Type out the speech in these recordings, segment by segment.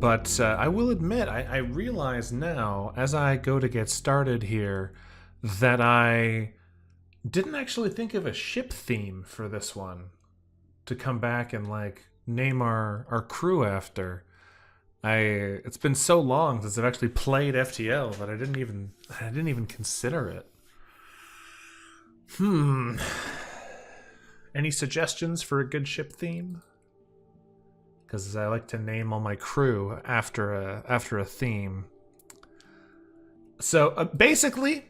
But I will admit, I realize now, as I go to get started here, that I didn't actually think of a ship theme for this one to come back and like name our crew after. It's been so long since I've actually played FTL that I didn't even consider it. Any suggestions for a good ship theme? Because I like to name all my crew after a theme. So basically,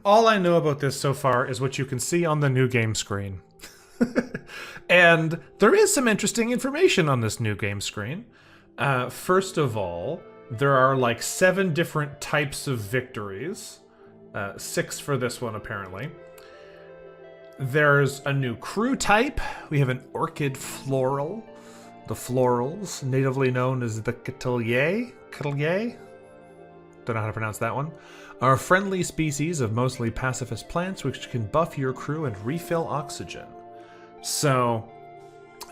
all I know about this so far is what you can see on the new game screen. And there is some interesting information on this new game screen. First of all, there are like 7 different types of victories. 6 for this one, apparently. There's a new crew type. We have an orchid floral. The florals, natively known as the Catelier, don't know how to pronounce that one, are friendly species of mostly pacifist plants which can buff your crew and refill oxygen. So,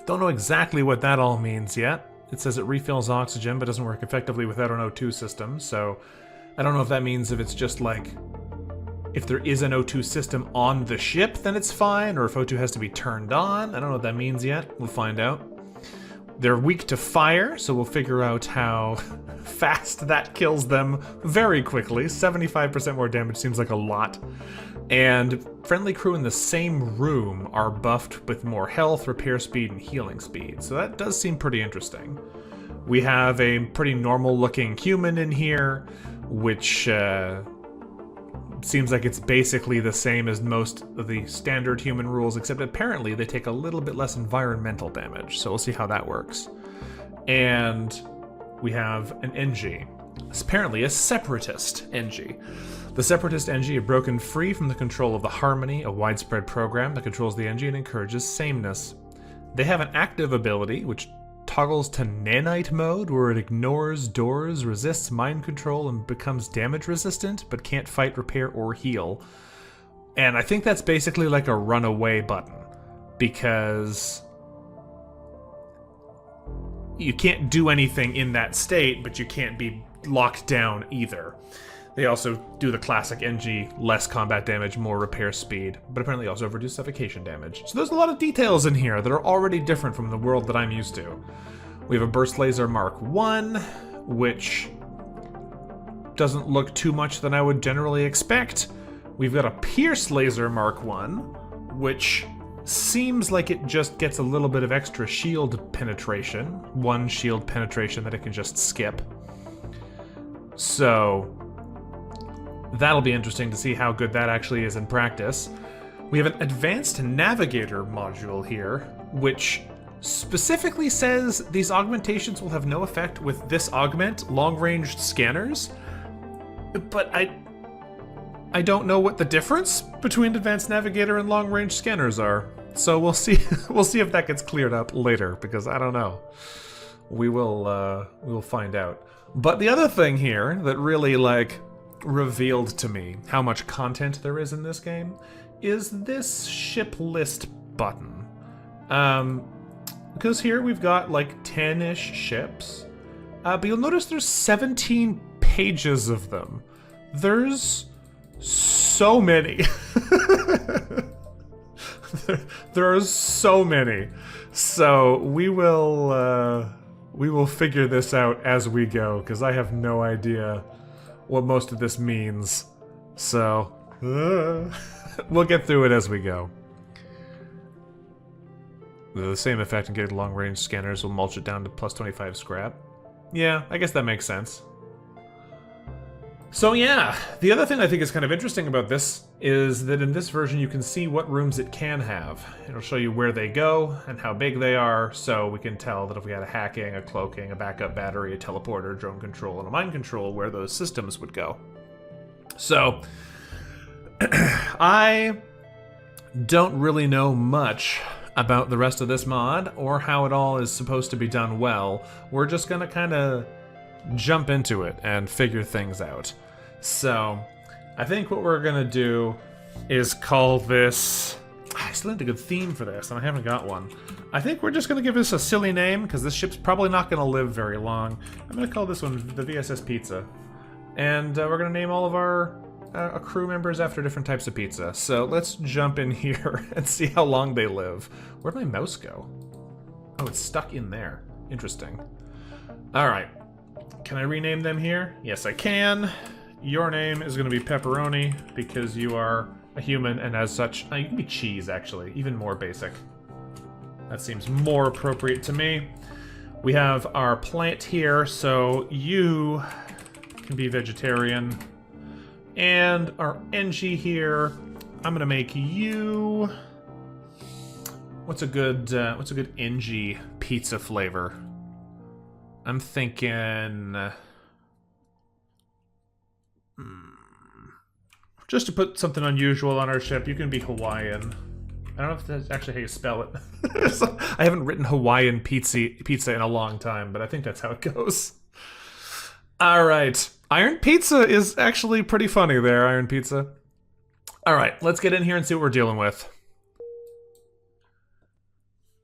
don't know exactly what that all means yet. It says it refills oxygen but doesn't work effectively without an O2 system, so I don't know if that means if it's just like, if there is an O2 system on the ship then it's fine, or if O2 has to be turned on. I don't know what that means yet. We'll find out. They're weak to fire, so we'll figure out how fast that kills them very quickly. 75% more damage seems like a lot. And friendly crew in the same room are buffed with more health, repair speed, and healing speed. So that does seem pretty interesting. We have a pretty normal-looking human in here, which seems like it's basically the same as most of the standard human rules, except apparently they take a little bit less environmental damage, so we'll see how that works. And we have an NG. It's apparently a separatist NG. The separatist NG have broken free from the control of the Harmony, a widespread program that controls the NG and encourages sameness. They have an active ability, which toggles to nanite mode, where it ignores doors, resists mind control, and becomes damage resistant, but can't fight, repair, or heal. And I think that's basically like a runaway button, because you can't do anything in that state, but you can't be locked down either. They also do the classic NG, less combat damage, more repair speed, but apparently also reduce suffocation damage. So there's a lot of details in here that are already different from the world that I'm used to. We have a Burst Laser Mark 1, which doesn't look too much than I would generally expect. We've got a Pierce Laser Mark 1, which seems like it just gets a little bit of extra shield penetration. 1 shield penetration that it can just skip. So that'll be interesting to see how good that actually is in practice. We have an Advanced Navigator module here, which specifically says these augmentations will have no effect with this augment, long-range scanners. But I don't know what the difference between Advanced Navigator and long-range scanners are. So we'll see we'll see if that gets cleared up later, because I don't know. We will find out. But the other thing here that really revealed to me how much content there is in this game is this ship list button. Because here we've got like 10-ish ships, but you'll notice there's 17 pages of them. There's so many. there are so many. So we will figure this out as we go, because I have no idea what most of this means. So we'll get through it as we go. The same effect in getting long-range scanners will mulch it down to plus 25 scrap. Yeah, I guess that makes sense. So yeah, the other thing I think is kind of interesting about this is that in this version you can see what rooms it can have. It'll show you where they go and how big they are, so we can tell that if we had a hacking, a cloaking, a backup battery, a teleporter, drone control, and a mind control, where those systems would go. So, I don't really know much about the rest of this mod, or how it all is supposed to be done well. We're just gonna kind of jump into it and figure things out. So I think what we're gonna do is call this, I still need a good theme for this, and I haven't got one. I think we're just going to give this a silly name, because this ship's probably not going to live very long. I'm going to call this one the VSS Pizza. And we're going to name all of our crew members after different types of pizza. So let's jump in here and see how long they live. Where'd my mouse go? Oh, it's stuck in there. Interesting. Alright. Can I rename them here? Yes, I can. Your name is going to be Pepperoni, because you are a human, and as such, you can be cheese, actually. Even more basic. That seems more appropriate to me. We have our plant here, so you can be vegetarian. And our NG here, I'm gonna make you... What's a good NG pizza flavor? I'm thinking... Just to put something unusual on our ship, you can be Hawaiian. I don't know if that's actually how you spell it. So, I haven't written Hawaiian pizza in a long time, but I think that's how it goes. Alright. Iron Pizza is actually pretty funny there, Iron Pizza. Alright, let's get in here and see what we're dealing with.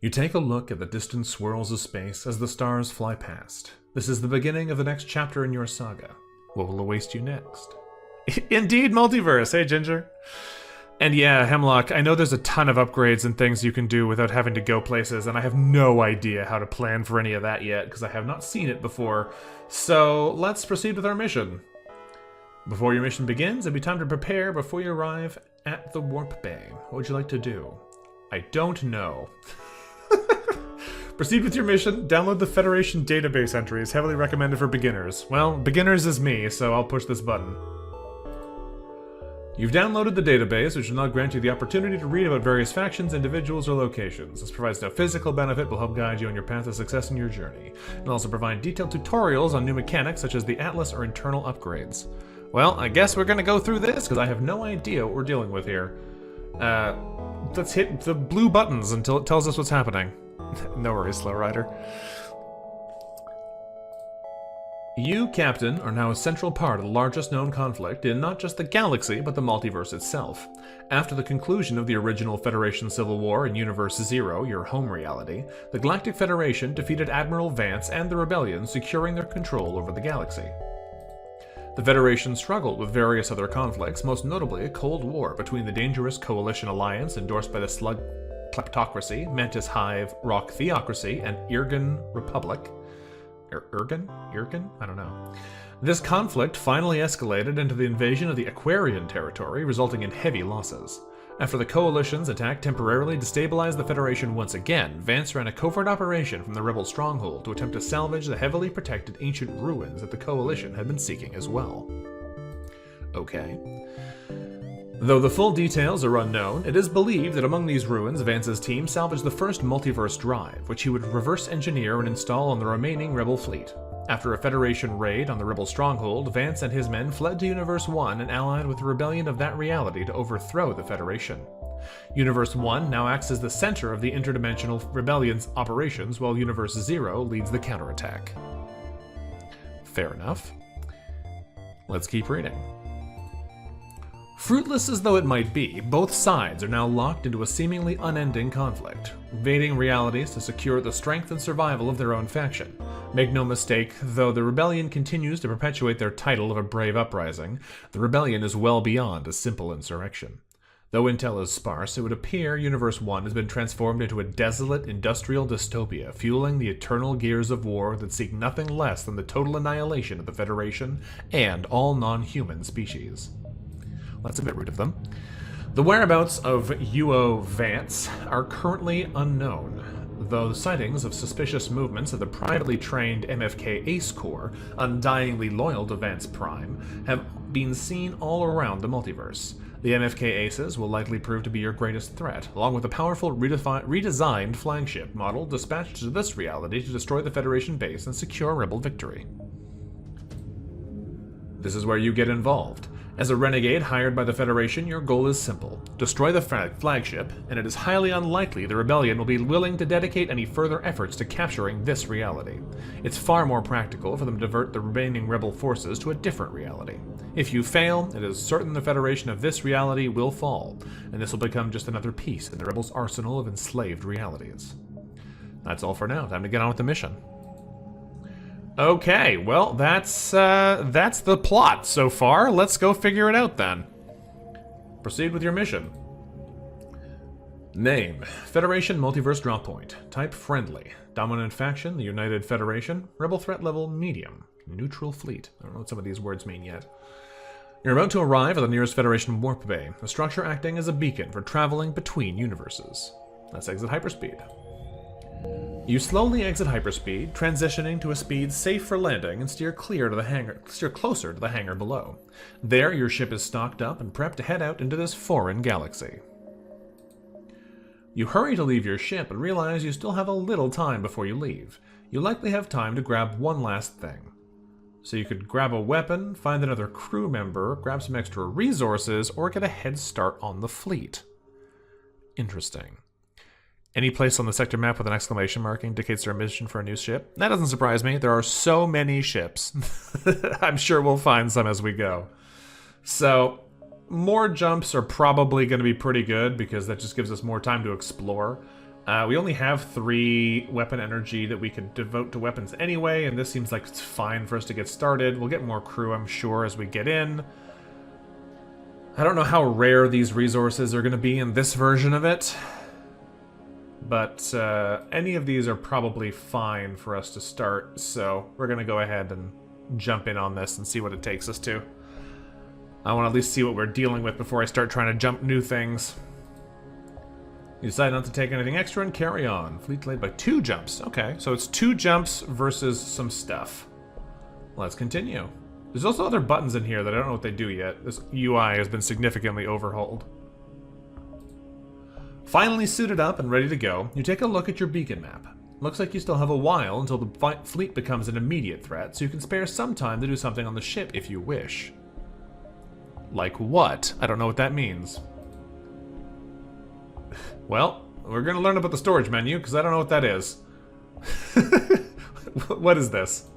You take a look at the distant swirls of space as the stars fly past. This is the beginning of the next chapter in your saga. What will await you next? Indeed, Multiverse. Hey, Ginger. And yeah, Hemlock, I know there's a ton of upgrades and things you can do without having to go places, and I have no idea how to plan for any of that yet, because I have not seen it before. So, let's proceed with our mission. Before your mission begins, it'll be time to prepare before you arrive at the Warp Bay. What would you like to do? I don't know. Proceed with your mission. Download the Federation database entries, heavily recommended for beginners. Well, beginners is me, so I'll push this button. You've downloaded the database, which will now grant you the opportunity to read about various factions, individuals, or locations. This provides no physical benefit, but will help guide you on your path to success in your journey. It'll also provide detailed tutorials on new mechanics, such as the Atlas or internal upgrades. Well, I guess we're gonna go through this, because I have no idea what we're dealing with here. Let's hit the blue buttons until it tells us what's happening. No worries, Slow Rider. You, Captain, are now a central part of the largest known conflict in not just the galaxy, but the multiverse itself. After the conclusion of the original Federation Civil War in Universe Zero, your home reality, the Galactic Federation defeated Admiral Vance and the Rebellion, securing their control over the galaxy. The Federation struggled with various other conflicts, most notably a Cold War between the dangerous Coalition Alliance endorsed by the Slug Kleptocracy, Mantis Hive, Rock Theocracy, and Irgun Republic. Irgun? I don't know. This conflict finally escalated into the invasion of the Aquarian territory, resulting in heavy losses. After the Coalition's attack temporarily destabilized the Federation once again, Vance ran a covert operation from the Rebel stronghold to attempt to salvage the heavily protected ancient ruins that the Coalition had been seeking as well. Okay. Though the full details are unknown, it is believed that among these ruins, Vance's team salvaged the first multiverse drive, which he would reverse engineer and install on the remaining Rebel fleet. After a Federation raid on the Rebel stronghold, Vance and his men fled to Universe 1 and allied with the rebellion of that reality to overthrow the Federation. Universe 1 now acts as the center of the interdimensional rebellion's operations, while Universe 0 leads the counterattack. Fair enough. Let's keep reading. Fruitless as though it might be, both sides are now locked into a seemingly unending conflict, invading realities to secure the strength and survival of their own faction. Make no mistake, though the rebellion continues to perpetuate their title of a brave uprising, the rebellion is well beyond a simple insurrection. Though intel is sparse, it would appear Universe 1 has been transformed into a desolate industrial dystopia, fueling the eternal gears of war that seek nothing less than the total annihilation of the Federation and all non-human species. That's a bit rude of them. The whereabouts of UO Vance are currently unknown, though sightings of suspicious movements of the privately trained MFK Ace Corps, undyingly loyal to Vance Prime, have been seen all around the multiverse. The MFK Aces will likely prove to be your greatest threat, along with a powerful redesigned flagship model dispatched to this reality to destroy the Federation base and secure Rebel victory. This is where you get involved. As a renegade hired by the Federation, your goal is simple. Destroy the flagship, and it is highly unlikely the rebellion will be willing to dedicate any further efforts to capturing this reality. It's far more practical for them to divert the remaining rebel forces to a different reality. If you fail, it is certain the Federation of this reality will fall, and this will become just another piece in the rebels' arsenal of enslaved realities. That's all for now. Time to get on with the mission. Okay, well, that's the plot so far. Let's go figure it out then. Proceed with your mission. Name: Federation Multiverse Drop Point. Type: Friendly. Dominant faction: the United Federation. Rebel threat level: Medium. Neutral fleet. I don't know what some of these words mean yet. You're about to arrive at the nearest Federation warp bay, a structure acting as a beacon for traveling between universes. Let's exit hyperspeed. You slowly exit hyperspeed, transitioning to a speed safe for landing, and steer closer to the hangar below. There, your ship is stocked up and prepped to head out into this foreign galaxy. You hurry to leave your ship and realize you still have a little time before you leave. You likely have time to grab one last thing. So you could grab a weapon, find another crew member, grab some extra resources, or get a head start on the fleet. Interesting. Any place on the sector map with an exclamation mark indicates their mission for a new ship. That doesn't surprise me. There are so many ships. I'm sure we'll find some as we go. So, more jumps are probably going to be pretty good because that just gives us more time to explore. We only have 3 weapon energy that we could devote to weapons anyway, and this seems like it's fine for us to get started. We'll get more crew, I'm sure, as we get in. I don't know how rare these resources are going to be in this version of it. But any of these are probably fine for us to start, so we're going to go ahead and jump in on this and see what it takes us to. I want to at least see what we're dealing with before I start trying to jump new things. You decide not to take anything extra and carry on. Fleet delayed by 2 jumps. Okay, so it's 2 jumps versus some stuff. Let's continue. There's also other buttons in here that I don't know what they do yet. This UI has been significantly overhauled. Finally suited up and ready to go, you take a look at your beacon map. Looks like you still have a while until the fleet becomes an immediate threat, so you can spare some time to do something on the ship if you wish. Like what? I don't know what that means. Well, we're going to learn about the storage menu, because I don't know what that is. What is this?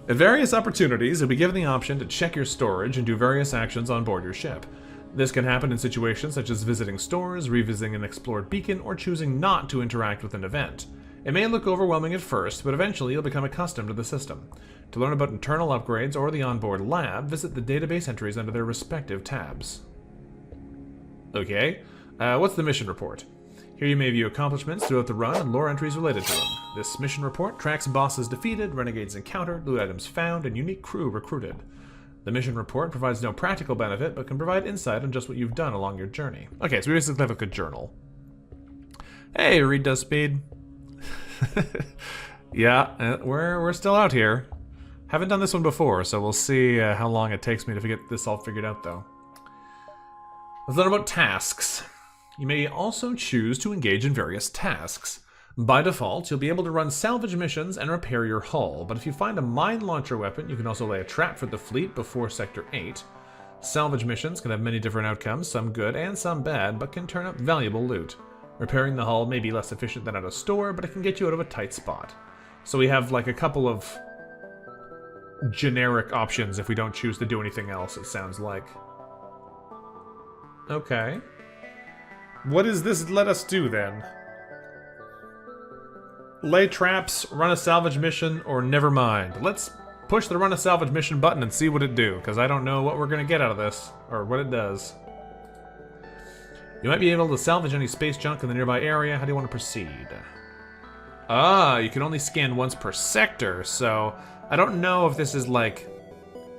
At various opportunities, you'll be given the option to check your storage and do various actions on board your ship. This can happen in situations such as visiting stores, revisiting an explored beacon, or choosing not to interact with an event. It may look overwhelming at first, but eventually you'll become accustomed to the system. To learn about internal upgrades or the onboard lab, visit the database entries under their respective tabs. Okay, what's the mission report? Here you may view accomplishments throughout the run and lore entries related to them. This mission report tracks bosses defeated, renegades encountered, loot items found, and unique crew recruited. The mission report provides no practical benefit, but can provide insight on just what you've done along your journey. Okay, so we basically have like a journal. Hey, read does speed. Yeah, we're still out here. Haven't done this one before, so we'll see how long it takes me to get this all figured out, though. Let's learn about tasks. You may also choose to engage in various tasks. By default, you'll be able to run salvage missions and repair your hull, but if you find a mine launcher weapon, you can also lay a trap for the fleet before Sector 8. Salvage missions can have many different outcomes, some good and some bad, but can turn up valuable loot. Repairing the hull may be less efficient than at a store, but it can get you out of a tight spot. So we have like a couple of generic options if we don't choose to do anything else, it sounds like. Okay. What does this let us do then? Lay traps, run a salvage mission, or never mind. Let's push the run a salvage mission button and see what it do, because I don't know what we're going to get out of this, or what it does. You might be able to salvage any space junk in the nearby area. How do you want to proceed? Ah, you can only scan once per sector, so I don't know if this is like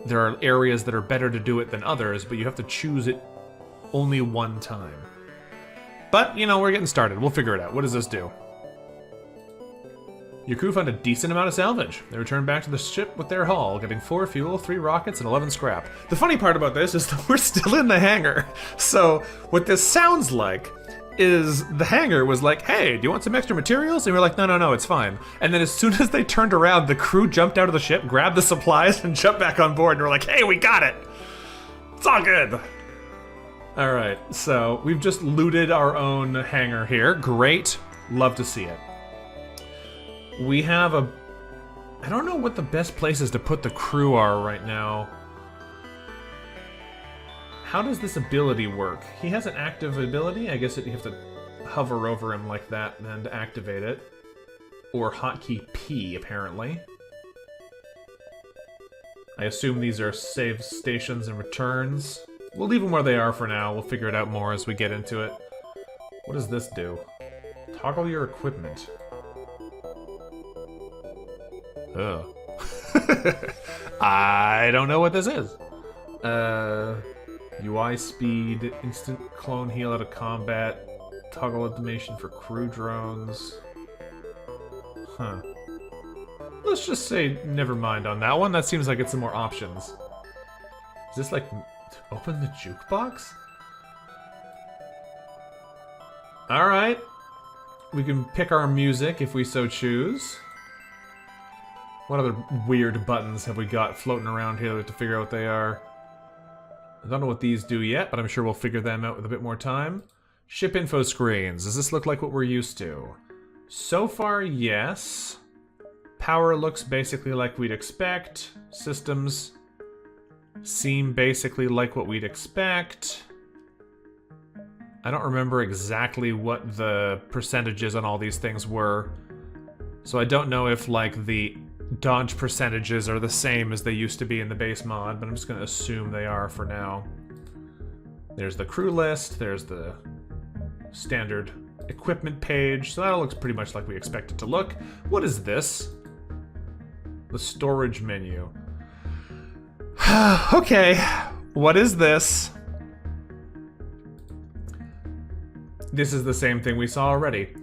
there are areas that are better to do it than others, but you have to choose it only one time. But, you know, we're getting started. We'll figure it out. What does this do? Your crew found a decent amount of salvage. They returned back to the ship with their haul, getting 4 fuel, 3 rockets, and 11 scrap. The funny part about this is that we're still in the hangar. So what this sounds like is the hangar was like, hey, do you want some extra materials? And we're like, no, it's fine. And then as soon as they turned around, the crew jumped out of the ship, grabbed the supplies, and jumped back on board. And we're like, hey, we got it. It's all good. All right, so we've just looted our own hangar here. Great. Love to see it. We have a... I don't know what the best places to put the crew are right now. How does this ability work? He has an active ability? I guess you have to hover over him like that and then to activate it. Or hotkey P, apparently. I assume these are save stations and returns. We'll leave them where they are for now. We'll figure it out more as we get into it. What does this do? Toggle your equipment. Ugh. I don't know what this is. UI speed, instant clone heal out of combat, toggle automation for crew drones. Huh. Let's just say never mind on that one. That seems like it's some more options. Is this like open the jukebox? Alright. We can pick our music if we so choose. What other weird buttons have we got floating around here to figure out what they are? I don't know what these do yet, but I'm sure we'll figure them out with a bit more time. Ship info screens. Does this look like what we're used to? So far, yes. Power looks basically like we'd expect. Systems seem basically like what we'd expect. I don't remember exactly what the percentages on all these things were. So I don't know if, like, the dodge percentages are the same as they used to be in the base mod, but I'm just going to assume they are for now. There's the crew list, there's the standard equipment page, so that looks pretty much like we expect it to look. What is this? The storage menu. Okay, what is this? This is the same thing we saw already.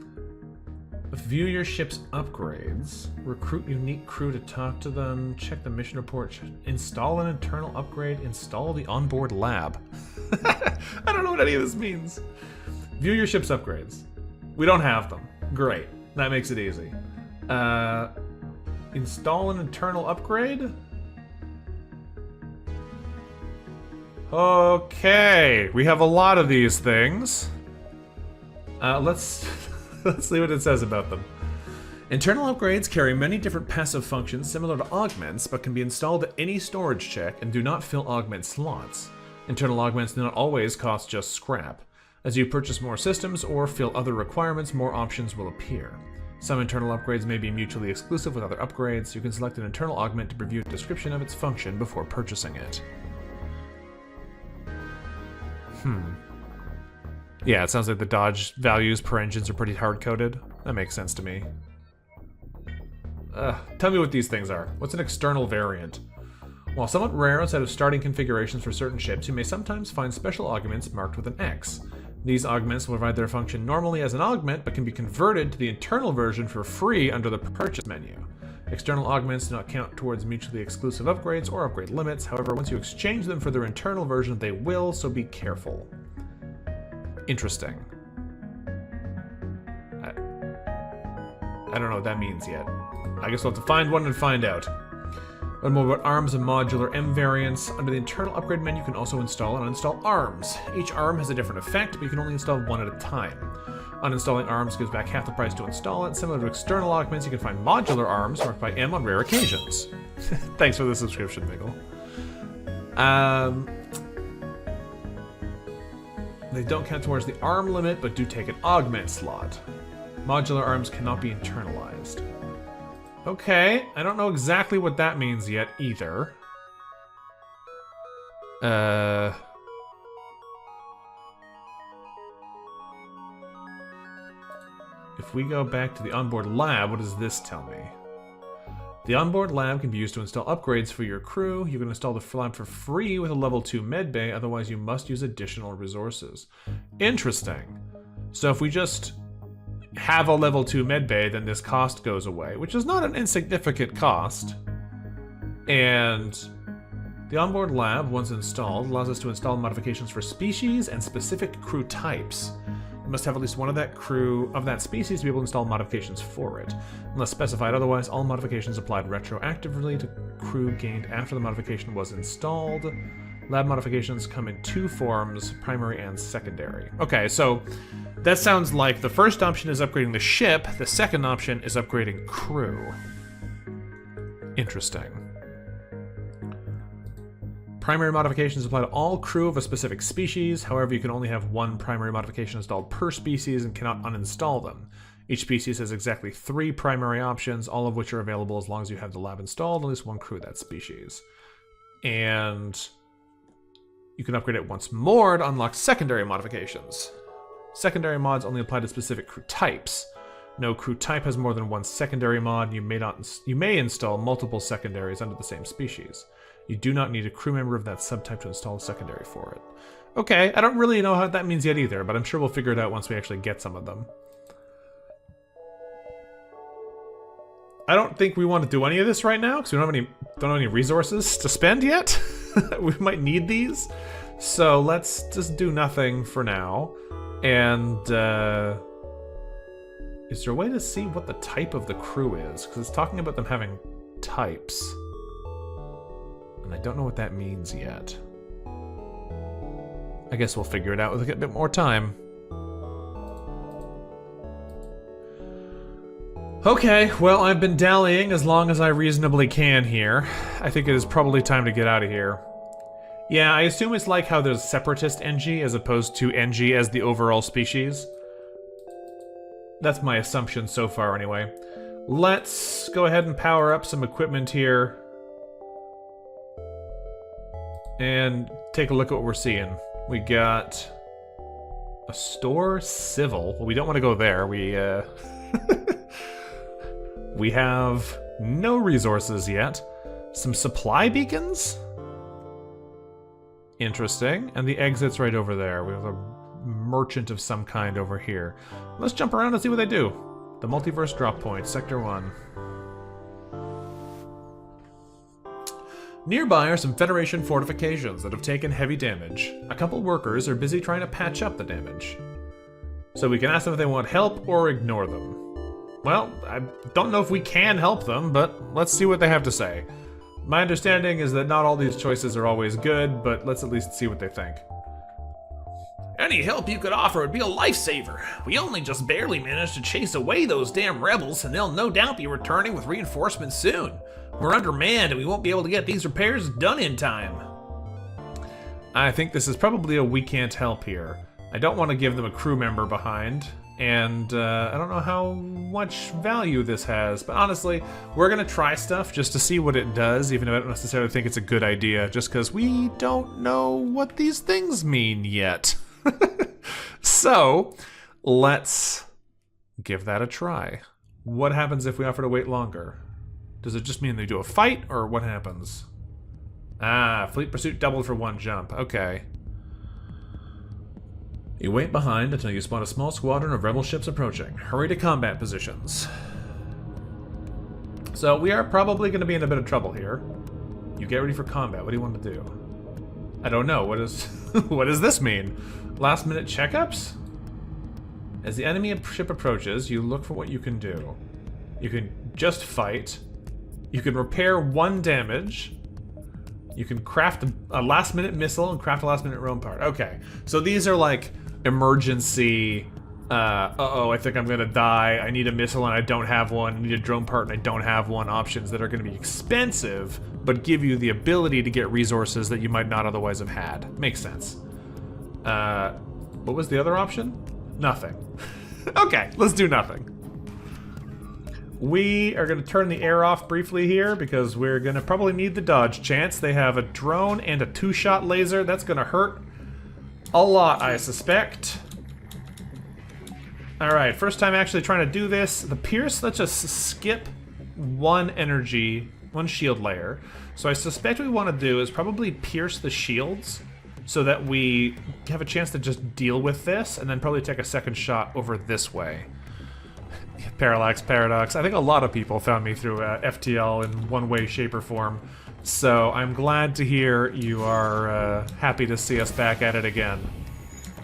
View your ship's upgrades. Recruit unique crew to talk to them. Check the mission report. Install an internal upgrade. Install the onboard lab. I don't know what any of this means. View your ship's upgrades. We don't have them. Great. That makes it easy. Install an internal upgrade? Okay. We have a lot of these things. Let's see what it says about them. Internal upgrades carry many different passive functions similar to augments, but can be installed at any storage check and do not fill augment slots. Internal augments do not always cost just scrap. As you purchase more systems or fill other requirements, more options will appear. Some internal upgrades may be mutually exclusive with other upgrades. You can select an internal augment to review a description of its function before purchasing it. Yeah, it sounds like the dodge values per engines are pretty hard-coded. That makes sense to me. Tell me what these things are. What's an external variant? While somewhat rare outside of starting configurations for certain ships, you may sometimes find special augments marked with an X. These augments will provide their function normally as an augment, but can be converted to the internal version for free under the purchase menu. External augments do not count towards mutually exclusive upgrades or upgrade limits. However, once you exchange them for their internal version, they will, so be careful. Interesting. I don't know what that means yet. I guess we'll have to find one and find out. Learn more about ARMS and modular M variants. Under the internal upgrade menu, you can also install and uninstall ARMS. Each ARM has a different effect, but you can only install one at a time. Uninstalling ARMS gives back half the price to install it. Similar to external augments, you can find modular ARMS marked by M on rare occasions. Thanks for the subscription, Miggle. They don't count towards the ARM limit, but do take an augment slot. Modular ARMS cannot be internalized. Okay, I don't know exactly what that means yet, either. If we go back to the onboard lab, what does this tell me? The onboard lab can be used to install upgrades for your crew. You can install the lab for free with a level 2 medbay, otherwise you must use additional resources. Interesting. So if we just have a level 2 medbay, then this cost goes away, which is not an insignificant cost. And the onboard lab, once installed, allows us to install modifications for species and specific crew types. You must have at least one of that crew of that species to be able to install modifications for it. Unless specified otherwise, all modifications applied retroactively to crew gained after the modification was installed. Lab modifications come in 2 forms, primary and secondary. Okay, so that sounds like the first option is upgrading the ship, the second option is upgrading crew. Interesting. Primary modifications apply to all crew of a specific species. However, you can only have 1 primary modification installed per species and cannot uninstall them. Each species has exactly 3 primary options, all of which are available as long as you have the lab installed, at least 1 crew of that species. And you can upgrade it once more to unlock secondary modifications. Secondary mods only apply to specific crew types. No crew type has more than 1 secondary mod, and you may install multiple secondaries under the same species. You do not need a crew member of that subtype to install a secondary for it. Okay, I don't really know what that means yet either, but I'm sure we'll figure it out once we actually get some of them. I don't think we want to do any of this right now, because we don't have any resources to spend yet. We might need these. So let's just do nothing for now. And, is there a way to see what the type of the crew is? Because it's talking about them having types. And I don't know what that means yet. I guess we'll figure it out with a bit more time. Okay, well, I've been dallying as long as I reasonably can here. I think it is probably time to get out of here. Yeah, I assume it's like how there's Separatist NG as opposed to NG as the overall species. That's my assumption so far, anyway. Let's go ahead and power up some equipment here. And take a look at what we're seeing. We got a store, civil. Well, we don't want to go there. We have no resources yet. Some supply beacons? Interesting. And the exit's right over there. We have a merchant of some kind over here. Let's jump around and see what they do. The Multiverse drop point, Sector 1. Nearby are some Federation fortifications that have taken heavy damage. A couple workers are busy trying to patch up the damage. So we can ask them if they want help or ignore them. Well, I don't know if we can help them, but let's see what they have to say. My understanding is that not all these choices are always good, but let's at least see what they think. Any help you could offer would be a lifesaver. We only just barely managed to chase away those damn rebels, and they'll no doubt be returning with reinforcements soon. We're undermanned, and we won't be able to get these repairs done in time. I think this is probably a we can't help here. I don't want to give them a crew member behind, and I don't know how much value this has, but honestly, we're gonna try stuff just to see what it does, even though I don't necessarily think it's a good idea, just because we don't know what these things mean yet. So, let's give that a try. What happens if we offer to wait longer? Does it just mean they do a fight, or what happens? Ah, fleet pursuit doubled for 1 jump. Okay. You wait behind until you spot a small squadron of rebel ships approaching. Hurry to combat positions. So we are probably going to be in a bit of trouble here. You get ready for combat. What do you want to do? I don't know. What does this mean? Last minute checkups? As the enemy ship approaches, you look for what you can do. You can just fight. You can repair 1 damage. You can craft a last minute missile and craft a last minute roam part. Okay, so these are like emergency, uh-oh, I think I'm gonna die, I need a missile and I don't have one, I need a drone part and I don't have one, options that are gonna be expensive, but give you the ability to get resources that you might not otherwise have had. Makes sense. What was the other option? Nothing. Okay, let's do nothing. We are going to turn the air off briefly here because we're going to probably need the dodge chance. They have a drone and a 2-shot laser. That's going to hurt a lot, I suspect. Alright, first time actually trying to do this. The Pierce, let's just skip 1 energy, 1 shield layer. So I suspect what we want to do is probably pierce the shields so that we have a chance to just deal with this and then probably take a second shot over this way. Parallax Paradox. I think a lot of people found me through FTL in one way, shape, or form. So I'm glad to hear you are happy to see us back at it again.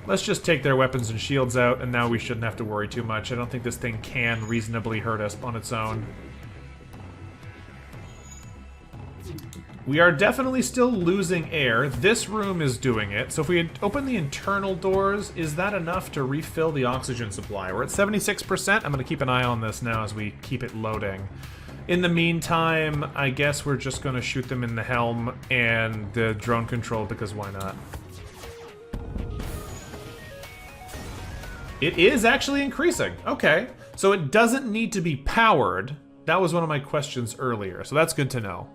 Let's just take their weapons and shields out, and now we shouldn't have to worry too much. I don't think this thing can reasonably hurt us on its own. We are definitely still losing air. This room is doing it. So if we open the internal doors, is that enough to refill the oxygen supply? We're at 76%. I'm going to keep an eye on this now as we keep it loading. In the meantime, I guess we're just going to shoot them in the helm and the drone control, because why not? It is actually increasing. Okay. So it doesn't need to be powered. That was one of my questions earlier, so that's good to know.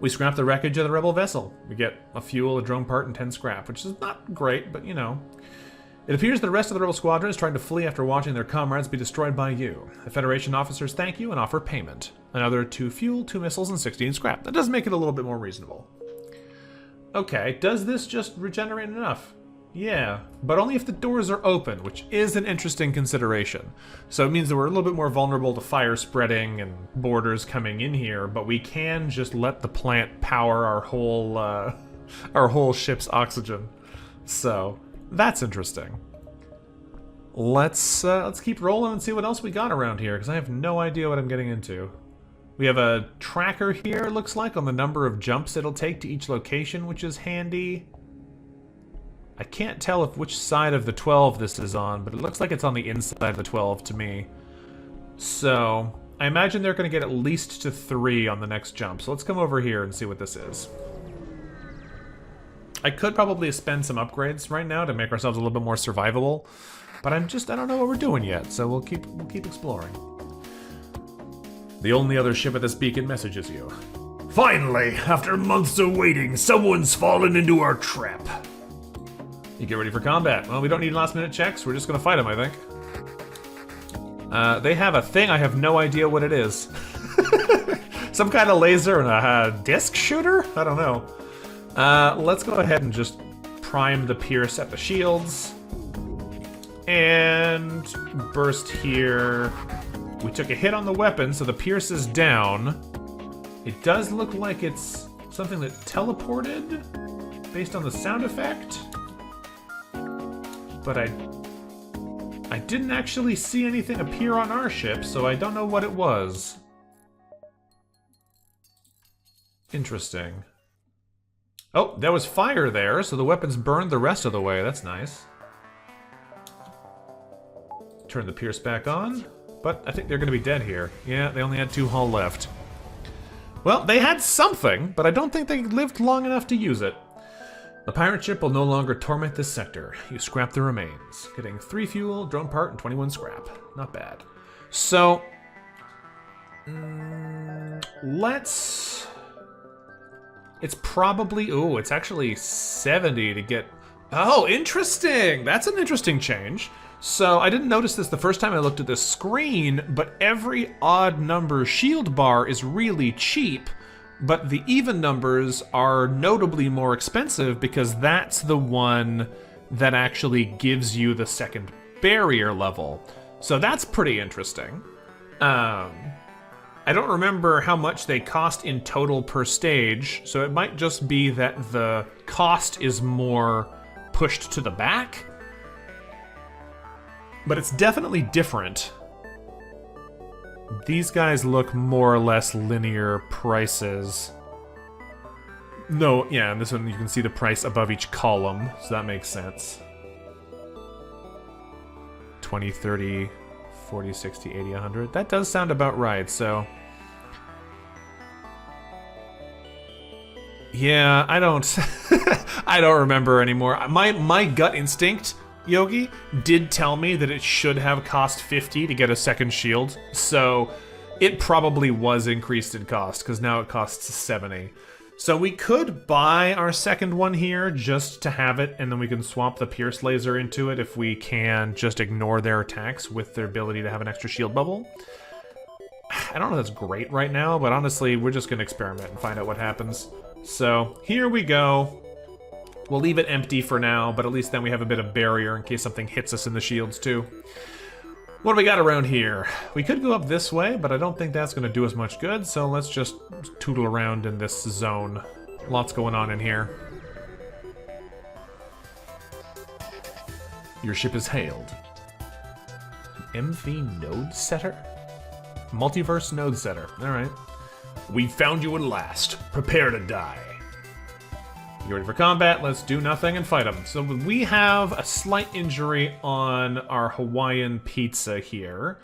We scrap the wreckage of the rebel vessel. We get a fuel, a drone part, and 10 scrap, which is not great, but you know. It appears the rest of the rebel squadron is trying to flee after watching their comrades be destroyed by you. The Federation officers thank you and offer payment. Another 2 fuel, 2 missiles, and 16 scrap. That does make it a little bit more reasonable. Okay, does this just regenerate enough? Yeah, but only if the doors are open, which is an interesting consideration. So it means that we're a little bit more vulnerable to fire spreading and boarders coming in here, but we can just let the plant power our whole ship's oxygen. So that's interesting. Let's keep rolling and see what else we got around here, because I have no idea what I'm getting into. We have a tracker here, it looks like, on the number of jumps it'll take to each location, which is handy. I can't tell which side of the 12 this is on, but it looks like it's on the inside of the 12 to me. So, I imagine they're going to get at least to 3 on the next jump. So let's come over here and see what this is. I could probably spend some upgrades right now to make ourselves a little bit more survivable, but I don't know what we're doing yet, so we'll keep exploring. The only other ship at this beacon messages you. Finally, after months of waiting, someone's fallen into our trap. You get ready for combat. Well, we don't need last-minute checks. We're just going to fight them, I think. They have a thing. I have no idea what it is. Some kind of laser and a disc shooter? I don't know. Let's go ahead and just prime the Pierce at the shields. And burst here. We took a hit on the weapon, so the Pierce is down. It does look like it's something that teleported based on the sound effect. But I didn't actually see anything appear on our ship, so I don't know what it was. Interesting. Oh, there was fire there, so the weapons burned the rest of the way. That's nice. Turn the Pierce back on, but I think they're going to be dead here. Yeah, they only had 2 hull left. Well, they had something, but I don't think they lived long enough to use it. The pirate ship will no longer torment this sector. You scrap the remains, getting 3 fuel, drone part, and 21 scrap. Not bad. So, let's... It's probably... Ooh, it's actually 70 to get... Oh, interesting! That's an interesting change. So, I didn't notice this the first time I looked at this screen, but every odd number shield bar is really cheap. But the even numbers are notably more expensive because that's the one that actually gives you the second barrier level. So that's pretty interesting. I don't remember how much they cost in total per stage, so it might just be that the cost is more pushed to the back. But it's definitely different. These guys look more or less linear prices. No, yeah, and this one you can see the price above each column, so that makes sense. 20, 30, 40, 60, 80, 100. That does sound about right, so... Yeah, I don't... I don't remember anymore. My gut instinct... Yogi did tell me that it should have cost 50 to get a second shield, so it probably was increased in cost, because now it costs 70. So we could buy our second one here just to have it, and then we can swap the Pierce laser into it if we can just ignore their attacks with their ability to have an extra shield bubble. I don't know if that's great right now, but honestly, we're just going to experiment and find out what happens. So here we go. We'll leave it empty for now, but at least then we have a bit of barrier in case something hits us in the shields too. What do we got around here? We could go up this way, but I don't think that's going to do us much good, so let's just tootle around in this zone. Lots going on in here. Your ship is hailed. MV node setter? Multiverse node setter. Alright. We found you at last. Prepare to die. You ready for combat? Let's do nothing and fight them. So we have a slight injury on our Hawaiian pizza here.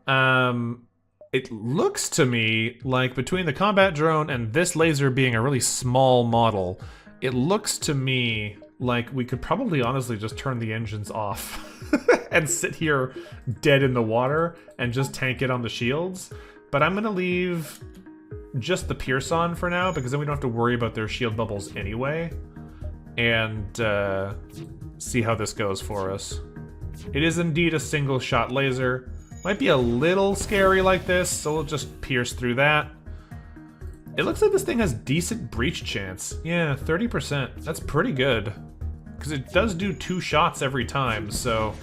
It looks to me like between the combat drone and this laser being a really small model, it looks to me like we could probably honestly just turn the engines off and sit here dead in the water and just tank it on the shields. But I'm gonna leave just the Pierce on for now, because then we don't have to worry about their shield bubbles anyway. And see how this goes for us. It is indeed a single shot laser. Might be a little scary like this, so we'll just pierce through that. It looks like this thing has decent breach chance. Yeah, 30%. That's pretty good. Because it does do 2 shots every time, so...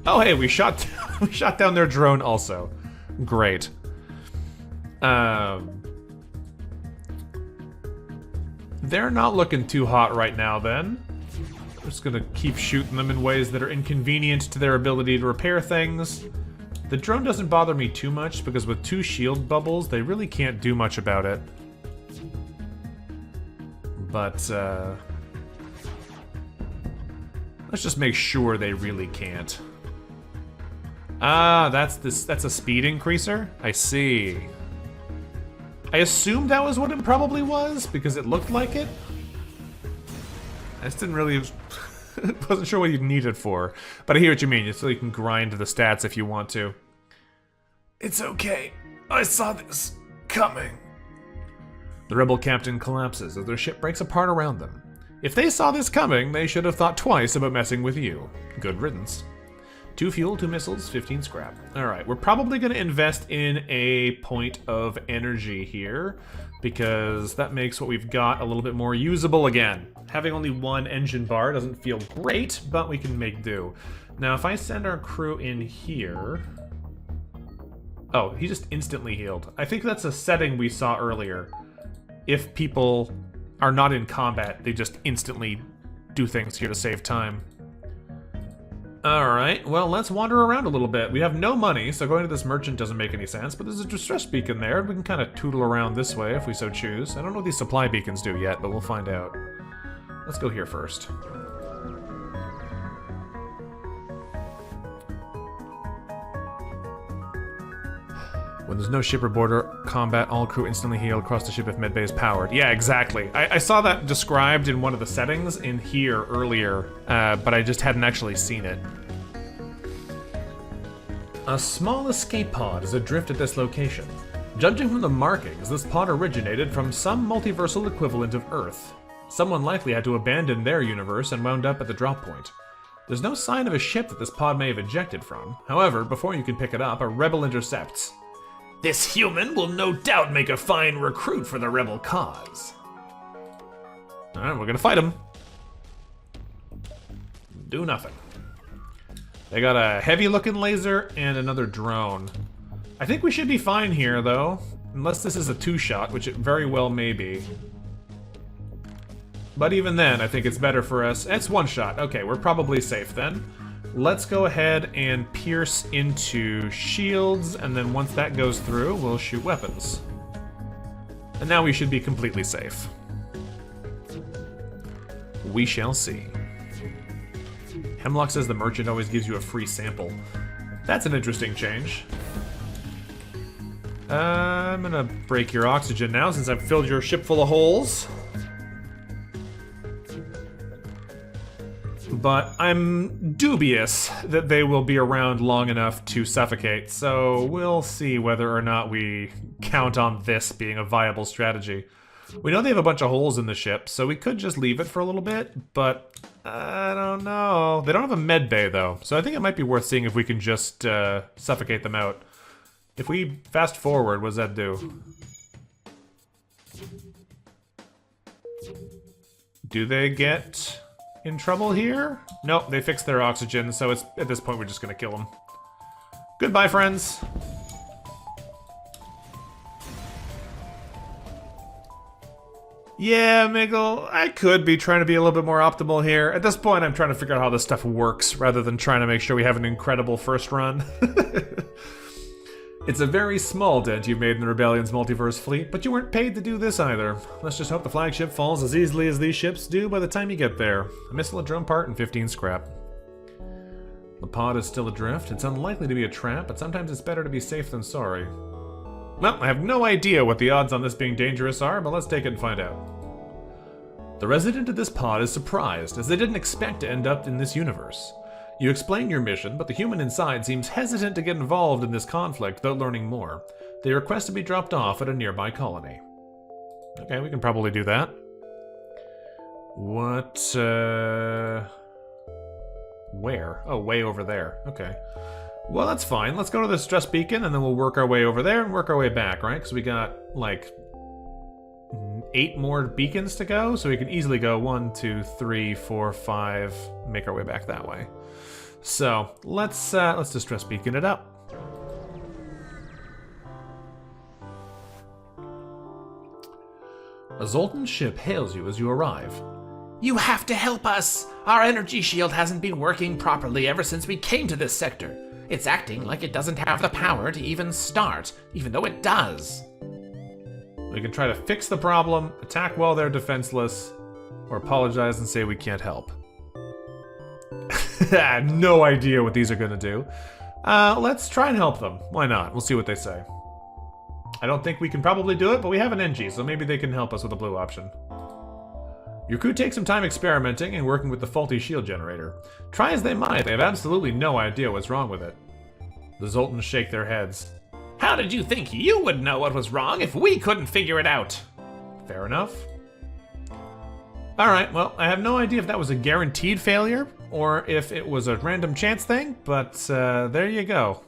Oh hey, we shot we shot down their drone also. Great. They're not looking too hot right now then. We're just gonna keep shooting them in ways that are inconvenient to their ability to repair things. The drone doesn't bother me too much because with 2 shield bubbles, they really can't do much about it. But, let's just make sure they really can't. Ah, that's a speed increaser? I see. I assumed that was what it probably was, because it looked like it. I just didn't really... wasn't sure what you'd need it for. But I hear what you mean, so you can grind the stats if you want to. It's okay. I saw this coming. The rebel captain collapses as their ship breaks apart around them. If they saw this coming, they should have thought twice about messing with you. Good riddance. 2 fuel, 2 missiles, 15 scrap. Alright, we're probably going to invest in a point of energy here, because that makes what we've got a little bit more usable again. Having only 1 engine bar doesn't feel great, but we can make do. Now, if I send our crew in here... Oh, he just instantly healed. I think that's a setting we saw earlier. If people are not in combat, they just instantly do things here to save time. Alright, well, let's wander around a little bit. We have no money, so going to this merchant doesn't make any sense, but there's a distress beacon there. We can kind of tootle around this way if we so choose. I don't know what these supply beacons do yet, but we'll find out. Let's go here first. When there's no ship or border combat, all crew instantly heal across the ship if medbay is powered. Yeah, exactly. I saw that described in one of the settings in here earlier, but I just hadn't actually seen it. A small escape pod is adrift at this location. Judging from the markings, this pod originated from some multiversal equivalent of Earth. Someone likely had to abandon their universe and wound up at the drop point. There's no sign of a ship that this pod may have ejected from. However, before you can pick it up, a rebel intercepts. This human will no doubt make a fine recruit for the rebel cause. Alright, we're gonna fight him. Do nothing. They got a heavy-looking laser and another drone. I think we should be fine here, though. Unless this is a 2-shot, which it very well may be. But even then, I think it's better for us. It's 1 shot. Okay, we're probably safe then. Let's go ahead and pierce into shields, and then once that goes through, we'll shoot weapons. And now we should be completely safe. We shall see. Hemlock says the merchant always gives you a free sample. That's an interesting change. I'm gonna break your oxygen now since I've filled your ship full of holes. But I'm dubious that they will be around long enough to suffocate, so we'll see whether or not we count on this being a viable strategy. We know they have a bunch of holes in the ship, so we could just leave it for a little bit, but I don't know. They don't have a med bay, though, so I think it might be worth seeing if we can just suffocate them out. If we fast forward, what does that do? Do they get in trouble here? Nope, they fixed their oxygen, so it's at this point we're just gonna kill them. Goodbye, friends. Yeah, Miggle, I could be trying to be a little bit more optimal here. At this point, I'm trying to figure out how this stuff works, rather than trying to make sure we have an incredible first run. It's a very small dent you've made in the Rebellion's multiverse fleet, but you weren't paid to do this either. Let's just hope the flagship falls as easily as these ships do by the time you get there. A missile, a drone part, and 15 scrap. The pod is still adrift. It's unlikely to be a trap, but sometimes it's better to be safe than sorry. Well, I have no idea what the odds on this being dangerous are, but let's take it and find out. The resident of this pod is surprised, as they didn't expect to end up in this universe. You explain your mission, but the human inside seems hesitant to get involved in this conflict without learning more. They request to be dropped off at a nearby colony. Okay, we can probably do that. What, where? Oh, way over there. Okay. Well, that's fine. Let's go to the stress beacon, and then we'll work our way over there and work our way back, right? Because we got, like, 8 more beacons to go, so we can easily go 1, 2, 3, 4, 5, make our way back that way. So let's distress beacon it up. A Zoltan ship hails you as you arrive. You have to help us! Our energy shield hasn't been working properly ever since we came to this sector. It's acting like it doesn't have the power to even start, even though it does. We can try to fix the problem, attack while they're defenseless, or apologize and say we can't help. I have no idea what these are going to do. Let's try and help them. Why not? We'll see what they say. I don't think we can probably do it, but we have an NG, so maybe they can help us with the blue option. Your crew takes some time experimenting and working with the faulty shield generator. Try as they might, they have absolutely no idea what's wrong with it. The Zoltans shake their heads. How did you think you would know what was wrong if we couldn't figure it out? Fair enough. Alright, well, I have no idea if that was a guaranteed failure, or if it was a random chance thing, but there you go.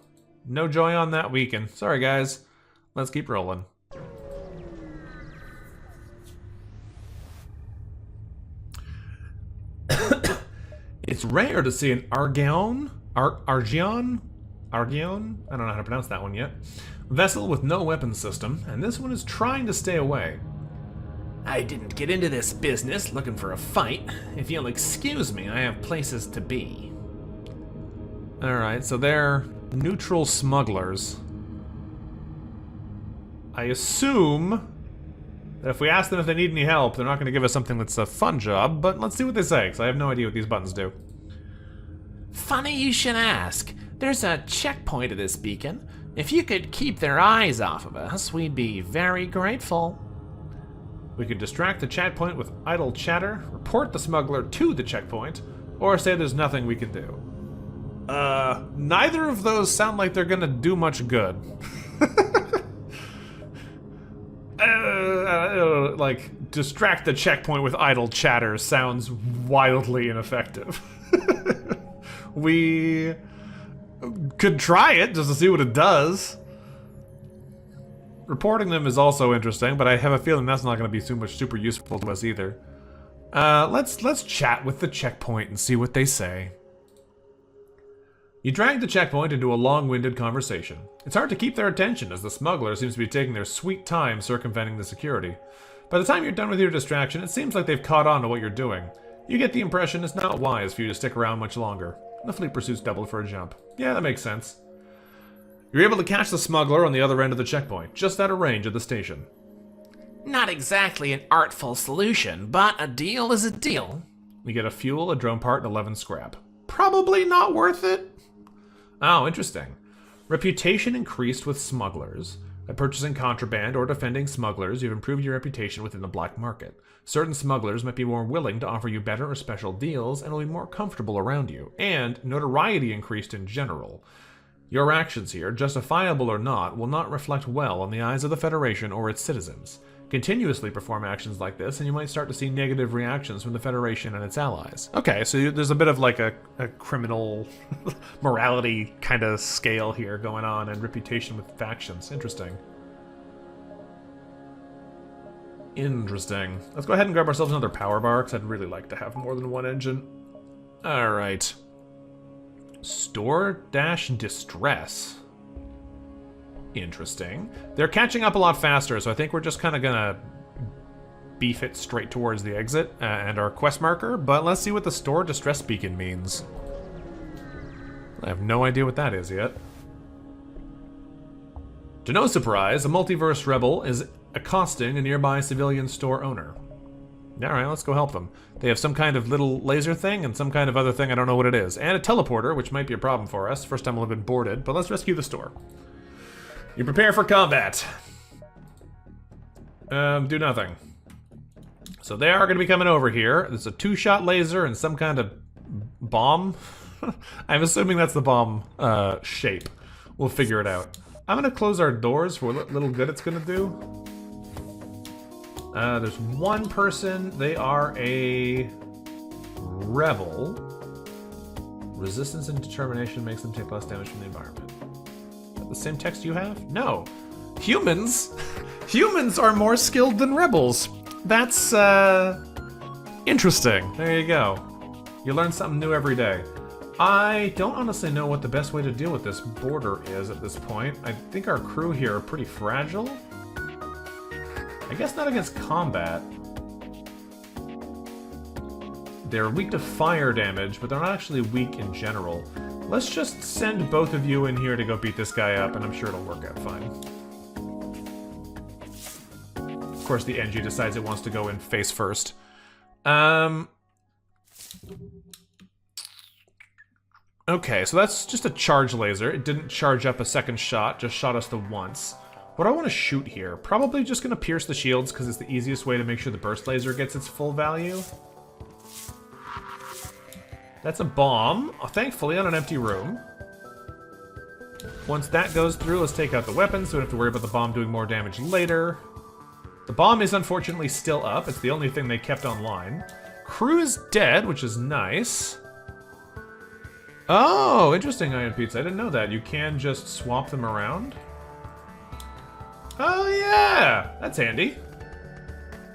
No joy on that weekend. Sorry, guys. Let's keep rolling. It's rare to see an Argion? Argion? I don't know how to pronounce that one yet. Vessel with no weapon system, and this one is trying to stay away. I didn't get into this business looking for a fight. If you'll excuse me, I have places to be. Alright, so they're neutral smugglers. I assume that if we ask them if they need any help, they're not going to give us something that's a fun job, but let's see what they say, because I have no idea what these buttons do. Funny you should ask. There's a checkpoint at this beacon. If you could keep their eyes off of us, we'd be very grateful. We could distract the checkpoint with idle chatter, report the smuggler to the checkpoint, or say there's nothing we can do. Neither of those sound like they're gonna do much good. Like, distract the checkpoint with idle chatter sounds wildly ineffective. We could try it just to see what it does. Reporting them is also interesting, but I have a feeling that's not going to be super useful to us either. Let's chat with the checkpoint and see what they say. You drag the checkpoint into a long-winded conversation. It's hard to keep their attention as the smuggler seems to be taking their sweet time circumventing the security. By the time you're done with your distraction, it seems like they've caught on to what you're doing. You get the impression it's not wise for you to stick around much longer. The fleet pursuit's doubled for a jump. Yeah, that makes sense. You're able to catch the smuggler on the other end of the checkpoint, just out of range of the station. Not exactly an artful solution, but a deal is a deal. We get a fuel, a drone part, and 11 scrap. Probably not worth it. Oh, interesting. Reputation increased with smugglers. By purchasing contraband or defending smugglers, you've improved your reputation within the black market. Certain smugglers might be more willing to offer you better or special deals and will be more comfortable around you. And notoriety increased in general. Your actions here, justifiable or not, will not reflect well on the eyes of the Federation or its citizens. Continuously perform actions like this, and you might start to see negative reactions from the Federation and its allies. Okay, so there's a bit of like a criminal morality kind of scale here going on, and reputation with factions. Interesting. Interesting. Let's go ahead and grab ourselves another power bar, because I'd really like to have more than one engine. Alright. Store-distress. Interesting. They're catching up a lot faster, so I think we're just kind of gonna beef it straight towards the exit and our quest marker, but let's see what the store distress beacon means. I have no idea what that is yet. To no surprise, a Multiverse rebel is accosting a nearby civilian store owner. Alright, let's go help them. They have some kind of little laser thing and some kind of other thing, I don't know what it is. And a teleporter, which might be a problem for us. First time we'll have been boarded, but let's rescue the store. You prepare for combat. Do nothing. So they are going to be coming over here. There's a 2-shot laser and some kind of bomb. I'm assuming that's the bomb shape. We'll figure it out. I'm going to close our doors for what little good it's going to do. There's one person. They are a rebel. Resistance and determination makes them take less damage from the environment. Is that the same text you have? No. Humans? Humans are more skilled than rebels. That's, interesting. There you go. You learn something new every day. I don't honestly know what the best way to deal with this border is at this point. I think our crew here are pretty fragile. I guess not against combat. They're weak to fire damage, but they're not actually weak in general. Let's just send both of you in here to go beat this guy up, and I'm sure it'll work out fine. Of course, the NG decides it wants to go in face first. Okay, so that's just a charge laser. It didn't charge up a second shot, just shot us the once. What do I want to shoot here? Probably just going to pierce the shields because it's the easiest way to make sure the burst laser gets its full value. That's a bomb, thankfully on an empty room. Once that goes through, let's take out the weapons so we don't have to worry about the bomb doing more damage later. The bomb is unfortunately still up. It's the only thing they kept online. Crew is dead, which is nice. Oh, interesting, Iron Pizza. I didn't know that. You can just swap them around. Oh yeah, that's handy.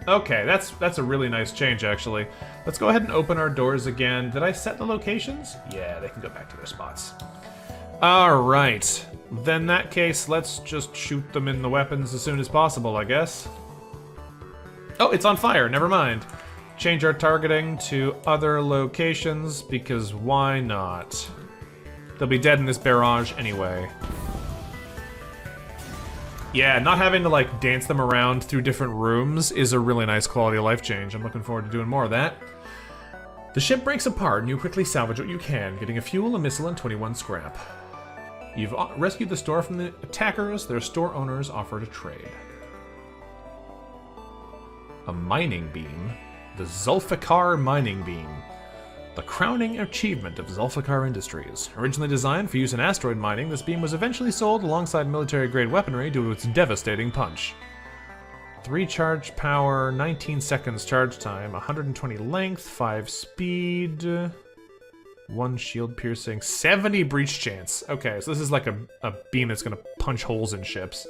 Okay, that's a really nice change, actually. Let's go ahead and open our doors again. Did I set the locations? Yeah, they can go back to their spots. All right. Then in that case, let's just shoot them in the weapons as soon as possible, I guess. Oh, it's on fire. Never mind. Change our targeting to other locations, because why not? They'll be dead in this barrage anyway. Yeah, not having to, like, dance them around through different rooms is a really nice quality of life change. I'm looking forward to doing more of that. The ship breaks apart, and you quickly salvage what you can, getting a fuel, a missile, and 21 scrap. You've rescued the store from the attackers. Their store owners offer to trade. A mining beam. The Zulfikar mining beam. The crowning achievement of Zulfikar Industries. Originally designed for use in asteroid mining, this beam was eventually sold alongside military-grade weaponry due to its devastating punch. 3 charge power, 19 seconds charge time, 120 length, 5 speed, 1 shield piercing, 70 breach chance. Okay, so this is like a beam that's gonna punch holes in ships.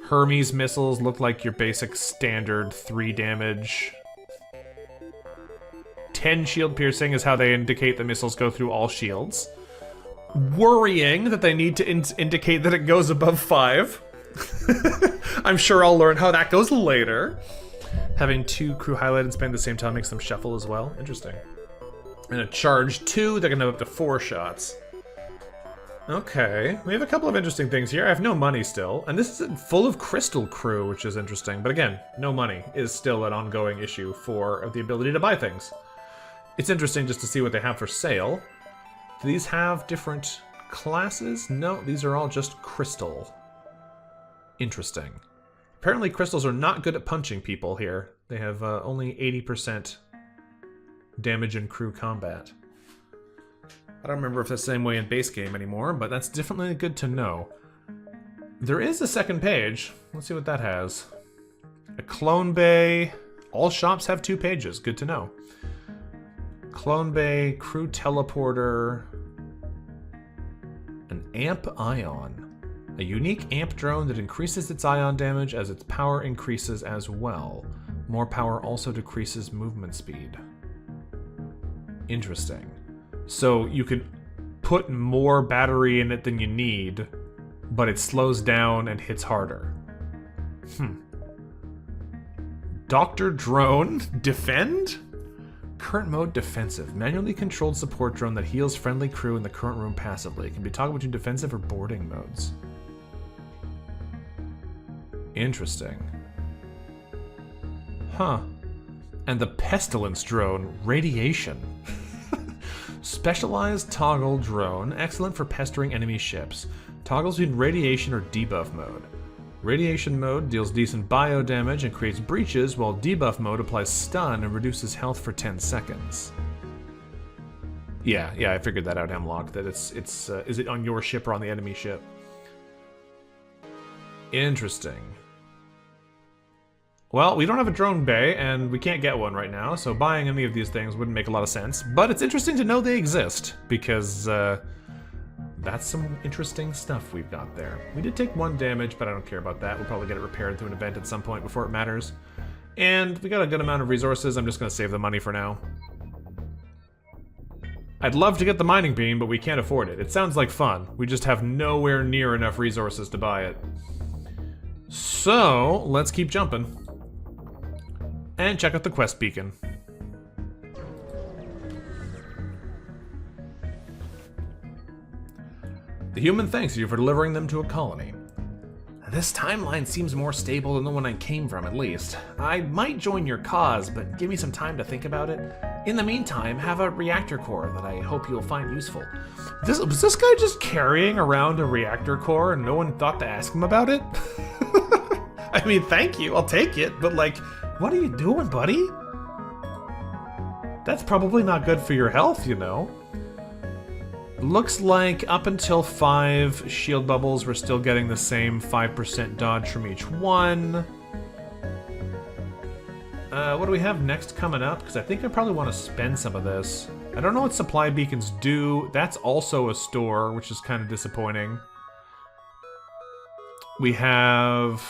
Hermes missiles look like your basic standard 3 damage. 10 shield piercing is how they indicate the missiles go through all shields. Worrying that they need to indicate that it goes above 5. I'm sure I'll learn how that goes later. Having 2 crew highlighted and spend the same time makes them shuffle as well. Interesting. And a charge 2, they're gonna have up to 4 shots. Okay, we have a couple of interesting things here. I have no money still, and this is full of crystal crew, which is interesting. But again, no money is still an ongoing issue for the ability to buy things. It's interesting just to see what they have for sale. Do these have different classes? No, these are all just crystal. Interesting. Apparently crystals are not good at punching people here. They have only 80% damage in crew combat. I don't remember if that's the same way in base game anymore, but that's definitely good to know. There is a second page. Let's see what that has. A clone bay. All shops have 2 pages. Good to know. Clone bay, crew teleporter, an amp ion. A unique amp drone that increases its ion damage as its power increases as well. More power also decreases movement speed. Interesting. So you can put more battery in it than you need, but it slows down and hits harder. Dr. Drone, defend? Current mode, defensive. Manually controlled support drone that heals friendly crew in the current room passively. It can be toggled between defensive or boarding modes. Interesting. Huh. And the pestilence drone, radiation. Specialized toggle drone, excellent for pestering enemy ships. Toggles between radiation or debuff mode. Radiation mode deals decent bio damage and creates breaches, while debuff mode applies stun and reduces health for 10 seconds. Yeah, I figured that out, Hemlock, that it's is it on your ship or on the enemy ship? Interesting. Well, we don't have a drone bay, and we can't get one right now, so buying any of these things wouldn't make a lot of sense. But it's interesting to know they exist, because that's some interesting stuff we've got there. We did take 1 damage, but I don't care about that. We'll probably get it repaired through an event at some point before it matters. And we got a good amount of resources. I'm just going to save the money for now. I'd love to get the mining beam, but we can't afford it. It sounds like fun. We just have nowhere near enough resources to buy it. So, let's keep jumping. And check out the quest beacon. The human thanks you for delivering them to a colony. This timeline seems more stable than the one I came from, at least. I might join your cause, but give me some time to think about it. In the meantime, have a reactor core that I hope you'll find useful. Was this guy just carrying around a reactor core and no one thought to ask him about it? I mean, thank you, I'll take it, but like, what are you doing, buddy? That's probably not good for your health, you know. Looks like up until 5 shield bubbles, we're still getting the same 5% dodge from each one. What do we have next coming up? Because I think I probably want to spend some of this. I don't know what supply beacons do. That's also a store, which is kind of disappointing. We have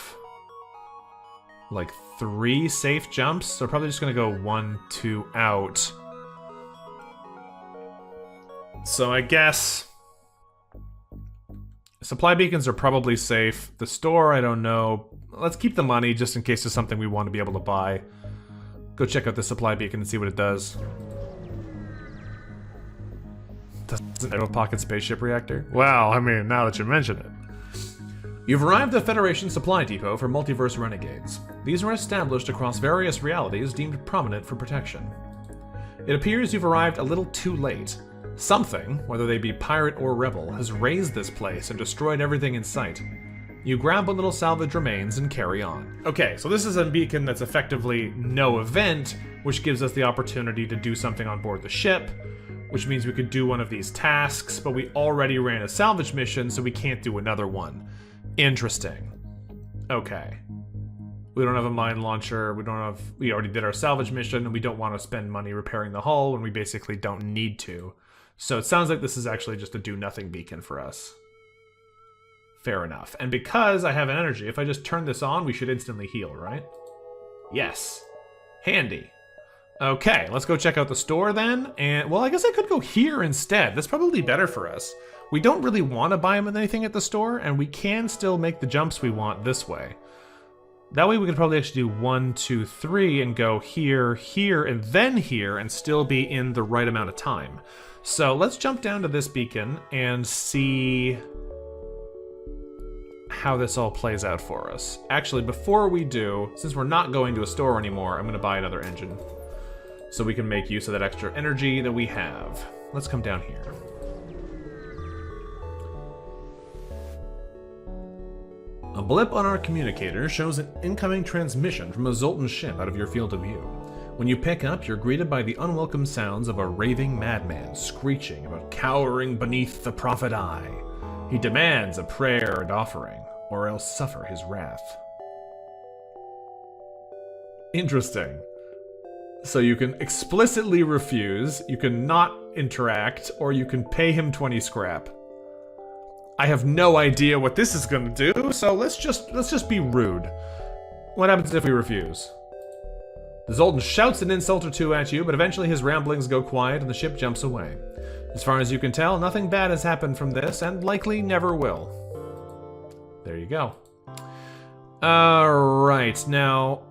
like 3 safe jumps, so we're probably just going to go 1, 2 out. So I guess supply beacons are probably safe. The store, I don't know. Let's keep the money just in case there's something we want to be able to buy. Go check out the supply beacon and see what it does. Doesn't have a pocket spaceship reactor? Well, I mean, now that you mention it. You've arrived at the Federation Supply Depot for Multiverse Renegades. These are established across various realities deemed prominent for protection. It appears you've arrived a little too late. Something, whether they be pirate or rebel, has razed this place and destroyed everything in sight. You grab what little salvage remains and carry on. Okay, so this is a beacon that's effectively no event, which gives us the opportunity to do something on board the ship, which means we could do one of these tasks, but we already ran a salvage mission, so we can't do another one. Interesting. Okay. We don't have a mine launcher, we already did our salvage mission, and we don't want to spend money repairing the hull when we basically don't need to. So it sounds like this is actually just a do-nothing beacon for us. Fair enough. And because I have an energy, if I just turn this on, we should instantly heal, right? Yes. Handy. Okay, let's go check out the store then. And, well, I guess I could go here instead. That's probably better for us. We don't really want to buy anything at the store, and we can still make the jumps we want this way. That way we could probably actually do 1, 2, 3 and go here, here, and then here, and still be in the right amount of time. So let's jump down to this beacon and see how this all plays out for us. Actually, before we do, since we're not going to a store anymore, I'm going to buy another engine so we can make use of that extra energy that we have. Let's come down here. A blip on our communicator shows an incoming transmission from a Zoltan ship out of your field of view. When you pick up, you're greeted by the unwelcome sounds of a raving madman screeching about cowering beneath the prophet eye. He demands a prayer and offering, or else suffer his wrath. Interesting. So you can explicitly refuse, you can not interact, or you can pay him 20 scrap. I have no idea what this is gonna do, so let's just be rude. What happens if we refuse? The Zoltan shouts an insult or two at you, but eventually his ramblings go quiet and the ship jumps away. As far as you can tell, nothing bad has happened from this, and likely never will. There you go. Alright, now...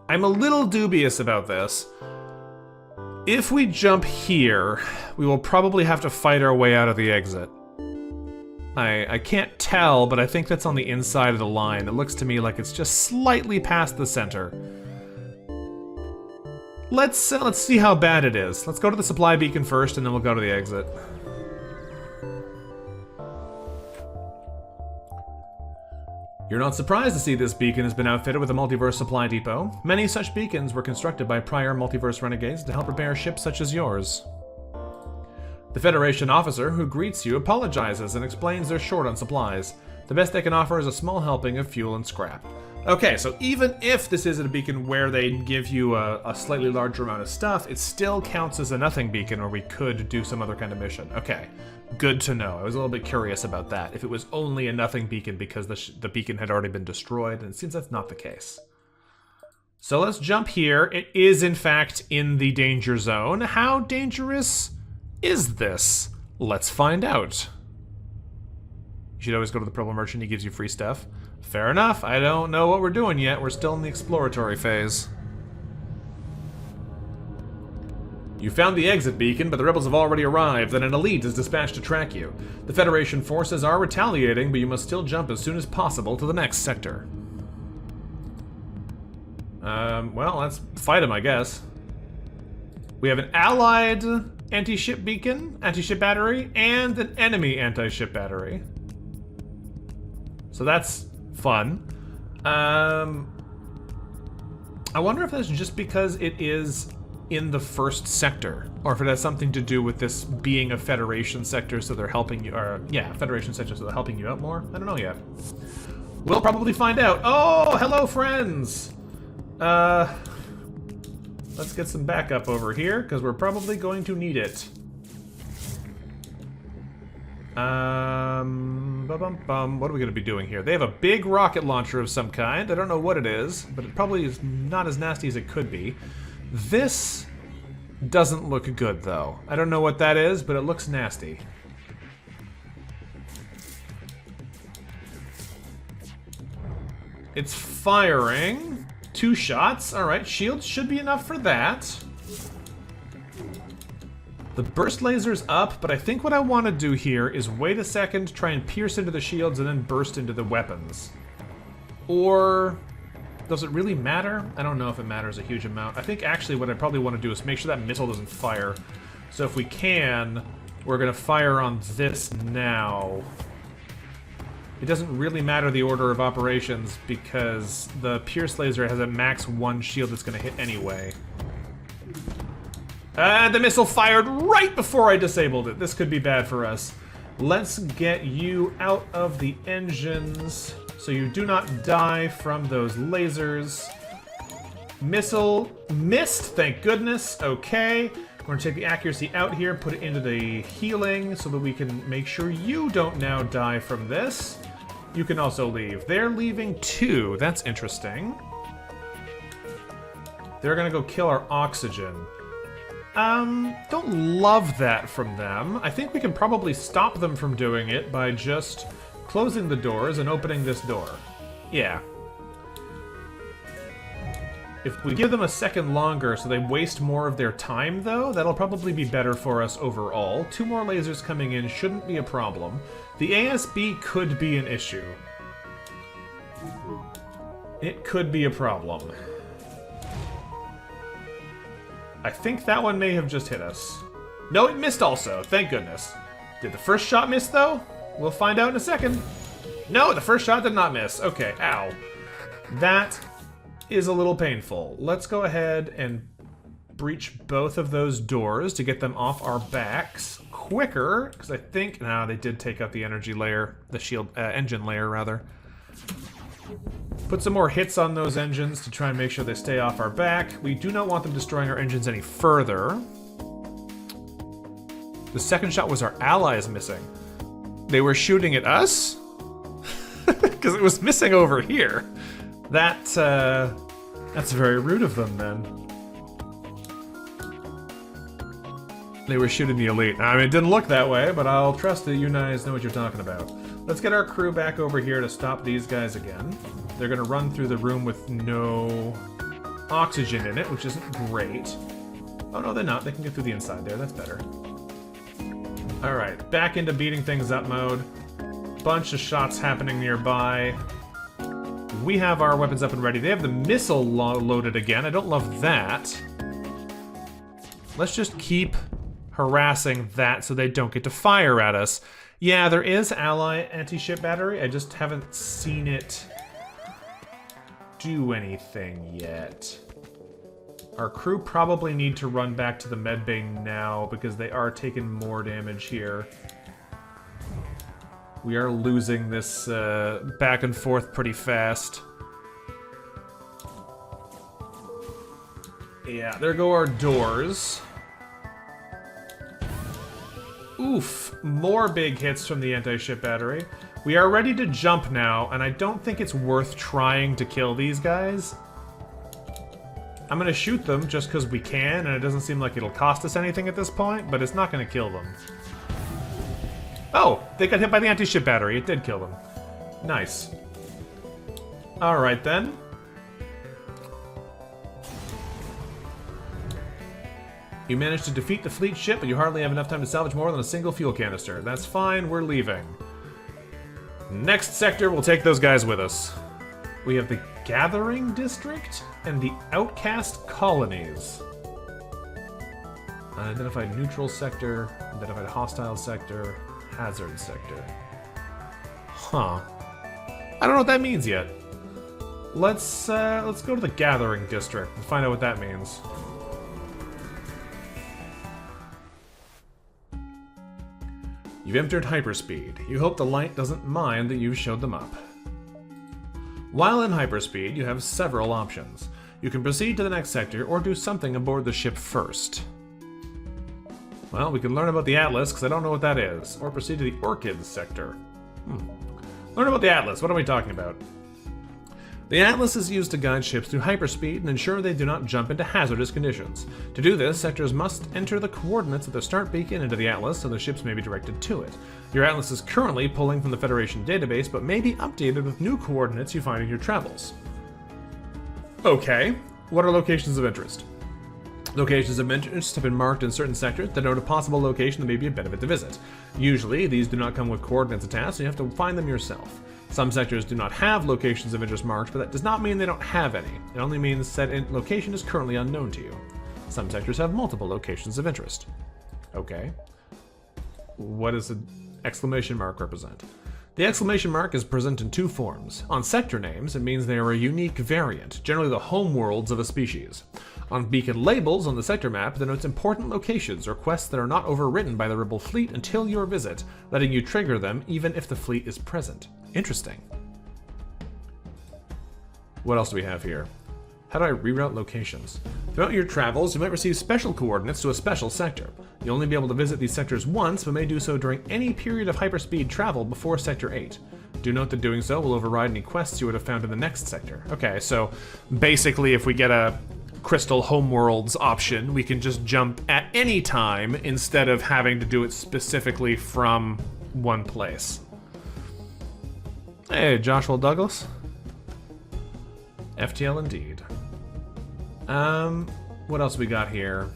I'm a little dubious about this. If we jump here, we will probably have to fight our way out of the exit. I can't tell, but I think that's on the inside of the line. It looks to me like it's just slightly past the center. Let's see how bad it is. Let's go to the supply beacon first, and then we'll go to the exit. You're not surprised to see this beacon has been outfitted with a multiverse supply depot. Many such beacons were constructed by prior multiverse renegades to help repair ships such as yours. The Federation officer who greets you apologizes and explains they're short on supplies. The best they can offer is a small helping of fuel and scrap. Okay, so even if this isn't a beacon where they give you a slightly larger amount of stuff, it still counts as a nothing beacon, or we could do some other kind of mission. Okay, good to know. I was a little bit curious about that. If it was only a nothing beacon because the beacon had already been destroyed, and it seems that's not the case. So let's jump here. It is, in fact, in the danger zone. How dangerous is this? Let's find out. You should always go to the Purple Merchant. He gives you free stuff. Fair enough. I don't know what we're doing yet. We're still in the exploratory phase. You found the exit beacon, but the rebels have already arrived, and an elite is dispatched to track you. The Federation forces are retaliating, but you must still jump as soon as possible to the next sector. Well, let's fight them, I guess. We have an allied anti-ship beacon, anti-ship battery, and an enemy anti-ship battery. So that's fun. I wonder if that's just because it is in the first sector, or if it has something to do with this being a Federation sector, so they're helping you, or yeah, Federation sector, so they're helping you out more? I don't know yet. We'll probably find out. Oh, hello, friends! Let's get some backup over here, because we're probably going to need it. What are we going to be doing here? They have a big rocket launcher of some kind. I don't know what it is, but it probably is not as nasty as it could be. This doesn't look good, though. I don't know what that is, but it looks nasty. It's firing 2 shots. All right, shields should be enough for that. The burst laser's up, but I think what I want to do here is wait a second, try and pierce into the shields, and then burst into the weapons. Or does it really matter? I don't know if it matters a huge amount. I think actually what I probably want to do is make sure that missile doesn't fire. So if we can, we're going to fire on this now. It doesn't really matter the order of operations because the pierce laser has a max 1 shield that's going to hit anyway. The missile fired right before I disabled it. This could be bad for us. Let's get you out of the engines so you do not die from those lasers. Missile missed, thank goodness. Okay, we're going to take the accuracy out here, put it into the healing so that we can make sure you don't now die from this. You can also leave. They're leaving too. That's interesting. They're going to go kill our oxygen. Don't love that from them. I think we can probably stop them from doing it by just closing the doors and opening this door. Yeah. If we give them a second longer so they waste more of their time, though, that'll probably be better for us overall. 2 more lasers coming in shouldn't be a problem. The ASB could be an issue. It could be a problem. I think that one may have just hit us. No, it missed also. Thank goodness. Did the first shot miss, though? We'll find out in a second. No, the first shot did not miss. Okay, ow. That is a little painful. Let's go ahead and breach both of those doors to get them off our backs quicker, because I think... No, they did take out the energy layer. The shield... engine layer, rather. Put some more hits on those engines to try and make sure they stay off our back. We do not want them destroying our engines any further. The second shot was our allies missing. They were shooting at us? Because it was missing over here. That's very rude of them, then. They were shooting the elite. I mean, it didn't look that way, but I'll trust that you guys know what you're talking about. Let's get our crew back over here to stop these guys again. They're gonna run through the room with no oxygen in it, which isn't great. Oh no, they're not. They can get through the inside there. That's better. Alright, back into beating things up mode. bunch of shots happening nearby. We have our weapons up and ready. They have the missile loaded again. I don't love that. Let's just keep harassing that so they don't get to fire at us. Yeah, there is ally anti-ship battery. I just haven't seen it do anything yet. Our crew probably need to run back to the medbay now because they are taking more damage here. We are losing this back and forth pretty fast. Yeah, there go our doors. Oof, more big hits from the anti-ship battery. We are ready to jump now, and I don't think it's worth trying to kill these guys. I'm gonna shoot them just because we can, and it doesn't seem like it'll cost us anything at this point, but it's not gonna kill them. Oh, they got hit by the anti-ship battery. It did kill them. Nice. Alright then. You managed to defeat the fleet ship, but you hardly have enough time to salvage more than a single fuel canister. That's fine, we're leaving. Next sector, we'll take those guys with us. We have the Gathering District and the Outcast Colonies. Identified neutral sector, identified hostile sector, hazard sector. Huh. I don't know what that means yet. Let's go to the Gathering District and find out what that means. You've entered hyperspeed. You hope the light doesn't mind that you showed them up. While in hyperspeed, you have several options. You can proceed to the next sector or do something aboard the ship first. Well, we can learn about the Atlas, because I don't know what that is. Or proceed to the Orchid sector. Learn about the Atlas. What are we talking about? The Atlas is used to guide ships through hyperspeed and ensure they do not jump into hazardous conditions. To do this, sectors must enter the coordinates of the start beacon into the Atlas so the ships may be directed to it. Your Atlas is currently pulling from the Federation database, but may be updated with new coordinates you find in your travels. Okay, what are locations of interest? Locations of interest have been marked in certain sectors that denote a possible location that may be a benefit to visit. Usually, these do not come with coordinates attached, so you have to find them yourself. Some sectors do not have locations of interest marked, but that does not mean they don't have any. It only means that location is currently unknown to you. Some sectors have multiple locations of interest. Okay. What does an exclamation mark represent? The exclamation mark is present in two forms. On sector names, it means they are a unique variant, generally the home worlds of a species. On beacon labels on the sector map, it denotes important locations or quests that are not overwritten by the Rebel fleet until your visit, letting you trigger them even if the fleet is present. Interesting. What else do we have here? How do I reroute locations? Throughout your travels, you might receive special coordinates to a special sector. You'll only be able to visit these sectors once, but may do so during any period of hyperspeed travel before Sector 8. Do note that doing so will override any quests you would have found in the next sector. Okay, so basically if we get a Crystal Homeworlds option, we can just jump at any time instead of having to do it specifically from one place. Hey, Joshua Douglas. FTL indeed. What else we got here?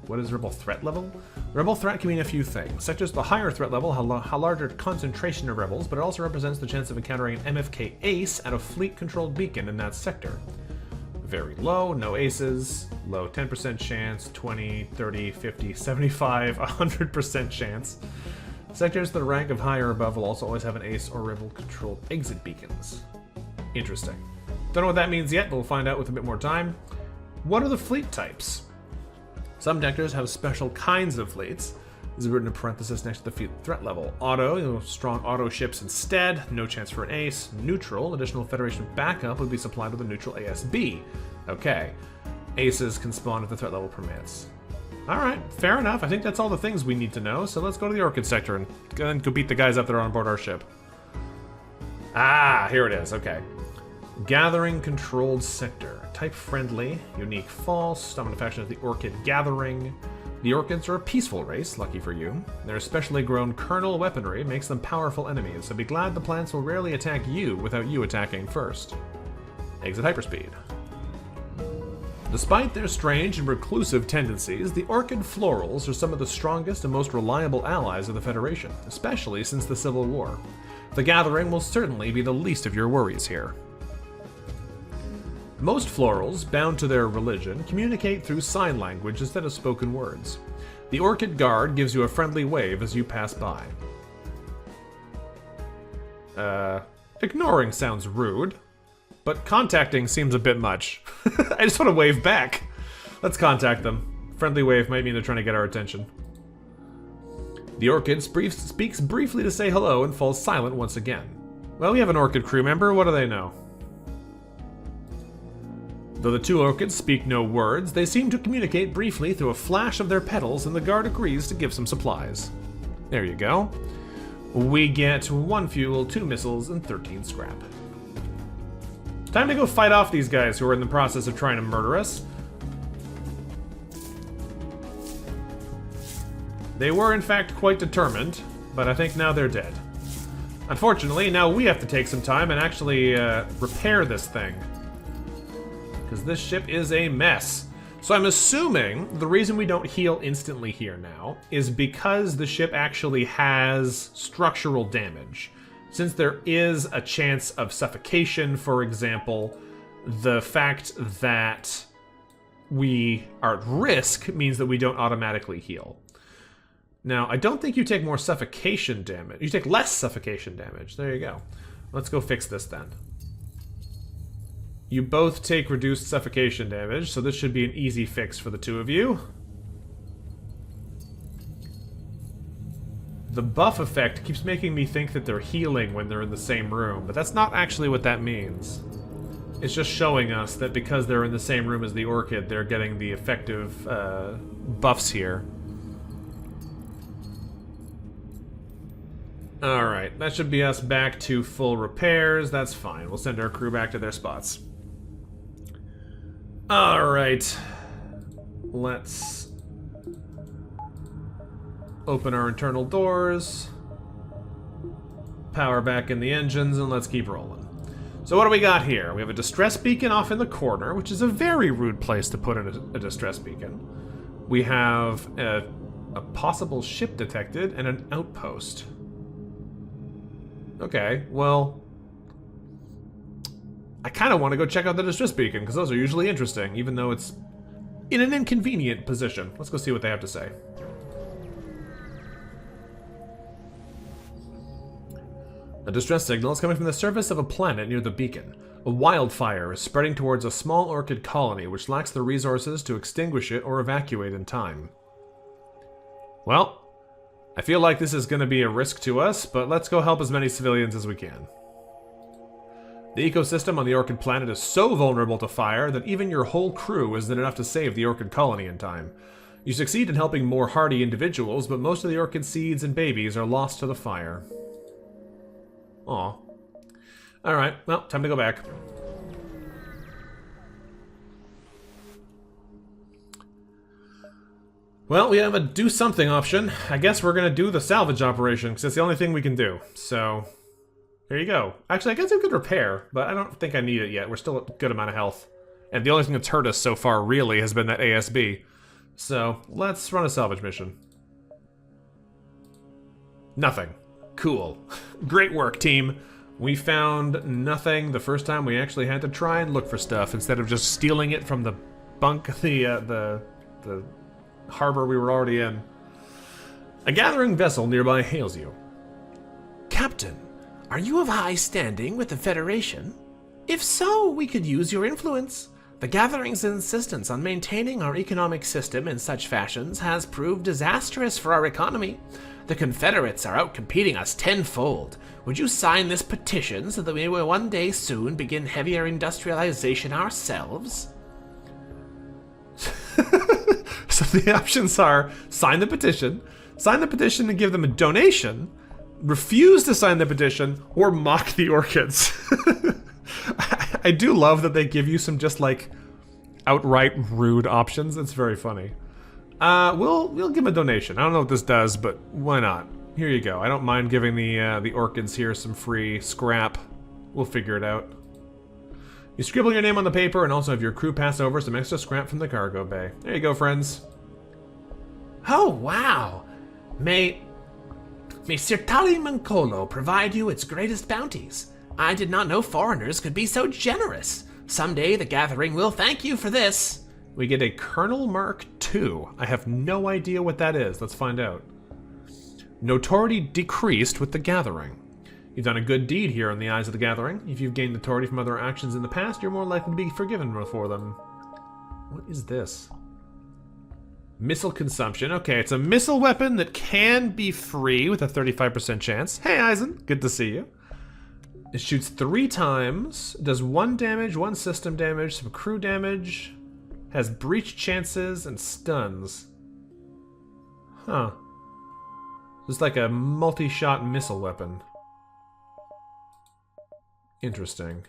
What is Rebel threat level? Rebel threat can mean a few things. Sectors with a higher threat level have a larger concentration of rebels, but it also represents the chance of encountering an MFK ace at a fleet-controlled beacon in that sector. Very low, no aces. Low 10% chance, 20, 30, 50, 75, 100% chance. Sectors that rank of higher above will also always have an ace or rebel-controlled exit beacons. Interesting. Don't know what that means yet, but we'll find out with a bit more time. What are the fleet types? Some sectors have special kinds of fleets. This is written in parenthesis next to the fleet threat level. Auto, strong auto ships instead, no chance for an ace. Neutral, additional Federation backup would be supplied with a neutral ASB. Okay. Aces can spawn if the threat level permits. Alright, fair enough. I think that's all the things we need to know, so let's go to the Orchid sector and then go beat the guys up that are on board our ship. Ah, here it is, okay. Gathering controlled sector. Type friendly, unique false, summon a faction of the Orchid Gathering. The Orchids are a peaceful race, lucky for you. Their specially grown kernel weaponry makes them powerful enemies, so be glad the plants will rarely attack you without you attacking first. Exit hyperspeed. Despite their strange and reclusive tendencies, the Orchid Florals are some of the strongest and most reliable allies of the Federation, especially since the Civil War. The gathering will certainly be the least of your worries here. Most florals, bound to their religion, communicate through sign language instead of spoken words. The orchid guard gives you a friendly wave as you pass by. Ignoring sounds rude, but contacting seems a bit much. I just want to wave back. Let's contact them. Friendly wave might mean they're trying to get our attention. The orchid speaks briefly to say hello and falls silent once again. Well, we have an orchid crew member. What do they know? Though the two orchids speak no words, they seem to communicate briefly through a flash of their petals, and the guard agrees to give some supplies. There you go. We get 1 fuel, 2 missiles, and 13 scrap. Time to go fight off these guys who are in the process of trying to murder us. They were in fact quite determined, but I think now they're dead. Unfortunately, now we have to take some time and actually repair this thing, because this ship is a mess. So I'm assuming the reason we don't heal instantly here now is because the ship actually has structural damage. Since there is a chance of suffocation, for example, the fact that we are at risk means that we don't automatically heal. Now, I don't think you take more suffocation damage. You take less suffocation damage. There you go. Let's go fix this then. You both take reduced suffocation damage, so this should be an easy fix for the two of you. The buff effect keeps making me think that they're healing when they're in the same room, but that's not actually what that means. It's just showing us that because they're in the same room as the orchid, they're getting the effective buffs here. Alright, that should be us back to full repairs. That's fine. We'll send our crew back to their spots. Alright. Let's open our internal doors. Power back in the engines, and let's keep rolling. So what do we got here? We have a distress beacon off in the corner, which is a very rude place to put in a distress beacon. We have a possible ship detected and an outpost. Okay, well, I kind of want to go check out the distress beacon, because those are usually interesting, even though it's in an inconvenient position. Let's go see what they have to say. A distress signal is coming from the surface of a planet near the beacon. A wildfire is spreading towards a small orchid colony which lacks the resources to extinguish it or evacuate in time. Well, I feel like this is going to be a risk to us, but let's go help as many civilians as we can. The ecosystem on the orchid planet is so vulnerable to fire that even your whole crew isn't enough to save the orchid colony in time. You succeed in helping more hardy individuals, but most of the orchid seeds and babies are lost to the fire. Aw. Alright, well, time to go back. Well, we have a do something option. I guess we're gonna do the salvage operation, because it's the only thing we can do. So, there you go. Actually, I guess I could repair, but I don't think I need it yet. We're still at a good amount of health. And the only thing that's hurt us so far, really, has been that ASB. So, let's run a salvage mission. Nothing. Cool. Great work, team. We found nothing the first time we actually had to try and look for stuff, instead of just stealing it from the the harbor we were already in. A gathering vessel nearby hails you. Captain, are you of high standing with the Federation? If so, we could use your influence. The gathering's insistence on maintaining our economic system in such fashions has proved disastrous for our economy. The Confederates are outcompeting us tenfold. Would you sign this petition so that we will one day soon begin heavier industrialization ourselves? So the options are sign the petition and give them a donation, refuse to sign the petition, or mock the orchids. I do love that they give you some just like outright rude options. It's very funny. We'll give them a donation. I don't know what this does, but why not? Here you go. I don't mind giving the orchids here some free scrap. We'll figure it out. You scribble your name on the paper and also have your crew pass over some extra scrap from the cargo bay. There you go, friends. Oh, wow. May May Sirtali Mancolo provide you its greatest bounties. I did not know foreigners could be so generous. Someday the Gathering will thank you for this. We get a Colonel Mark II. I have no idea what that is. Let's find out. Notoriety decreased with the Gathering. You've done a good deed here in the eyes of the Gathering. If you've gained notoriety from other actions in the past, you're more likely to be forgiven for them. What is this? Missile consumption. Okay, it's a missile weapon that can be free with a 35% chance. Hey, Eisen. Good to see you. It shoots 3 times, does 1 damage, 1 system damage, some crew damage, has breach chances, and stuns. Huh. It's like a multi-shot missile weapon. Interesting.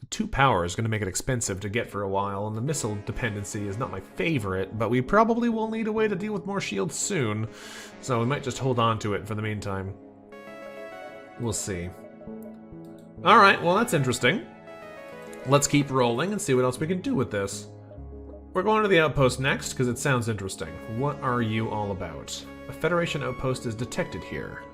The 2 power is going to make it expensive to get for a while, and the missile dependency is not my favorite, but we probably will need a way to deal with more shields soon, so we might just hold on to it for the meantime. We'll see. Alright, well that's interesting. Let's keep rolling and see what else we can do with this. We're going to the outpost next, because it sounds interesting. What are you all about? A Federation outpost is detected here.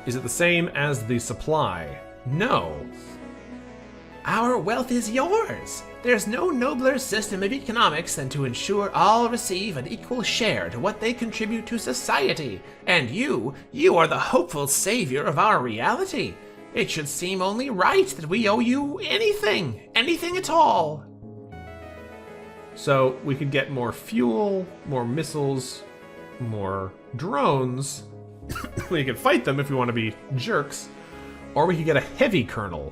Is it the same as the supply? No. Our wealth is yours. There's no nobler system of economics than to ensure all receive an equal share to what they contribute to society. And you are the hopeful savior of our reality. It should seem only right that we owe you anything at all. So we could get more fuel, more missiles, more drones. We could fight them if we want to be jerks. Or we could get a heavy kernel,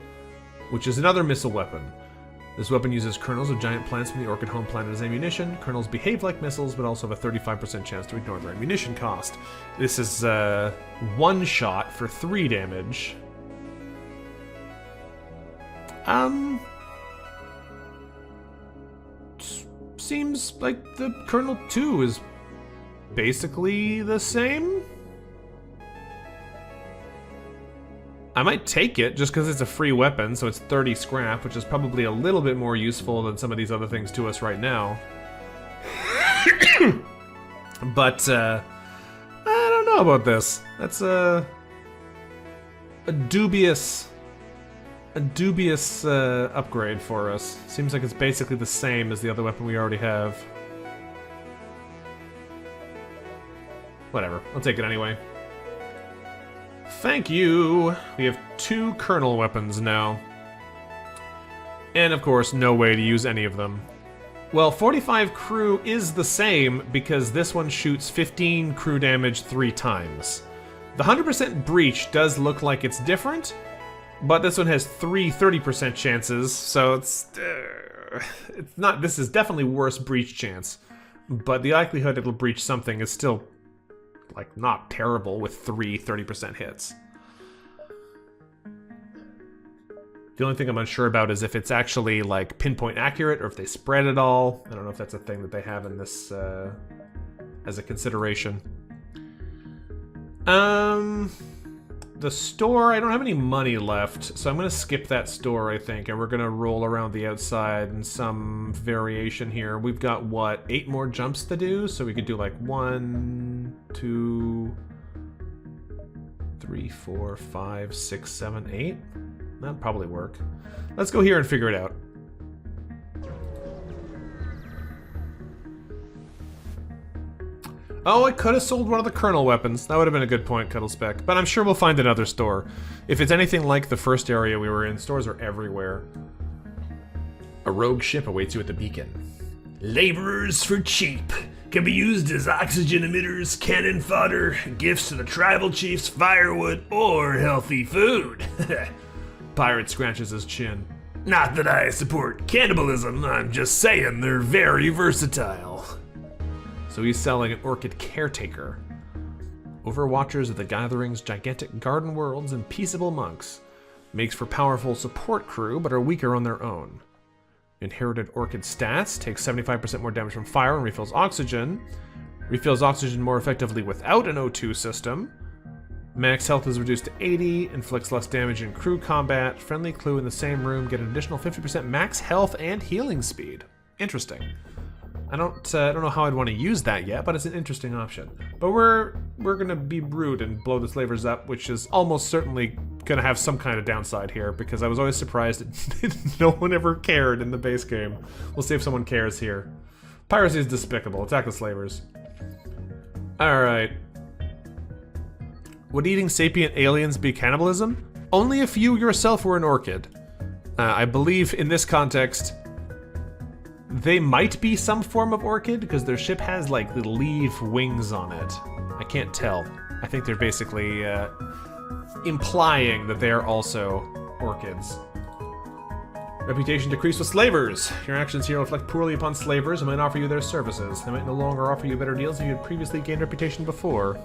which is another missile weapon. This weapon uses kernels of giant plants from the Orchid home planet as ammunition. Kernels behave like missiles, but also have a 35% chance to ignore their ammunition cost. This is 1 shot for 3 damage. Seems like the Kernel 2 is basically the same. I might take it just because it's a free weapon, so it's 30 scrap, which is probably a little bit more useful than some of these other things to us right now. But, I don't know about this. That's a dubious upgrade for us. Seems like it's basically the same as the other weapon we already have. Whatever, I'll take it anyway. Thank you! We have 2 kernel weapons now. And of course, no way to use any of them. Well, 45 crew is the same because this one shoots 15 crew damage 3 times. The 100% breach does look like it's different, but this one has 3 30% chances, so it's not. This is definitely worse breach chance, but the likelihood it'll breach something is still like not terrible with 3 30% hits. The only thing I'm unsure about is if it's actually like pinpoint accurate or if they spread it all. I don't know if that's a thing that they have in this as a consideration. The store, I don't have any money left, so I'm going to skip that store, I think, and we're going to roll around the outside in some variation here. We've got, what, 8 more jumps to do? So we could do like 1, 2, 3, 4, 5, 6, 7, 8. That'd probably work. Let's go here and figure it out. Oh, I could have sold one of the kernel weapons. That would have been a good point, Cuddlespeck. But I'm sure we'll find another store. If it's anything like the first area we were in, stores are everywhere. A rogue ship awaits you at the beacon. Laborers for cheap. Can be used as oxygen emitters, cannon fodder, gifts to the tribal chiefs, firewood, or healthy food. Pirate scratches his chin. Not that I support cannibalism, I'm just saying they're very versatile. So he's selling an Orchid Caretaker. Overwatchers of the Gathering's gigantic garden worlds and peaceable monks. Makes for powerful support crew, but are weaker on their own. Inherited Orchid stats, takes 75% more damage from fire and refills oxygen. Refills oxygen more effectively without an O2 system. Max health is reduced to 80, inflicts less damage in crew combat. Friendly crew in the same room get an additional 50% max health and healing speed. Interesting. I don't know how I'd want to use that yet, but it's an interesting option. But we're gonna be rude and blow the slavers up, which is almost certainly gonna have some kind of downside here, because I was always surprised that no one ever cared in the base game. We'll see if someone cares here. Piracy is despicable. Attack the slavers. Alright. Would eating sapient aliens be cannibalism? Only if you yourself were an orchid. I believe in this context, they might be some form of orchid, because their ship has, like, the leaf wings on it. I can't tell. I think they're basically implying that they are also orchids. Reputation decreased with slavers. Your actions here reflect poorly upon slavers and might offer you their services. They might no longer offer you better deals if you had previously gained reputation before.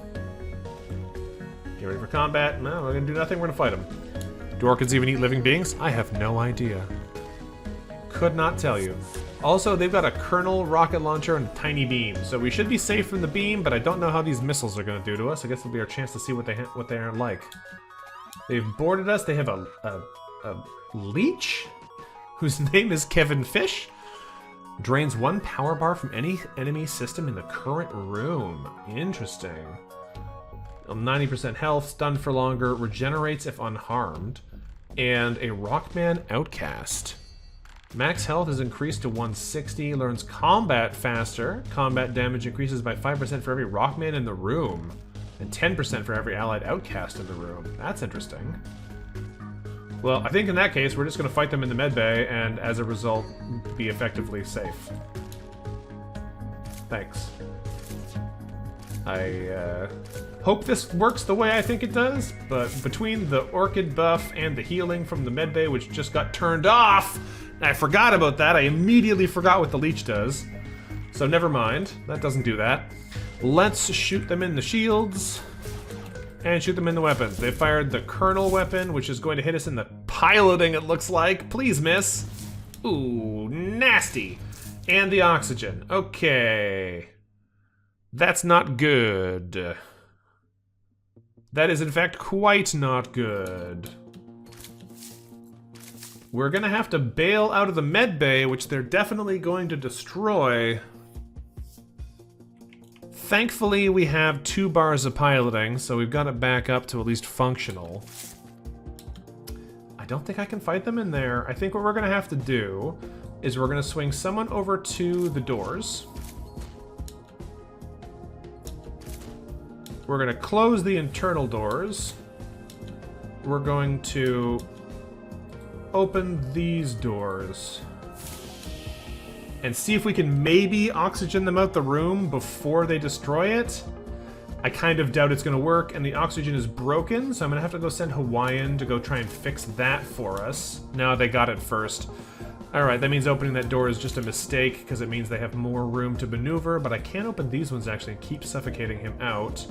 Get ready for combat. No, we're gonna do nothing. We're gonna fight them. Do orchids even eat living beings? I have no idea. Could not tell you. Also, they've got a kernel, rocket launcher, and a tiny beam, so we should be safe from the beam, but I don't know how these missiles are going to do to us. I guess it'll be our chance to see what they are like. They've boarded us. They have a leech, whose name is Kevin Fish. Drains 1 power bar from any enemy system in the current room. Interesting. 90% health, stunned for longer, regenerates if unharmed, and a Rockman Outcast. Max health is increased to 160, learns combat faster. Combat damage increases by 5% for every Rockman in the room, and 10% for every allied outcast in the room. That's interesting. Well, I think in that case, we're just going to fight them in the medbay, and as a result, be effectively safe. Thanks. I hope this works the way I think it does, but between the orchid buff and the healing from the medbay, which just got turned off, I forgot about that. I immediately forgot what the leech does. So never mind. That doesn't do that. Let's shoot them in the shields and shoot them in the weapons. They fired the kernel weapon, which is going to hit us in the piloting, it looks like. Please miss. Ooh, nasty. And the oxygen. Okay. That's not good. That is, in fact, quite not good. We're gonna have to bail out of the med bay, which they're definitely going to destroy. Thankfully, we have 2 bars of piloting, so we've got it back up to at least functional. I don't think I can fight them in there. I think what we're gonna have to do is we're gonna swing someone over to the doors. We're gonna close the internal doors. We're going to open these doors and see if we can maybe oxygen them out the room before they destroy it. I kind of doubt it's going to work, and the oxygen is broken, so I'm going to have to go send Hawaiian to go try and fix that for us. No, they got it first. Alright, that means opening that door is just a mistake, because it means they have more room to maneuver, but I can't open these ones actually and keep suffocating him out.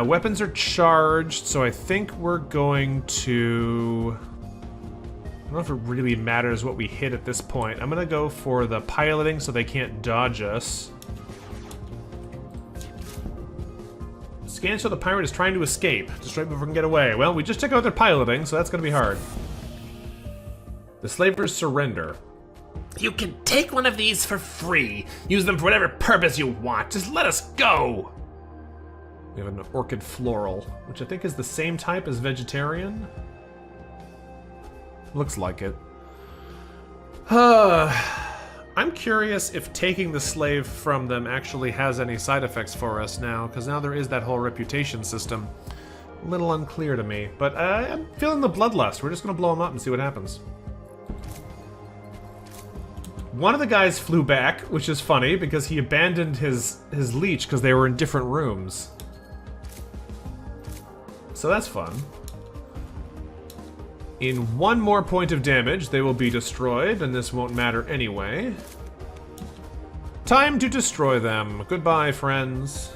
Weapons are charged, so I think we're going to... I don't know if it really matters what we hit at this point. I'm gonna go for the piloting so they can't dodge us. Scan show the pirate is trying to escape. Just right before we can get away. Well, we just took out their piloting, so that's gonna be hard. The slavers surrender. You can take one of these for free. Use them for whatever purpose you want. Just let us go. We have an orchid floral, which I think is the same type as vegetarian. Looks like it. I'm curious if taking the slave from them actually has any side effects for us now, because now there is that whole reputation system. A little unclear to me, but I'm feeling the bloodlust. We're just going to blow them up and see what happens. One of the guys flew back, which is funny, because he abandoned his leech because they were in different rooms. So that's fun. In 1 more point of damage, they will be destroyed, and this won't matter anyway. Time to destroy them. Goodbye, friends.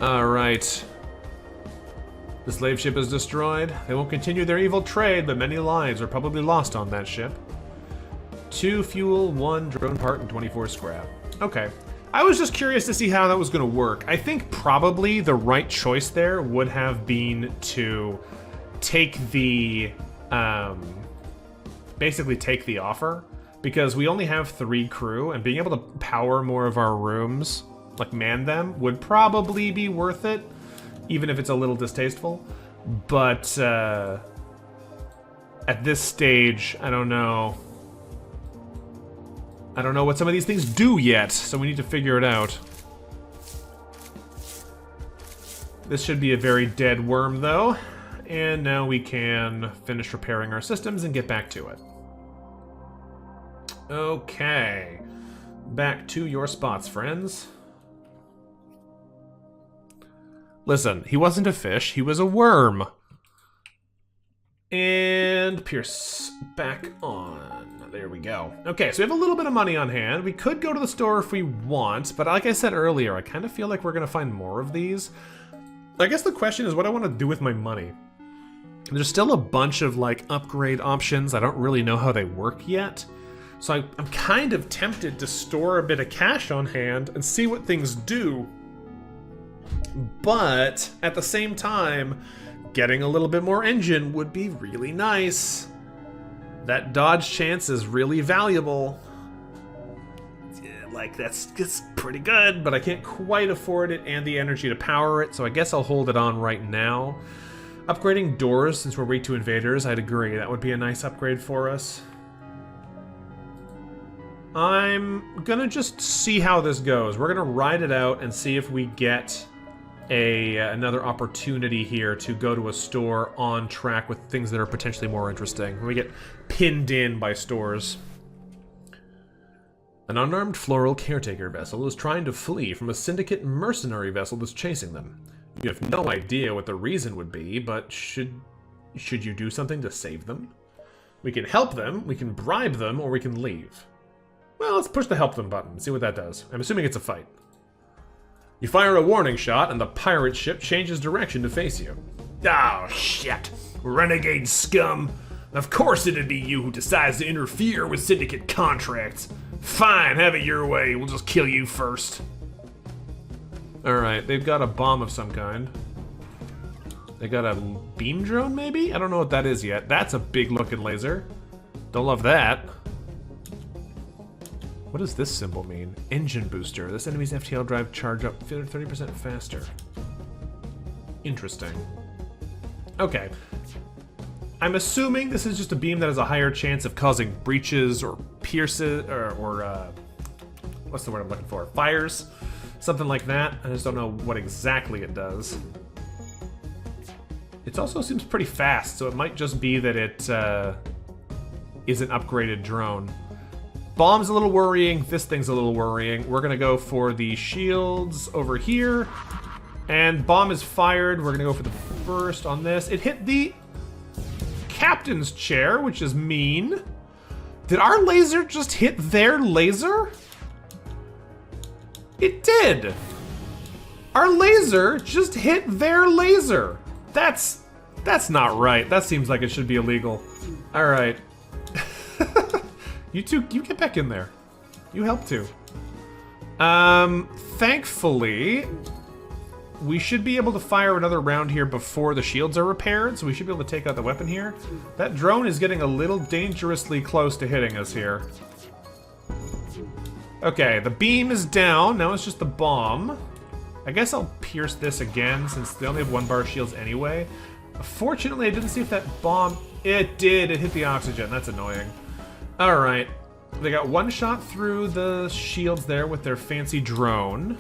Alright. The slave ship is destroyed. They won't continue their evil trade, but many lives are probably lost on that ship. 2 fuel, 1 drone part, and 24 scrap. Okay. I was just curious to see how that was going to work. I think probably the right choice there would have been to take the basically take the offer, because we only have 3 crew, and being able to power more of our rooms, like man them, would probably be worth it, even if it's a little distasteful. But at this stage, I don't know. I don't know what some of these things do yet, so we need to figure it out. This should be a very dead worm, though. And now we can finish repairing our systems and get back to it. Okay. Back to your spots, friends. Listen, he wasn't a fish, he was a worm. And Pierce back on. There we go. Okay, so we have a little bit of money on hand. We could go to the store if we want, but like I said earlier, I kind of feel like we're going to find more of these. I guess the question is what I want to do with my money. There's still a bunch of like upgrade options. I don't really know how they work yet. So I'm kind of tempted to store a bit of cash on hand and see what things do. But at the same time, getting a little bit more engine would be really nice. That dodge chance is really valuable. Yeah, like, that's pretty good, but I can't quite afford it and the energy to power it, so I guess I'll hold it on right now. Upgrading doors, since we're weak to invaders, I'd agree. That would be a nice upgrade for us. I'm gonna just see how this goes. We're gonna ride it out and see if we get another opportunity here to go to a store on track with things that are potentially more interesting. We get pinned in by stores. An unarmed floral caretaker vessel is trying to flee from a syndicate mercenary vessel that's chasing them. You have no idea what the reason would be, but should you do something to save them? We can help them, we can bribe them, or we can leave. Well, let's push the help them button and see what that does. I'm assuming it's a fight. You fire a warning shot, and the pirate ship changes direction to face you. Oh, shit. Renegade scum. Of course it'd be you who decides to interfere with syndicate contracts. Fine, have it your way. We'll just kill you first. Alright, they've got a bomb of some kind. They got a beam drone, maybe? I don't know what that is yet. That's a big-looking laser. Don't love that. What does this symbol mean? Engine booster. This enemy's FTL drive charge up 30% faster. Interesting. Okay. I'm assuming this is just a beam that has a higher chance of causing breaches or pierces, or what's the word I'm looking for? Fires? Something like that. I just don't know what exactly it does. It also seems pretty fast, so it might just be that it is an upgraded drone. Bomb's a little worrying, this thing's a little worrying. We're gonna go for the shields over here. And bomb is fired, we're gonna go for the first on this. It hit the captain's chair, which is mean. Did our laser just hit their laser? It did! Our laser just hit their laser! That's not right. That seems like it should be illegal. Alright. You two, you get back in there. You help too. Thankfully, we should be able to fire another round here before the shields are repaired, so we should be able to take out the weapon here. That drone is getting a little dangerously close to hitting us here. Okay, the beam is down. Now it's just the bomb. I guess I'll pierce this again, since they only have 1 bar shields anyway. Fortunately, I didn't see if that bomb... It did. It hit the oxygen. That's annoying. Alright, they got 1 shot through the shields there with their fancy drone.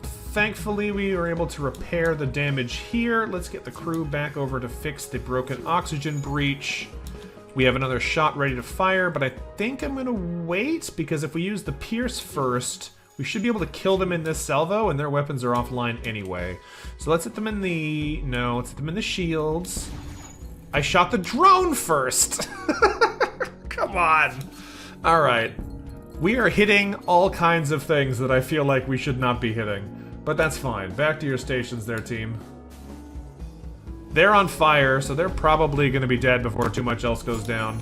Thankfully, we were able to repair the damage here. Let's get the crew back over to fix the broken oxygen breach. We have another shot ready to fire, but I think I'm gonna wait, because if we use the pierce first, we should be able to kill them in this salvo, and their weapons are offline anyway. So let's hit them in the... No, let's hit them in the shields. I shot the drone first! Come on! Alright. We are hitting all kinds of things that I feel like we should not be hitting. But that's fine. Back to your stations there, team. They're on fire, so they're probably going to be dead before too much else goes down.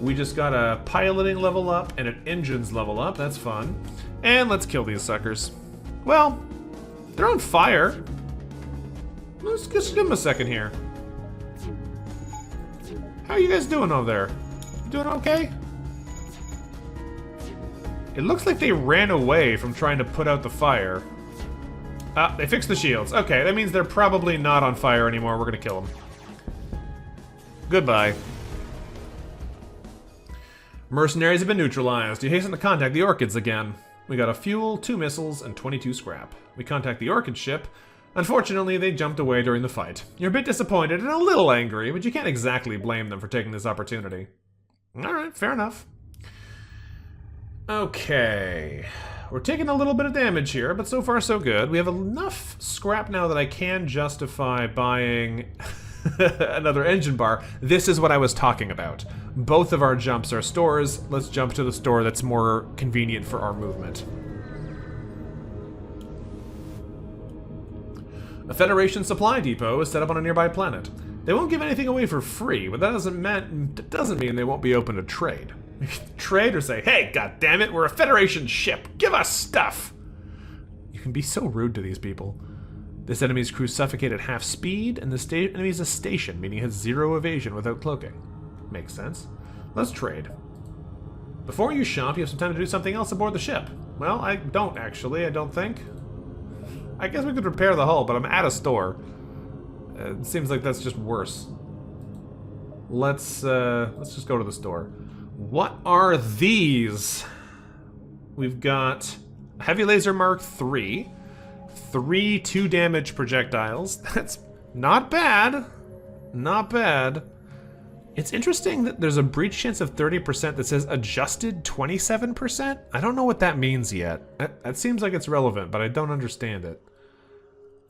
We just got a piloting level up and an engines level up. That's fun. And let's kill these suckers. Well, they're on fire. Let's just give them a second here. How are you guys doing over there? Doing okay? It looks like they ran away from trying to put out the fire. Ah, they fixed the shields. Okay, that means they're probably not on fire anymore. We're gonna kill them. Goodbye. Mercenaries have been neutralized. You hasten to contact the Orchids again. We got a fuel, 2 missiles, and 22 scrap. We contact the Orchid ship. Unfortunately, they jumped away during the fight. You're a bit disappointed and a little angry, but you can't exactly blame them for taking this opportunity. Alright, fair enough. Okay. We're taking a little bit of damage here, but so far so good. We have enough scrap now that I can justify buying another engine bar. This is what I was talking about. Both of our jumps are stores. Let's jump to the store that's more convenient for our movement. A Federation supply depot is set up on a nearby planet. They won't give anything away for free, but that doesn't mean they won't be open to trade. Trade or say, hey, goddammit, we're a Federation ship. Give us stuff. You can be so rude to these people. This enemy's crew suffocate at half speed, and the enemy's a station, meaning it has 0 evasion without cloaking. Makes sense. Let's trade. Before you shop, you have some time to do something else aboard the ship. Well, I don't actually, I don't think. I guess we could repair the hull, but I'm at a store. It seems like that's just worse. Let's just go to the store. What are these? We've got Heavy Laser Mark III. 3 2-damage projectiles. That's not bad. Not bad. It's interesting that there's a breach chance of 30% that says adjusted 27%. I don't know what that means yet. That seems like it's relevant, but I don't understand it.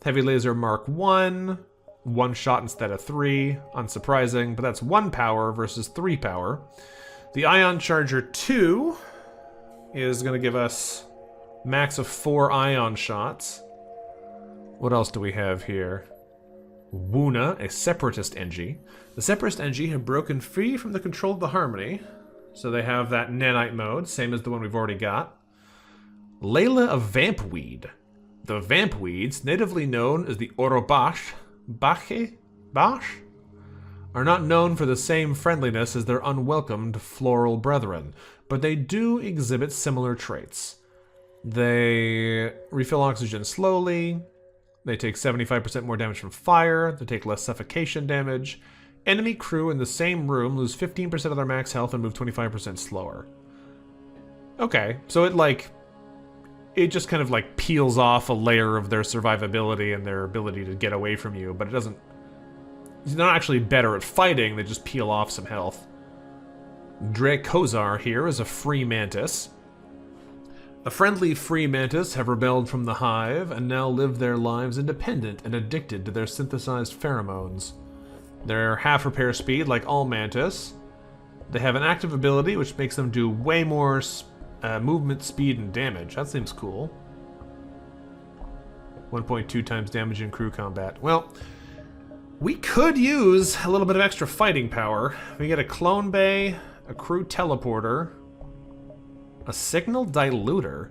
Heavy Laser Mark I. 1 shot instead of 3. Unsurprising, but that's 1 power versus 3 power. The Ion Charger 2 is going to give us max of 4 ion shots. What else do we have here? Wuna, a Separatist Engie. The Separatist Engie have broken free from the control of the Harmony, so they have that nanite mode, same as the one we've already got. Layla of Vampweed. The Vampweeds, natively known as the Orobash, Bash, are not known for the same friendliness as their unwelcomed floral brethren, but they do exhibit similar traits. They refill oxygen slowly, they take 75% more damage from fire, they take less suffocation damage. Enemy crew in the same room lose 15% of their max health and move 25% slower. Okay, so it just kind of like peels off a layer of their survivability and their ability to get away from you, but it doesn't... They're not actually better at fighting, they just peel off some health. Drakozar here is a free mantis. A friendly free mantis have rebelled from the hive and now live their lives independent and addicted to their synthesized pheromones. They're half repair speed like all mantis. They have an active ability which makes them do way more movement, speed, and damage. That seems cool. 1.2 times damage in crew combat. Well, we could use a little bit of extra fighting power. We get a clone bay, a crew teleporter, a signal diluter.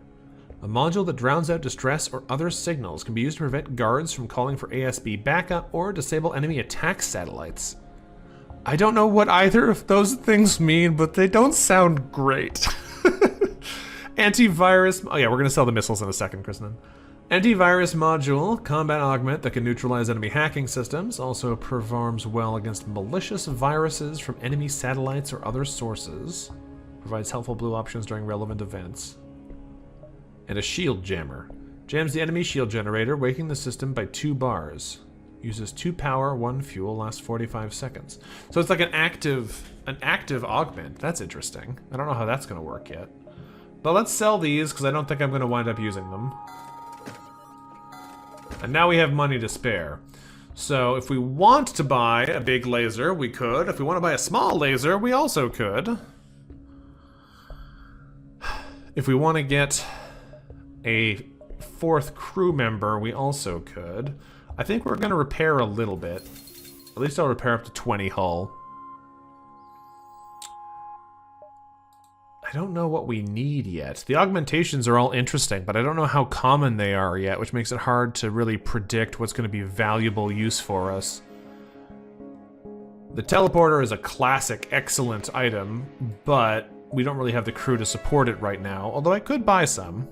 A module that drowns out distress or other signals can be used to prevent guards from calling for ASB backup or disable enemy attack satellites. I don't know what either of those things mean, but they don't sound great. Antivirus... Oh yeah, we're going to sell the missiles in a second, Kristen. Antivirus module, combat augment that can neutralize enemy hacking systems, also performs well against malicious viruses from enemy satellites or other sources. Provides helpful blue options during relevant events. And a shield jammer. Jams the enemy shield generator, waking the system by 2 bars. Uses 2 power, 1 fuel, lasts 45 seconds. So it's like an active augment. That's interesting. I don't know how that's going to work yet. But let's sell these, because I don't think I'm going to wind up using them. And now we have money to spare. So if we want to buy a big laser, we could. If we want to buy a small laser, we also could. If we want to get a 4th crew member, we also could. I think we're going to repair a little bit. At least I'll repair up to 20 hull. I don't know what we need yet. The augmentations are all interesting, but I don't know how common they are yet, which makes it hard to really predict what's going to be valuable use for us. The teleporter is a classic, excellent item, but we don't really have the crew to support it right now, although I could buy some.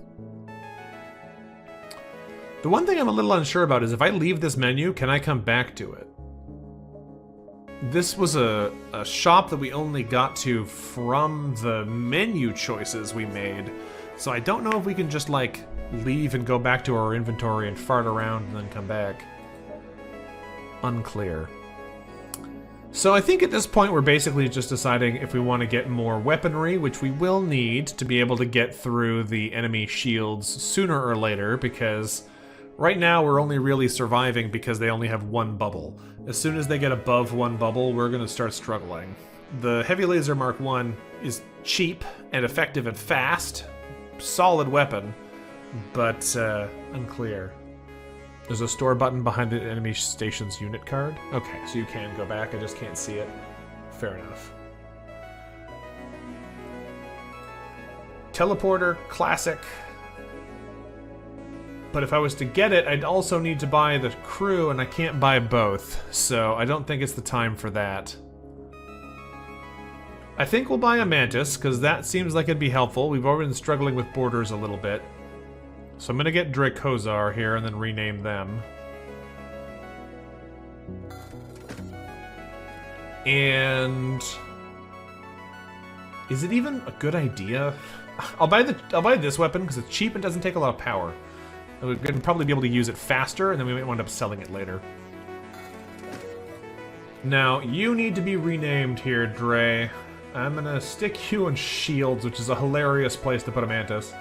The one thing I'm a little unsure about is if I leave this menu, can I come back to it? This was a shop that we only got to from the menu choices we made, so I don't know if we can just, like, leave and go back to our inventory and fart around and then come back. Unclear. So I think at this point we're basically just deciding if we want to get more weaponry, which we will need to be able to get through the enemy shields sooner or later, because right now we're only really surviving because they only have one bubble. As soon as they get above one bubble, we're going to start struggling. The Heavy Laser Mark 1 is cheap and effective and fast. Solid weapon, but unclear. There's a store button behind the enemy station's unit card. Okay, so you can go back, I just can't see it. Fair enough. Teleporter, classic. But if I was to get it, I'd also need to buy the crew, and I can't buy both, so I don't think it's the time for that. I think we'll buy a Mantis, because that seems like it'd be helpful. We've already been struggling with borders a little bit. So I'm going to get Dracozar here and then rename them. And is it even a good idea? I'll buy this weapon because it's cheap and doesn't take a lot of power. We're going to probably be able to use it faster, and then we might wind up selling it later. Now, you need to be renamed here, Dre. I'm going to stick you in Shields, which is a hilarious place to put a Mantis.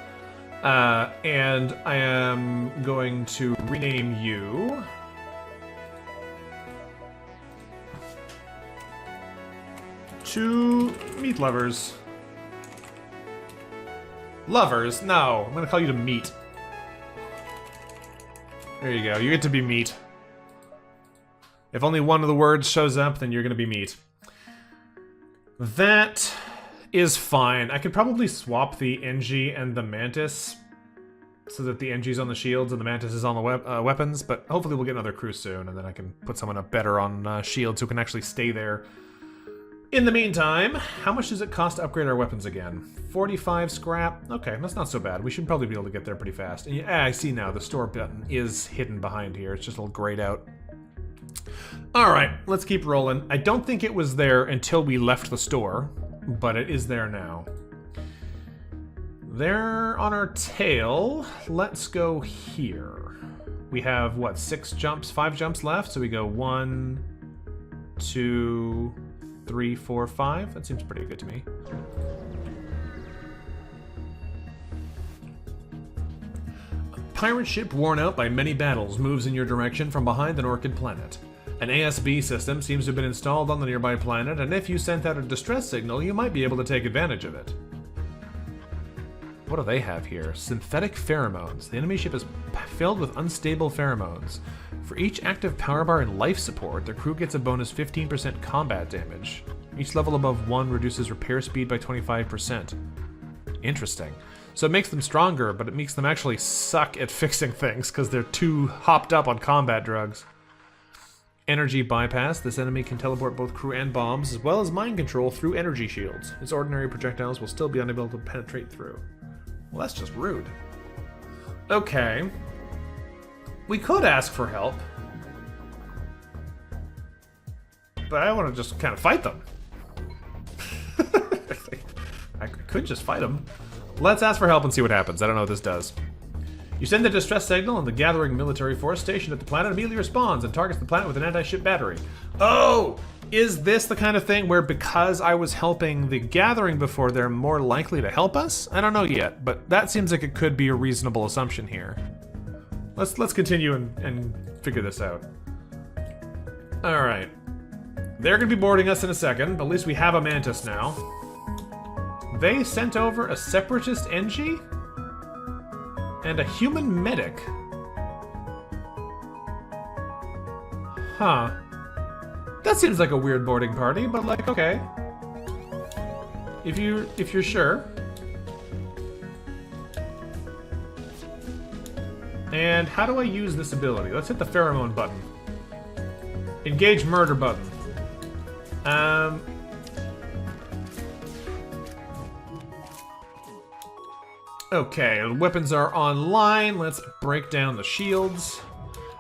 And I am going to rename you to Meat Lovers. Lovers? No, I'm going to call you to Meat. There you go, you get to be Meat. If only one of the words shows up, then you're going to be Meat. That is fine. I could probably swap the NG and the Mantis so that the NG's on the shields and the Mantis is on the weapons, but hopefully we'll get another crew soon, and then I can put someone up better on shields who can actually stay there. In the meantime, how much does it cost to upgrade our weapons again? 45 scrap? Okay, that's not so bad. We should probably be able to get there pretty fast. And yeah, I see now, the store button is hidden behind here. It's just a little grayed out. Alright, let's keep rolling. I don't think it was there until we left the store, but it is there now. There on our tail, let's go here. We have, what, 5 jumps left? So we go 1, 2, 3, 4, 5. That seems pretty good to me. A pirate ship worn out by many battles moves in your direction from behind an orchid planet. An ASB system seems to have been installed on the nearby planet, and if you sent out a distress signal, you might be able to take advantage of it. What do they have here? Synthetic pheromones. The enemy ship is filled with unstable pheromones. For each active power bar and life support, the crew gets a bonus 15% combat damage. Each level above 1 reduces repair speed by 25%. Interesting. So it makes them stronger, but it makes them actually suck at fixing things because they're too hopped up on combat drugs. Energy bypass. This enemy can teleport both crew and bombs, as well as mind control through energy shields. Its ordinary projectiles will still be unable to penetrate through. Well, that's just rude. Okay. We could ask for help. But I want to just kind of fight them. I could just fight them. Let's ask for help and see what happens. I don't know what this does. You send the distress signal, and the gathering military force stationed at the planet immediately responds and targets the planet with an anti-ship battery. Oh! Is this the kind of thing where because I was helping the gathering before, they're more likely to help us? I don't know yet, but that seems like it could be a reasonable assumption here. Let's continue and figure this out. Alright. They're going to be boarding us in a second, but at least we have a Mantis now. They sent over a Separatist NG? And a human medic. Huh. That seems like a weird boarding party, but like, okay. If you're sure. And how do I use this ability? Let's hit the pheromone button. Engage murder button. Okay, the weapons are online. Let's break down the shields.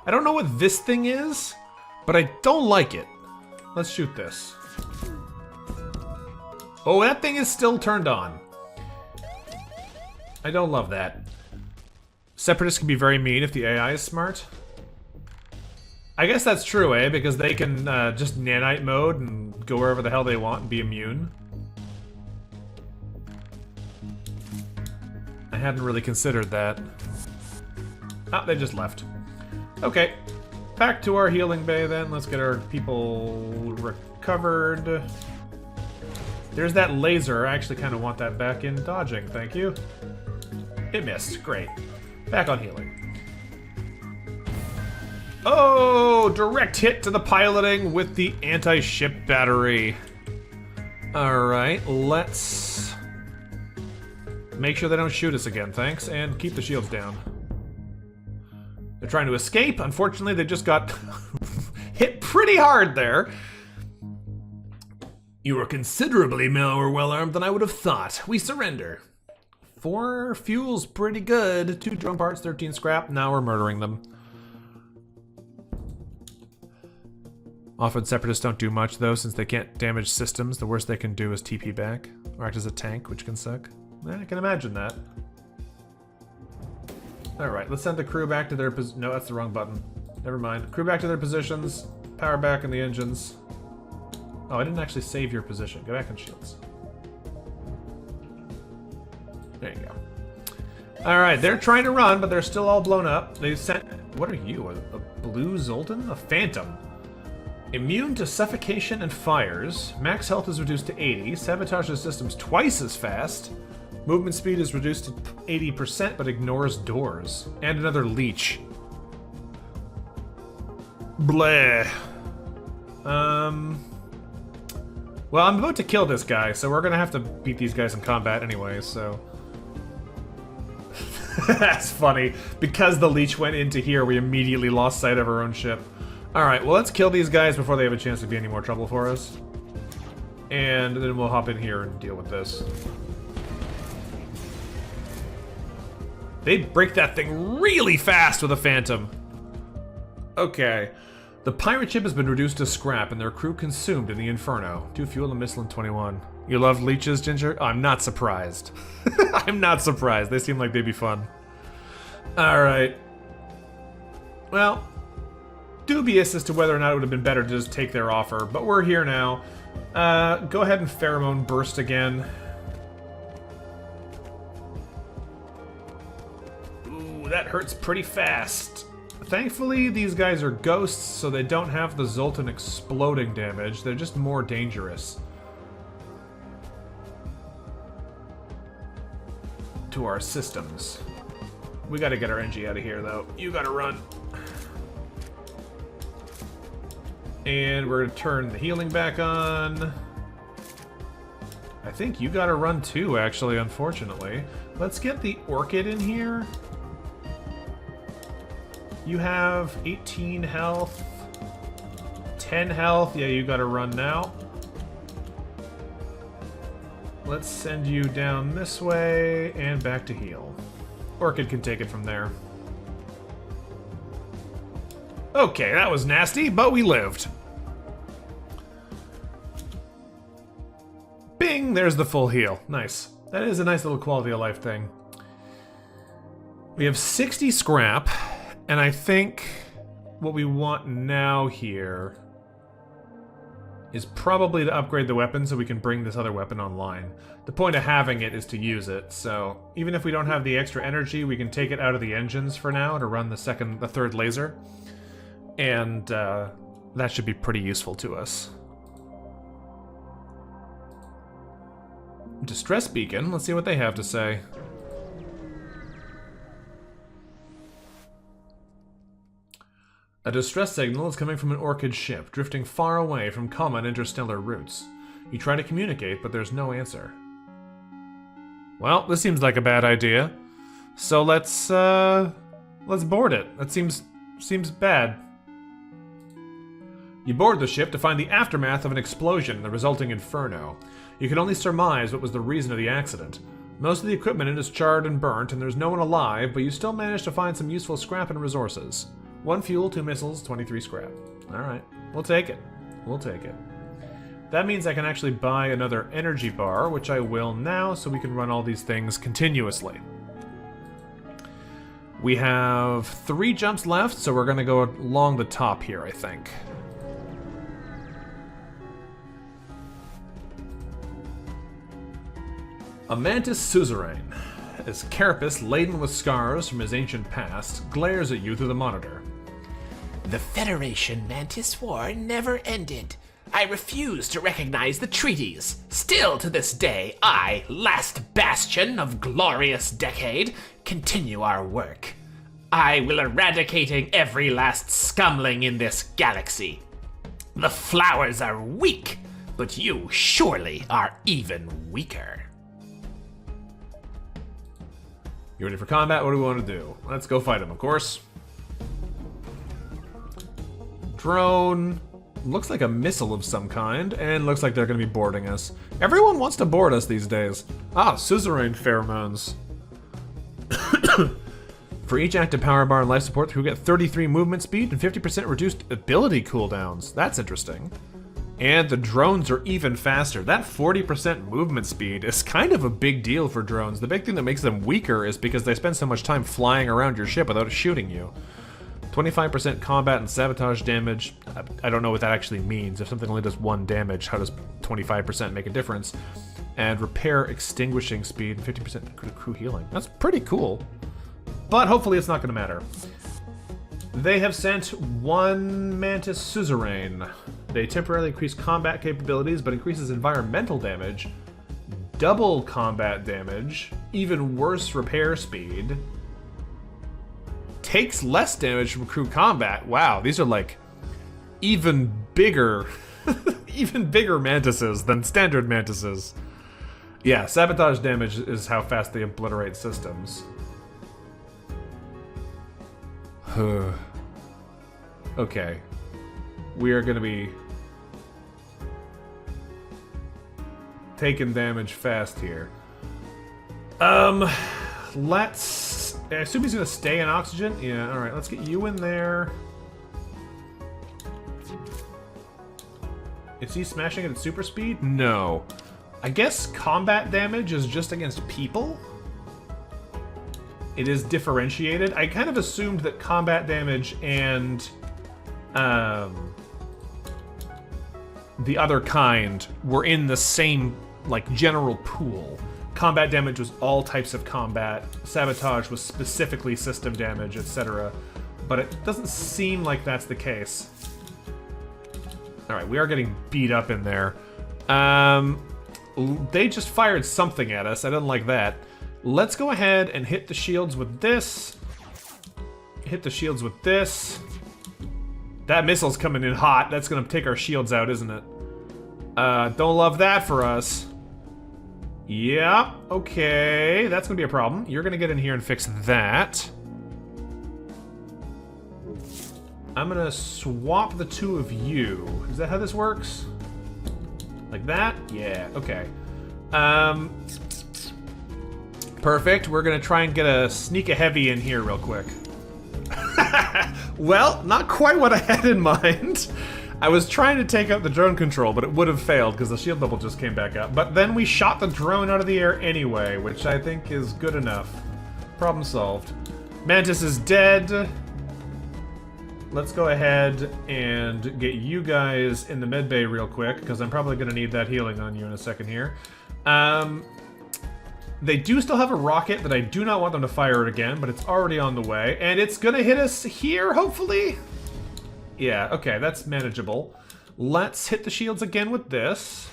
I don't know what this thing is, but I don't like it. Let's shoot this. Oh, that thing is still turned on. I don't love that. Separatists can be very mean if the AI is smart. I guess that's true, eh? Because they can just nanite mode and go wherever the hell they want and be immune. I hadn't really considered that. Ah, they just left. Okay, back to our healing bay then. Let's get our people recovered. There's that laser. I actually kind of want that back in dodging, thank you. It missed, great. Back on healing. Oh, direct hit to the piloting with the anti-ship battery. Alright, let's make sure they don't shoot us again, thanks, and keep the shields down. They're trying to escape. Unfortunately, they just got hit pretty hard there. You are considerably more well-armed than I would have thought. We surrender. 4 fuel's pretty good. 2 drone parts, 13 scrap. Now we're murdering them. Often separatists don't do much though, since they can't damage systems. The worst they can do is TP back, or act as a tank, which can suck. I can imagine that. Alright, let's send the crew back to their no, that's the wrong button. Never mind. Crew back to their positions. Power back in the engines. Oh, I didn't actually save your position. Go back on shields. There you go. Alright, they're trying to run, but they're still all blown up. They sent... What are you? A blue Zoltan? A phantom. Immune to suffocation and fires. Max health is reduced to 80. Sabotage the systems twice as fast. Movement speed is reduced to 80%, but ignores doors. And another leech. Bleh. Well, I'm about to kill this guy, so we're gonna have to beat these guys in combat anyway, so... That's funny. Because the leech went into here, we immediately lost sight of our own ship. Alright, well, let's kill these guys before they have a chance to be any more trouble for us. And then we'll hop in here and deal with this. They break that thing really fast with a phantom. Okay. The pirate ship has been reduced to scrap and their crew consumed in the inferno. 2 fuel and missile in 21. You love leeches, Ginger? Oh, I'm not surprised. I'm not surprised. They seem like they'd be fun. Alright. Well, dubious as to whether or not it would have been better to just take their offer, but we're here now. Go ahead and pheromone burst again. Ooh, that hurts pretty fast. Thankfully, these guys are ghosts, so they don't have the Zoltan exploding damage. They're just more dangerous to our systems. We gotta get our NG out of here, though. You gotta run. And we're gonna turn the healing back on. I think you gotta run too, actually, unfortunately. Let's get the Orchid in here. You have 18 health, 10 health. Yeah, you gotta run now. Let's send you down this way and back to heal. Orchid can take it from there. Okay, that was nasty, but we lived. Bing! There's the full heal. Nice. That is a nice little quality of life thing. We have 60 scrap. And I think what we want now here is probably to upgrade the weapon so we can bring this other weapon online. The point of having it is to use it, so even if we don't have the extra energy, we can take it out of the engines for now to run the third laser. And that should be pretty useful to us. Distress beacon, let's see what they have to say. A distress signal is coming from an Orchid ship, drifting far away from common interstellar routes. You try to communicate, but there's no answer. Well, this seems like a bad idea. So let's board it. That seems bad. You board the ship to find the aftermath of an explosion and the resulting inferno. You can only surmise what was the reason of the accident. Most of the equipment in it is charred and burnt, and there's no one alive, but you still manage to find some useful scrap and resources. 1 fuel, 2 missiles, 23 scrap. Alright, we'll take it. We'll take it. That means I can actually buy another energy bar, which I will now, so we can run all these things continuously. We have 3 jumps left, so we're going to go along the top here, I think. A mantis suzerain, his carapace laden with scars from his ancient past, glares at you through the monitor. The Federation Mantis War never ended. I refuse to recognize the treaties. Still to this day, I, last bastion of glorious decade, continue our work. I will eradicating every last scumling in this galaxy. The flowers are weak, but you surely are even weaker. You ready for combat? What do we want to do? Let's go fight him, of course. Drone. Looks like a missile of some kind, and looks like they're going to be boarding us. Everyone wants to board us these days. Ah, suzerain pheromones. For each active power bar and life support, you get 33 movement speed and 50% reduced ability cooldowns. That's interesting. And the drones are even faster. That 40% movement speed is kind of a big deal for drones. The big thing that makes them weaker is because they spend so much time flying around your ship without shooting you. 25% combat and sabotage damage. I don't know what that actually means. If something only does 1 damage, how does 25% make a difference? And repair extinguishing speed and 50% crew healing. That's pretty cool. But hopefully it's not going to matter. They have sent 1 Mantis Suzerain. They temporarily increase combat capabilities, but increases environmental damage, double combat damage, even worse repair speed, takes less damage from crew combat. Wow, these are like even bigger, even bigger mantises than standard mantises. Yeah, sabotage damage is how fast they obliterate systems. Okay. We are going to be taking damage fast here. Let's... I assume he's going to stay in oxygen? Yeah, alright. Let's get you in there. Is he smashing it at super speed? No. I guess combat damage is just against people? It is differentiated. I kind of assumed that combat damage and the other kind were in the same, like, general pool. Combat damage was all types of combat. Sabotage was specifically system damage, etc. But it doesn't seem like that's the case. Alright, we are getting beat up in there. They just fired something at us. I didn't like that. Let's go ahead and hit the shields with this. Hit the shields with this. That missile's coming in hot. That's gonna take our shields out, isn't it? Don't love that for us. Yeah, okay. That's gonna be a problem. You're gonna get in here and fix that. I'm gonna swap the 2 of you. Is that how this works? Like that? Yeah, okay. Perfect. We're gonna try and get a sneak a heavy in here real quick. Well, not quite what I had in mind. I was trying to take out the drone control, but it would have failed because the shield level just came back up. But then we shot the drone out of the air anyway, which I think is good enough. Problem solved. Mantis is dead. Let's go ahead and get you guys in the medbay real quick, because I'm probably going to need that healing on you in a second here. They do still have a rocket that I do not want them to fire it again, but it's already on the way. And it's going to hit us here, hopefully? Yeah, okay, that's manageable. Let's hit the shields again with this.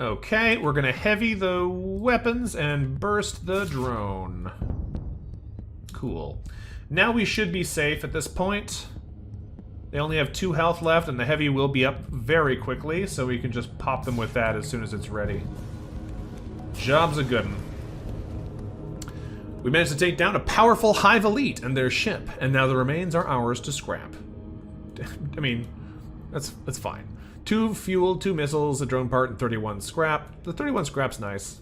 Okay, we're going to heavy the weapons and burst the drone. Cool. Now we should be safe at this point. They only have 2 health left, and the heavy will be up very quickly, so we can just pop them with that as soon as it's ready. Job's a good one. We managed to take down a powerful Hive Elite and their ship, and now the remains are ours to scrap. I mean, that's fine. 2 fuel, 2 missiles, a drone part, and 31 scrap. The 31 scrap's nice.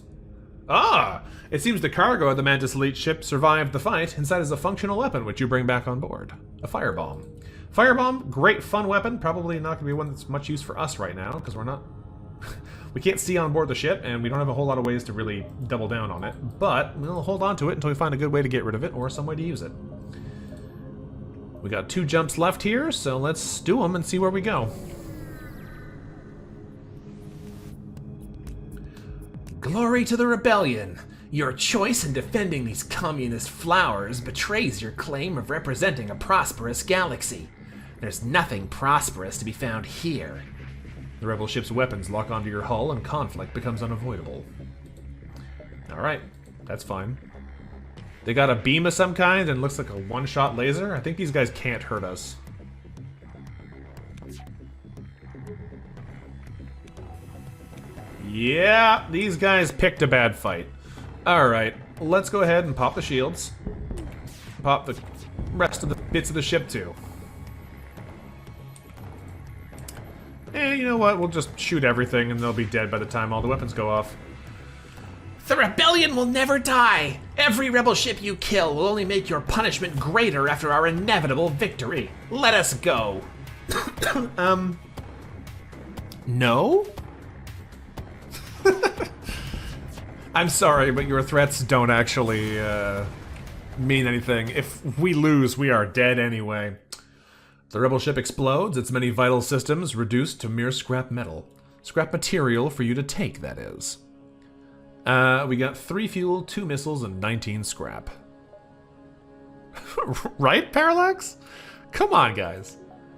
Ah! It seems the cargo of the Mantis Elite ship survived the fight. Inside is a functional weapon, which you bring back on board. A firebomb. Firebomb, great fun weapon. Probably not going to be one that's much use for us right now, because we're not... we can't see on board the ship, and we don't have a whole lot of ways to really double down on it. But we'll hold on to it until we find a good way to get rid of it, or some way to use it. We got 2 jumps left here, so let's do them and see where we go. Glory to the rebellion! Your choice in defending these communist flowers betrays your claim of representing a prosperous galaxy. There's nothing prosperous to be found here. The rebel ship's weapons lock onto your hull and conflict becomes unavoidable. Alright, that's fine. They got a beam of some kind and looks like a one-shot laser. I think these guys can't hurt us. Yeah, these guys picked a bad fight. Alright, let's go ahead and pop the shields. Pop the rest of the bits of the ship too. And you know what, we'll just shoot everything and they'll be dead by the time all the weapons go off. The rebellion will never die! Every rebel ship you kill will only make your punishment greater after our inevitable victory. Let us go! No? I'm sorry, but your threats don't actually mean anything. If we lose, we are dead anyway. The rebel ship explodes, its many vital systems reduced to mere scrap metal. Scrap material for you to take, that is. We got 3 fuel, 2 missiles, and 19 scrap. Right, Parallax? Come on, guys.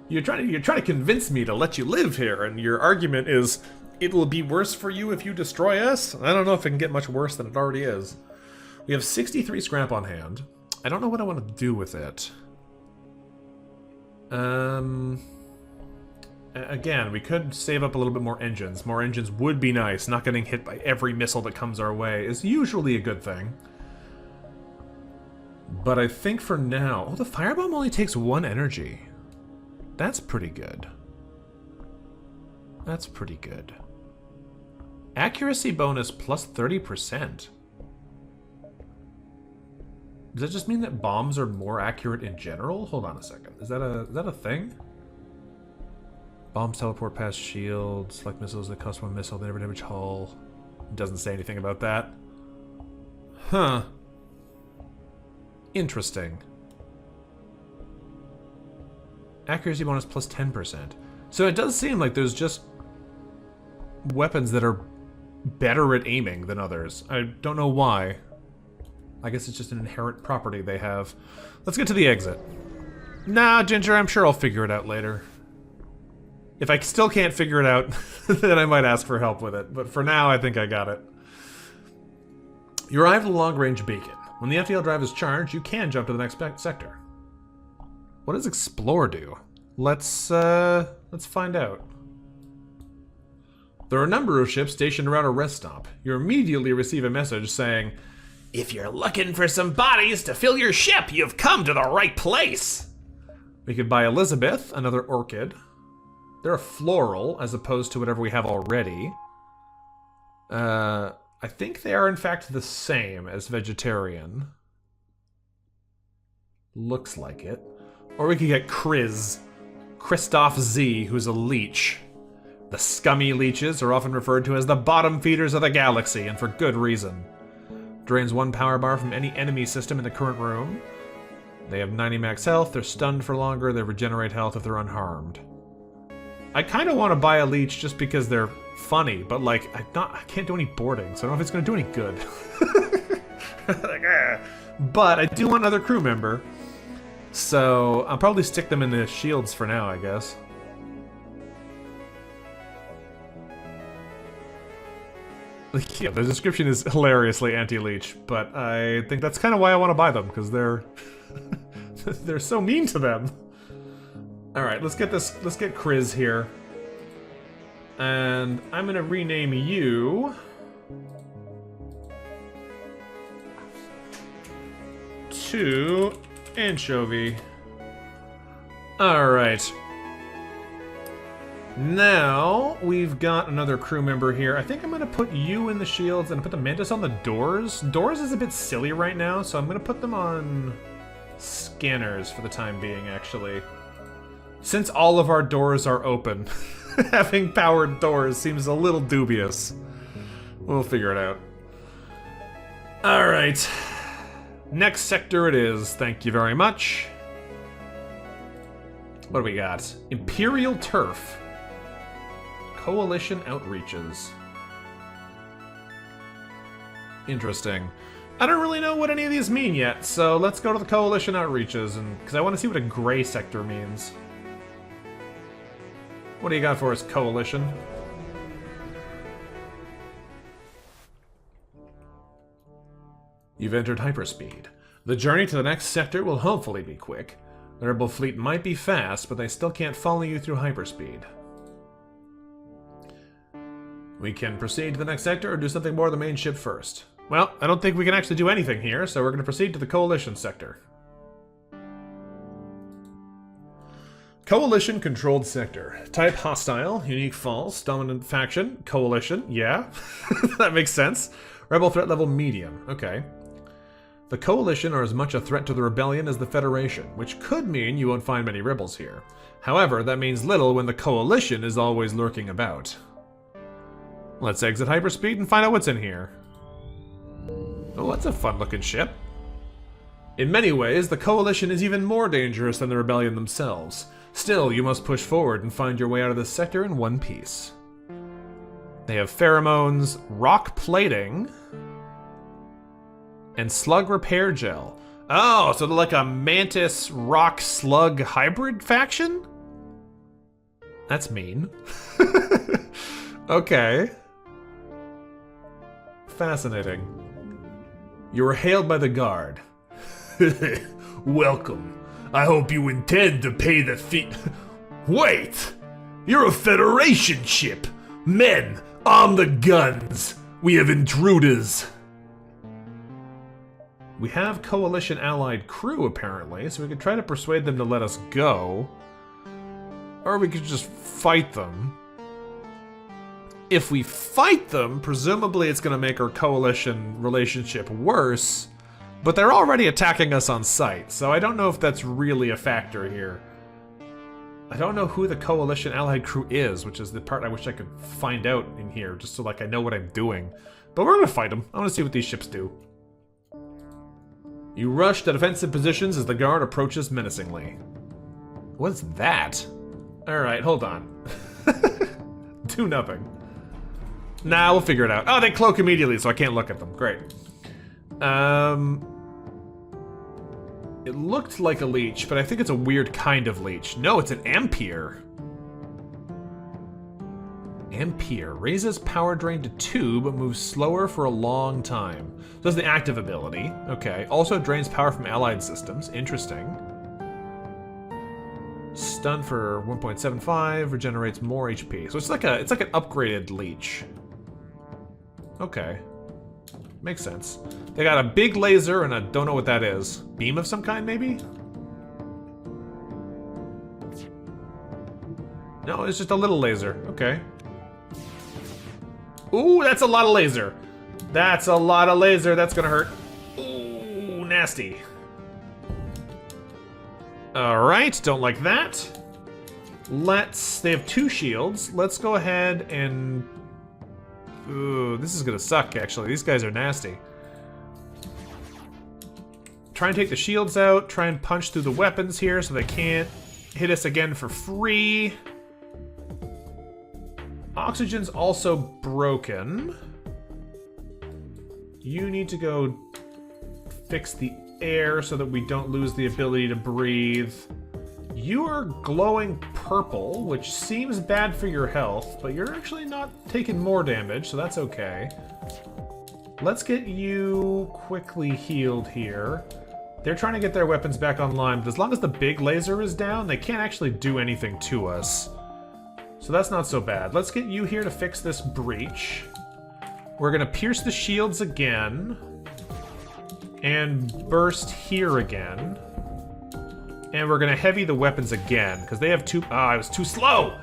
You're trying to convince me to let you live here, and your argument is it will be worse for you if you destroy us? I don't know if it can get much worse than it already is. We have 63 scrap on hand. I don't know what I want to do with it. Again, we could save up a little bit more engines. More engines would be nice. Not getting hit by every missile that comes our way is usually a good thing. But I think for now... Oh, the firebomb only takes 1 energy. That's pretty good. That's pretty good. Accuracy bonus plus 30%. Does that just mean that bombs are more accurate in general? Hold on a second. Is that a thing? Bombs teleport past shields, select missiles that cost 1 missile, they never damage hull. It doesn't say anything about that. Huh. Interesting. Accuracy bonus plus 10%. So it does seem like there's just weapons that are better at aiming than others. I don't know why. I guess it's just an inherent property they have. Let's get to the exit. Nah, Ginger, I'm sure I'll figure it out later. If I still can't figure it out, then I might ask for help with it. But for now, I think I got it. You arrive at a long-range beacon. When the FTL drive is charged, you can jump to the next sector. What does Explore do? Let's find out. There are a number of ships stationed around a rest stop. You immediately receive a message saying, If you're looking for some bodies to fill your ship, you've come to the right place! We could buy Elizabeth, another orchid. They're a floral, as opposed to whatever we have already. I think they are, in fact, the same as vegetarian. Looks like it. Or we could get Christoph Z, who's a leech. The scummy leeches are often referred to as the bottom feeders of the galaxy, and for good reason. Drains 1 power bar from any enemy system in the current room. They have 90 max health, they're stunned for longer, they regenerate health if they're unharmed. I kind of want to buy a leech just because they're funny, but like, I can't do any boarding, so I don't know if it's going to do any good. But I do want another crew member, so I'll probably stick them in the shields for now, I guess. Yeah, the description is hilariously anti-leech, but I think that's kind of why I want to buy them, because they're they're so mean to them. All right, let's get Kriz here, and I'm gonna rename you to Anchovy. All right, Now, we've got another crew member here. I think I'm going to put you in the shields and put the Mantis on the doors. Doors is a bit silly right now, so I'm going to put them on scanners for the time being, actually. Since all of our doors are open, having powered doors seems a little dubious. We'll figure it out. Alright. Next sector it is. Thank you very much. What do we got? Imperial Turf. Coalition outreaches. Interesting. I don't really know what any of these mean yet, so let's go to the Coalition outreaches, and because I want to see what a gray sector means. What do you got for us, Coalition? You've entered hyperspeed. The journey to the next sector will hopefully be quick. The rebel fleet might be fast, but they still can't follow you through hyperspeed. We can proceed to the next sector or do something more to the main ship first. Well, I don't think we can actually do anything here, so we're going to proceed to the Coalition sector. Coalition-controlled sector. Type hostile, unique false, dominant faction, coalition, yeah. That makes sense. Rebel threat level medium, okay. The Coalition are as much a threat to the Rebellion as the Federation, which could mean you won't find many rebels here. However, that means little when the Coalition is always lurking about. Let's exit hyperspeed and find out what's in here. Oh, that's a fun-looking ship. In many ways, the Coalition is even more dangerous than the Rebellion themselves. Still, you must push forward and find your way out of this sector in one piece. They have pheromones, rock plating, and slug repair gel. Oh, so they're like a mantis rock slug hybrid faction? That's mean. Okay. Fascinating. You were hailed by the guard. Welcome. I hope you intend to pay the fee. Wait! You're a Federation ship! Men, arm the guns! We have intruders! We have Coalition allied crew, apparently, so we could try to persuade them to let us go. Or we could just fight them. If we fight them, presumably it's going to make our Coalition relationship worse. But they're already attacking us on sight, so I don't know if that's really a factor here. I don't know who the Coalition allied crew is, which is the part I wish I could find out in here, just so like I know what I'm doing. But we're gonna fight them. I want to see what these ships do. You rush to defensive positions as the guard approaches menacingly. What's that? Alright, hold on. Do nothing. Nah, we'll figure it out. Oh, they cloak immediately, so I can't look at them. Great. It looked like a leech, but I think it's a weird kind of leech. No, it's an Ampere. Ampere. Raises power drain to 2, but moves slower for a long time. So that's the active ability. Okay. Also drains power from allied systems. Interesting. Stun for 1.75, regenerates more HP. So it's like an upgraded leech. Okay. Makes sense. They got a big laser, and I don't know what that is. Beam of some kind, maybe? No, it's just a little laser. Okay. Ooh, that's a lot of laser. That's a lot of laser. That's gonna hurt. Ooh, nasty. Alright, don't like that. They have 2 shields. Let's go ahead and... Ooh, this is gonna suck, actually. These guys are nasty. Try and take the shields out. Try and punch through the weapons here so they can't hit us again for free. Oxygen's also broken. You need to go fix the air so that we don't lose the ability to breathe. You are glowing purple, which seems bad for your health, but you're actually not taking more damage, so that's okay. Let's get you quickly healed here. They're trying to get their weapons back online, but as long as the big laser is down, they can't actually do anything to us. So that's not so bad. Let's get you here to fix this breach. We're gonna pierce the shields again. And burst here again. And we're gonna heavy the weapons again, because they have 2... Ah, I was too slow!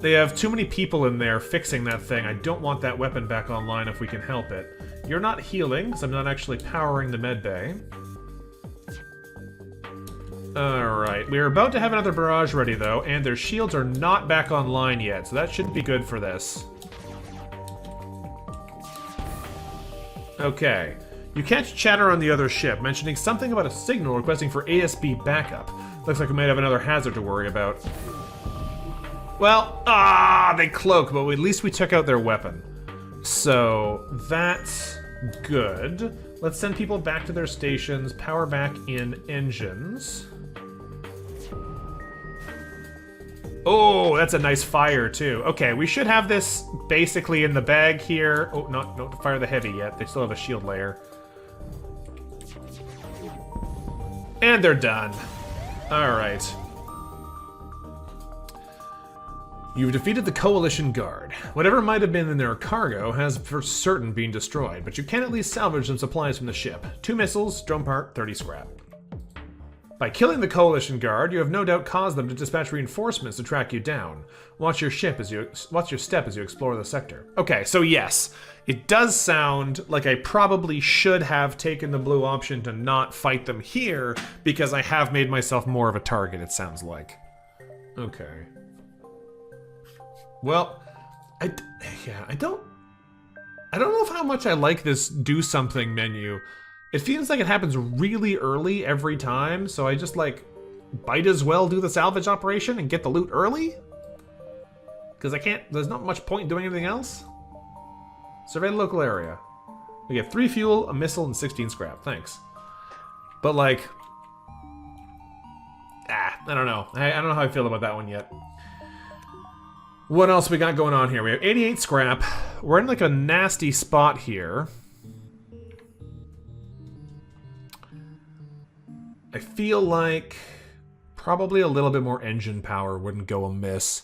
They have too many people in there fixing that thing. I don't want that weapon back online if we can help it. You're not healing, because I'm not actually powering the med bay. Alright, we're about to have another barrage ready, though, and their shields are not back online yet, so that should be good for this. Okay. You catch chatter on the other ship, mentioning something about a signal requesting for ASB backup. Looks like we might have another hazard to worry about. Well, they cloak, but at least we took out their weapon. So, that's good. Let's send people back to their stations, power back in engines. Oh, that's a nice fire, too. Okay, we should have this basically in the bag here. Oh, not fire the heavy yet. They still have a shield layer. And they're done. Alright. You've defeated the Coalition Guard. Whatever might have been in their cargo has for certain been destroyed, but you can at least salvage some supplies from the ship. 2 missiles, drone part, 30 scrap. By killing the Coalition Guard, you have no doubt caused them to dispatch reinforcements to track you down. Watch your step as you explore the sector. Okay, so yes, it does sound like I probably should have taken the blue option to not fight them here, because I have made myself more of a target, it sounds like. Okay. Well, I don't know how much I like this do something menu. It feels like it happens really early every time, so I just like might as well do the salvage operation and get the loot early? Because there's not much point in doing anything else. Survey the local area. We get 3 fuel, a missile, and 16 scrap. Thanks. But like, I don't know. I don't know how I feel about that one yet. What else we got going on here? We have 88 scrap. We're in like a nasty spot here. I feel like probably a little bit more engine power wouldn't go amiss.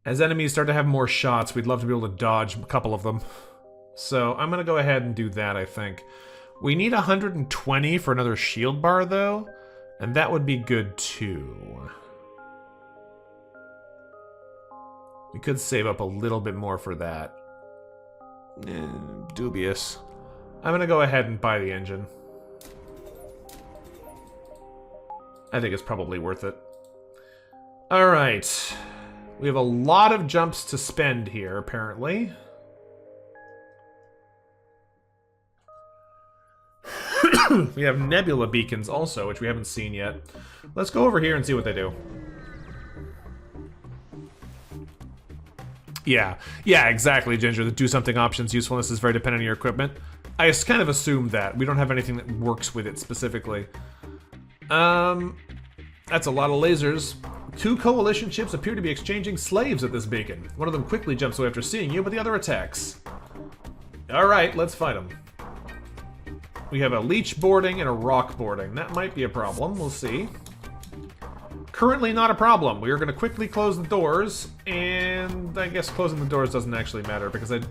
As enemies start to have more shots, we'd love to be able to dodge a couple of them. So I'm going to go ahead and do that, I think. We need 120 for another shield bar, though. And that would be good, too. We could save up a little bit more for that. Dubious. I'm going to go ahead and buy the engine. I think it's probably worth it. Alright. We have a lot of jumps to spend here, apparently. We have nebula beacons also, which we haven't seen yet. Let's go over here and see what they do. Yeah, exactly, Ginger. The do something option's usefulness is very dependent on your equipment. I kind of assumed that. We don't have anything that works with it specifically. That's a lot of lasers. 2 coalition ships appear to be exchanging slaves at this beacon. One of them quickly jumps away after seeing you, but the other attacks. Alright, let's fight them. We have a leech boarding and a rock boarding. That might be a problem, we'll see. Currently not a problem. We are going to quickly close the doors, and I guess closing the doors doesn't actually matter, because I'm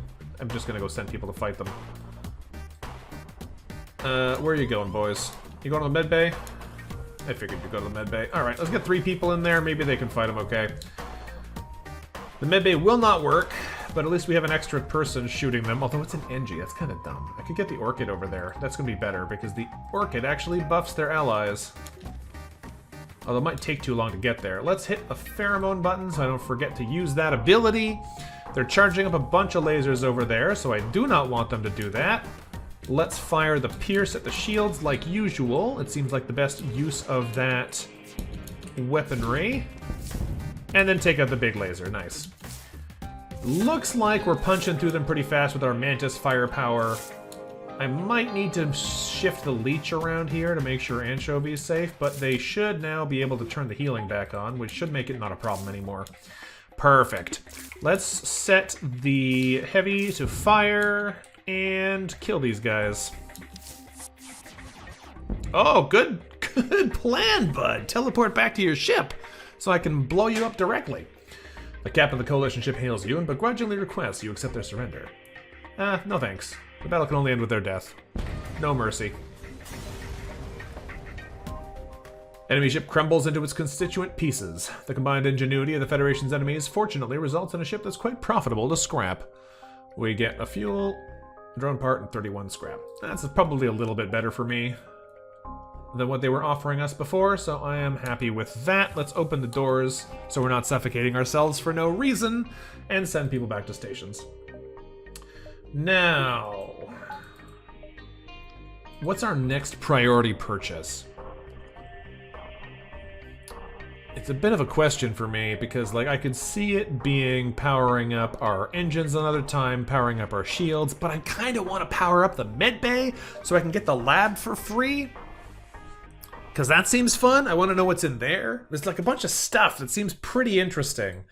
just going to go send people to fight them. Where are you going, boys? You going to the med bay? I figured you'd go to the med bay. Alright, let's get 3 people in there. Maybe they can fight them okay. The med bay will not work, but at least we have an extra person shooting them. Although it's an NG, that's kind of dumb. I could get the Orchid over there. That's going to be better, because the Orchid actually buffs their allies. Although it might take too long to get there. Let's hit a pheromone button so I don't forget to use that ability. They're charging up a bunch of lasers over there, so I do not want them to do that. Let's fire the Pierce at the shields like usual. It seems like the best use of that weaponry. And then take out the big laser. Nice. Looks like we're punching through them pretty fast with our Mantis firepower. I might need to shift the leech around here to make sure Anchovy is safe, but they should now be able to turn the healing back on, which should make it not a problem anymore. Perfect. Let's set the heavy to fire and kill these guys. Oh, good plan, bud. Teleport back to your ship so I can blow you up directly. The captain of the coalition ship hails you and begrudgingly requests you accept their surrender. No thanks. The battle can only end with their death. No mercy. Enemy ship crumbles into its constituent pieces. The combined ingenuity of the Federation's enemies fortunately results in a ship that's quite profitable to scrap. We get a fuel, drone part, and 31 scrap. That's probably a little bit better for me than what they were offering us before, so I am happy with that. Let's open the doors so we're not suffocating ourselves for no reason, and send people back to stations. Now, what's our next priority purchase? It's a bit of a question for me, because like I could see it being powering up our engines another time, powering up our shields, but I kind of want to power up the medbay so I can get the lab for free. Because that seems fun. I want to know what's in there. There's like a bunch of stuff that seems pretty interesting.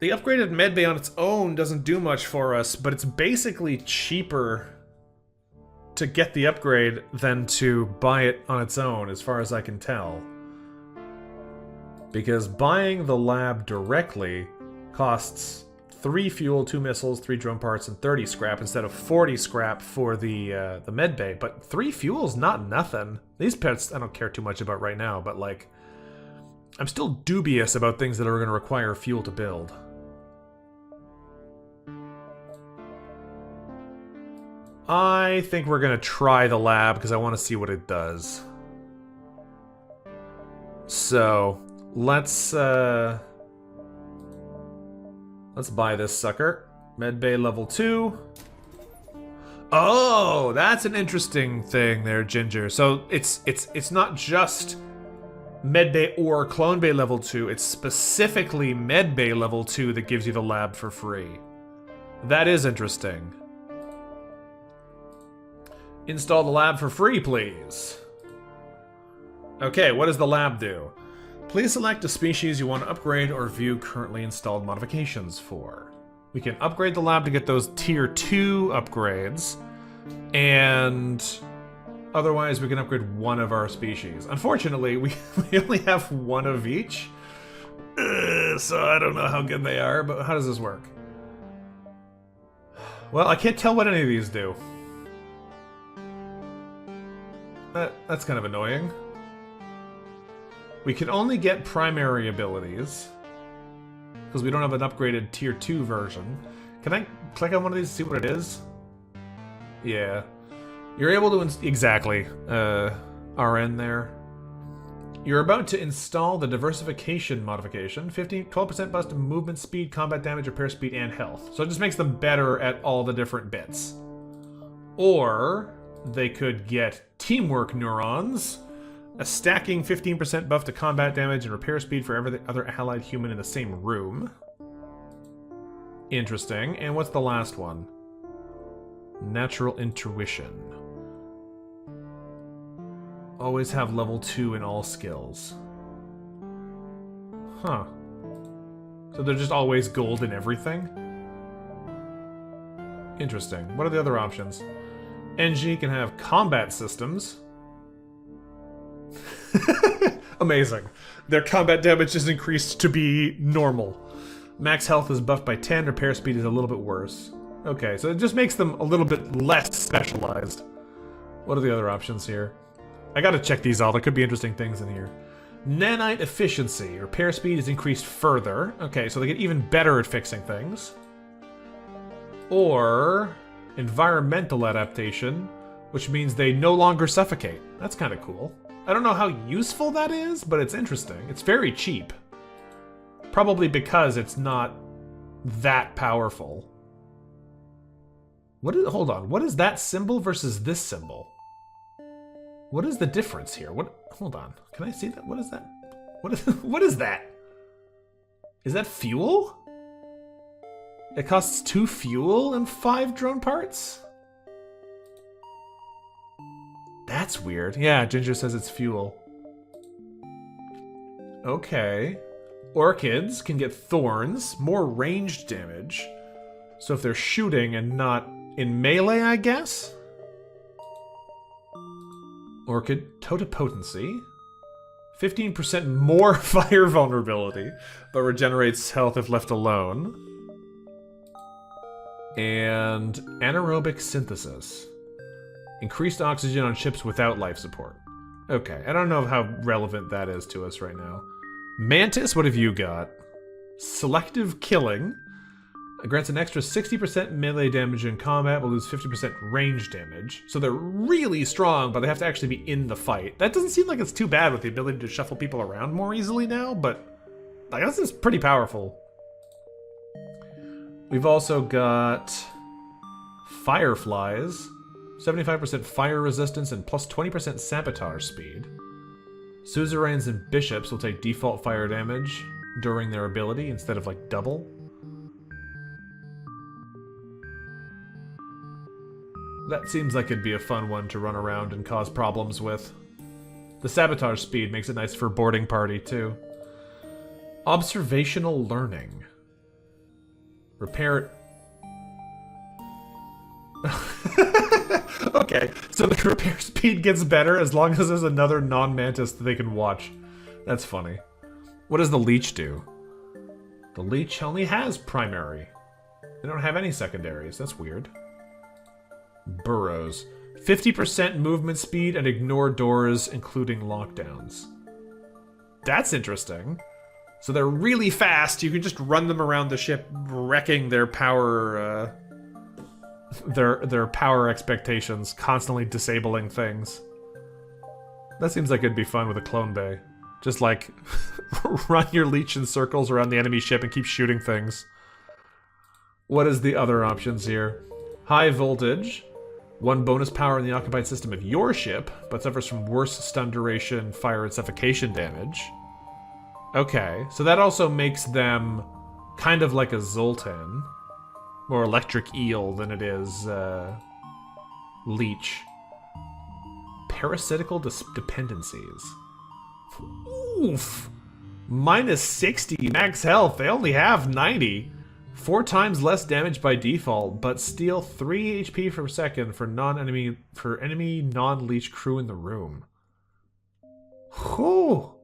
The upgraded medbay on its own doesn't do much for us, but it's basically cheaper to get the upgrade than to buy it on its own, as far as I can tell. Because buying the lab directly costs 3 fuel, 2 missiles, 3 drone parts, and 30 scrap instead of 40 scrap for the medbay. But 3 fuel's not nothing. These pets I don't care too much about right now, but like, I'm still dubious about things that are going to require fuel to build. I think we're going to try the lab because I want to see what it does. So, let's buy this sucker. Medbay level 2. Oh, that's an interesting thing there, Ginger. So, it's not just Medbay or Clone Bay level 2, it's specifically Medbay level 2 that gives you the lab for free. That is interesting. Install the lab for free, please. Okay, what does the lab do? Please select a species you want to upgrade or view currently installed modifications for. We can upgrade the lab to get those tier 2 upgrades, and otherwise we can upgrade one of our species. Unfortunately, we only have one of each, so I don't know how good they are, but how does this work? Well, I can't tell what any of these do. That's kind of annoying. We can only get primary abilities because we don't have an upgraded tier 2 version. Can I click on one of these to see what it is? Yeah. You're able to exactly. RN there. You're about to install the diversification modification. 12% boost to movement speed, combat damage, repair speed, and health. So it just makes them better at all the different bits. Or they could get teamwork neurons, a stacking 15% buff to combat damage and repair speed for every other allied human in the same room. Interesting. And what's the last one? Natural intuition. Always have level 2 in all skills. Huh. So they're just always gold in everything? Interesting. What are the other options? NG can have combat systems. Amazing. Their combat damage is increased to be normal. Max health is buffed by 10, repair speed is a little bit worse. Okay, so it just makes them a little bit less specialized. What are the other options here? I gotta check these all, there could be interesting things in here. Nanite efficiency. Repair speed is increased further. Okay, so they get even better at fixing things. Or environmental adaptation, which means they no longer suffocate. That's kind of cool. I don't know how useful that is, but it's interesting. It's very cheap. Probably because it's not that powerful. Hold on, what is that symbol versus this symbol? What is the difference here? Hold on, can I see that? What is that? What is that? Is that fuel? It costs 2 fuel and 5 drone parts? That's weird. Yeah, Ginger says it's fuel. Okay. Orchids can get thorns, more ranged damage. So if they're shooting and not in melee, I guess? Orchid, totipotency. 15% more fire vulnerability, but regenerates health if left alone. And anaerobic synthesis. Increased oxygen on ships without life support. Okay, I don't know how relevant that is to us right now. Mantis, what have you got? Selective killing. It grants an extra 60% melee damage in combat, but lose 50% range damage. So they're really strong, but they have to actually be in the fight. That doesn't seem like it's too bad with the ability to shuffle people around more easily now, but I guess it's pretty powerful. We've also got Fireflies. 75% fire resistance and plus 20% sabotage speed. Suzerains and bishops will take default fire damage during their ability instead of like double. That seems like it'd be a fun one to run around and cause problems with. The sabotage speed makes it nice for boarding party too. Observational learning. Repair... Okay, so the repair speed gets better as long as there's another non-mantis that they can watch. That's funny. What does the leech do? The leech only has primary. They don't have any secondaries. That's weird. Burrows. 50% movement speed and ignore doors, including lockdowns. That's interesting. So they're really fast. You can just run them around the ship, wrecking their power... their power expectations, constantly disabling things. That seems like it'd be fun with a clone bay. Just like run your leech in circles around the enemy ship and keep shooting things. What is the other options here? High voltage. 1 bonus power in the occupied system of your ship, but suffers from worse stun duration, fire, and suffocation damage. Okay, so that also makes them kind of like a Zoltan. More electric eel than it is leech. Parasitical dependencies. Oof! Minus 60 max health. They only have 90. 4 times less damage by default, but steal 3 HP per second for enemy non-leech crew in the room. Whew!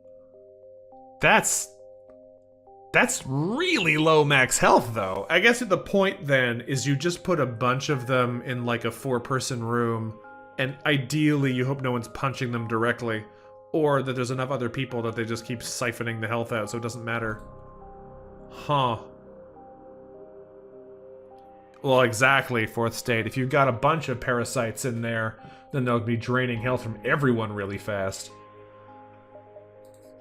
That's really low max health, though. I guess at the point, then, is you just put a bunch of them in, like, a 4-person room, and ideally you hope no one's punching them directly, or that there's enough other people that they just keep siphoning the health out, so it doesn't matter. Huh. Well, exactly, 4th state. If you've got a bunch of parasites in there, then they'll be draining health from everyone really fast.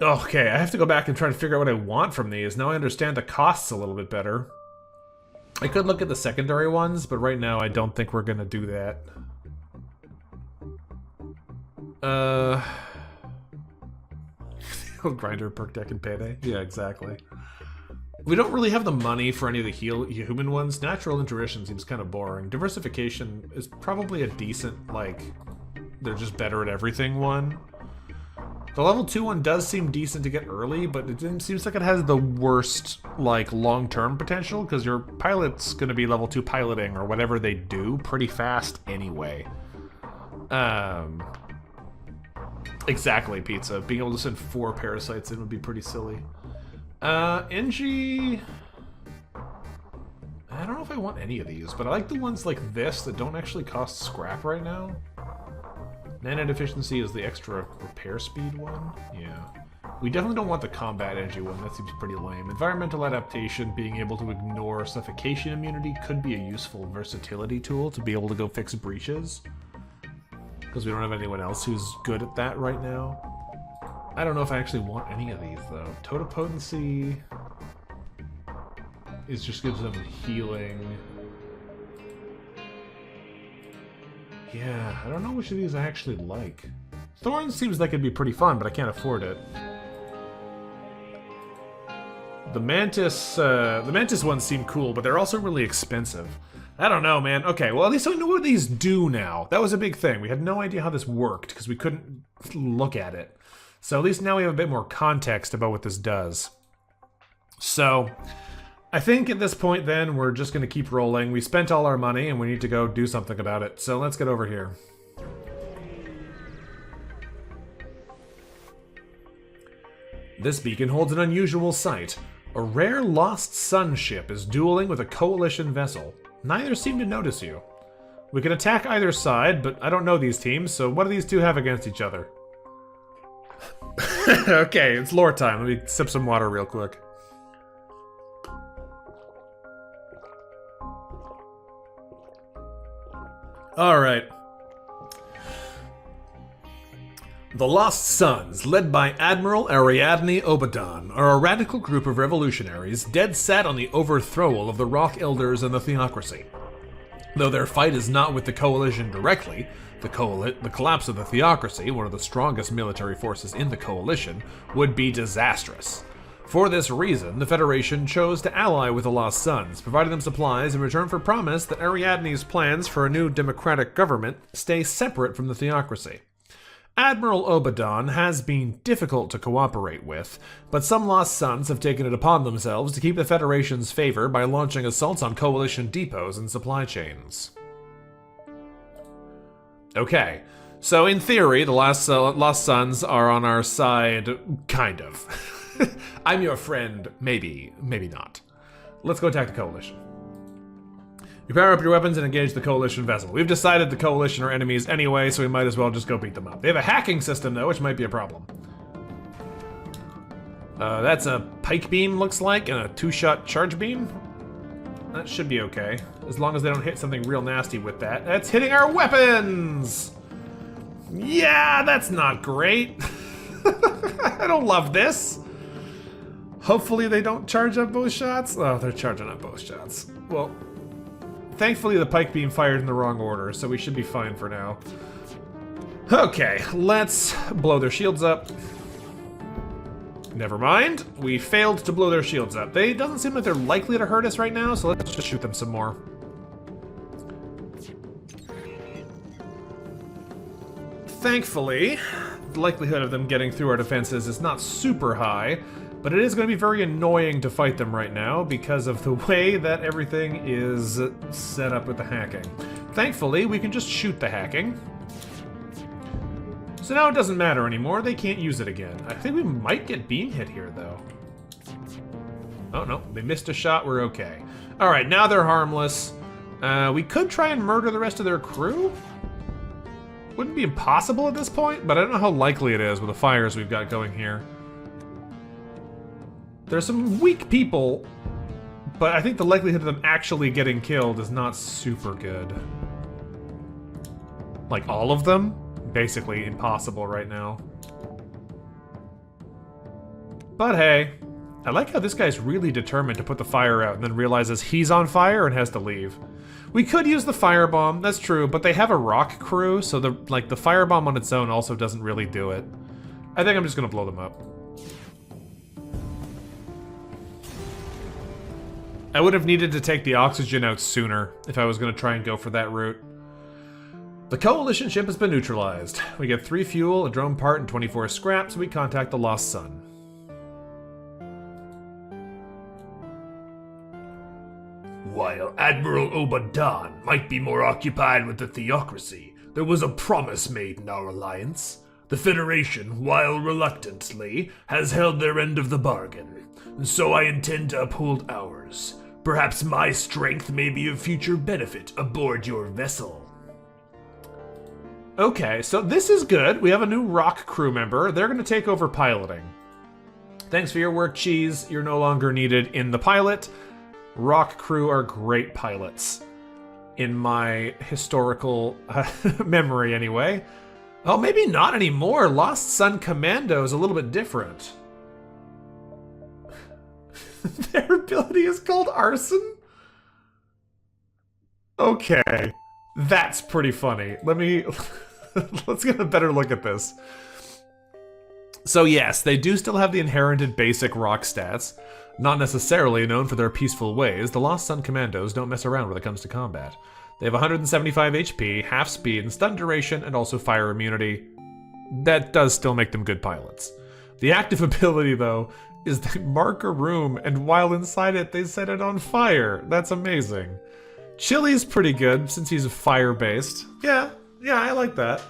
Okay, I have to go back and try to figure out what I want from these. Now I understand the costs a little bit better. I could look at the secondary ones, but right now I don't think we're gonna do that. Grinder, perk deck, and payday? Yeah, exactly. We don't really have the money for any of the human ones. Natural intuition seems kind of boring. Diversification is probably a decent, like, they're just better at everything one. The level 2 one does seem decent to get early, but it seems like it has the worst, like, long-term potential, because your pilot's going to be level 2 piloting, or whatever they do, pretty fast anyway. Exactly, Pizza. Being able to send 4 parasites in would be pretty silly. NG... I don't know if I want any of these, but I like the ones like this that don't actually cost scrap right now. Nano deficiency is the extra repair speed one. Yeah. We definitely don't want the combat energy one. That seems pretty lame. Environmental adaptation, being able to ignore suffocation immunity, could be a useful versatility tool to be able to go fix breaches. Because we don't have anyone else who's good at that right now. I don't know if I actually want any of these, though. Totopotency just gives them healing. Yeah, I don't know which of these I actually like. Thorn seems like it'd be pretty fun, but I can't afford it. The Mantis ones seem cool, but they're also really expensive. I don't know, man. Okay, well, at least I know what these do now. That was a big thing. We had no idea how this worked, because we couldn't look at it. So at least now we have a bit more context about what this does. So, I think at this point, then, we're just going to keep rolling. We spent all our money, and we need to go do something about it. So let's get over here. This beacon holds an unusual sight. A rare lost sun ship is dueling with a coalition vessel. Neither seem to notice you. We can attack either side, but I don't know these teams, so what do these two have against each other? Okay, it's lore time. Let me sip some water real quick. Alright. The Lost Sons, led by Admiral Ariadne Obadan, are a radical group of revolutionaries dead set on the overthrowal of the Rock Elders and the Theocracy. Though their fight is not with the Coalition directly, the collapse of the Theocracy, one of the strongest military forces in the Coalition, would be disastrous. For this reason, the Federation chose to ally with the Lost Sons, providing them supplies in return for promise that Ariadne's plans for a new democratic government stay separate from the Theocracy. Admiral Obadan has been difficult to cooperate with, but some Lost Sons have taken it upon themselves to keep the Federation's favor by launching assaults on Coalition depots and supply chains. Okay, so in theory, the Lost Sons are on our side, kind of. I'm your friend, maybe not. Let's go attack the Coalition. You power up your weapons and engage the Coalition vessel. We've decided the Coalition are enemies anyway, so we might as well just go beat them up. They have a hacking system, though, which might be a problem. That's a pike beam, looks like, and a two-shot charge beam. That should be okay, as long as they don't hit something real nasty with that. That's hitting our weapons! Yeah, that's not great. I don't love this. Hopefully they don't charge up both shots. Oh, they're charging up both shots. Well, thankfully the pike beam fired in the wrong order, so we should be fine for now. Okay, let's blow their shields up. Never mind, we failed to blow their shields up. They doesn't seem like they're likely to hurt us right now, so let's just shoot them some more. Thankfully, the likelihood of them getting through our defenses is not super high, but it is going to be very annoying to fight them right now because of the way that everything is set up with the hacking. Thankfully, we can just shoot the hacking. So now it doesn't matter anymore, they can't use it again. I think we might get beam hit here, though. Oh no, they missed a shot, we're okay. Alright, now they're harmless. We could try and murder the rest of their crew? Wouldn't be impossible at this point, but I don't know how likely it is with the fires we've got going here. There's some weak people, but I think the likelihood of them actually getting killed is not super good. Like, all of them? Basically impossible right now. But hey, I like how this guy's really determined to put the fire out and then realizes he's on fire and has to leave. We could use the firebomb, that's true, but they have a rock crew, so the firebomb on its own also doesn't really do it. I think I'm just gonna blow them up. I would have needed to take the oxygen out sooner if I was gonna try and go for that route. The Coalition ship has been neutralized. We get 3 fuel, a drone part, and 24 scrap, so we contact the Lost Sun. While Admiral Obadan might be more occupied with the Theocracy, there was a promise made in our alliance. The Federation, while reluctantly, has held their end of the bargain, and so I intend to uphold ours. Perhaps my strength may be of future benefit aboard your vessel. Okay, so this is good. We have a new rock crew member. They're going to take over piloting. Thanks for your work, Cheese. You're no longer needed in the pilot. Rock crew are great pilots. In my historical memory, anyway. Oh, maybe not anymore. Lost Sun Commando is a little bit different. Their ability is called Arson? Okay. That's pretty funny. Let's get a better look at this. So yes, they do still have the inherited basic rock stats. Not necessarily known for their peaceful ways, the Lost Sun Commandos don't mess around when it comes to combat. They have 175 HP, half speed, and stun duration, and also fire immunity. That does still make them good pilots. The active ability, though, is they mark a room, and while inside it, they set it on fire. That's amazing. Chili's pretty good, since he's fire-based. Yeah, I like that.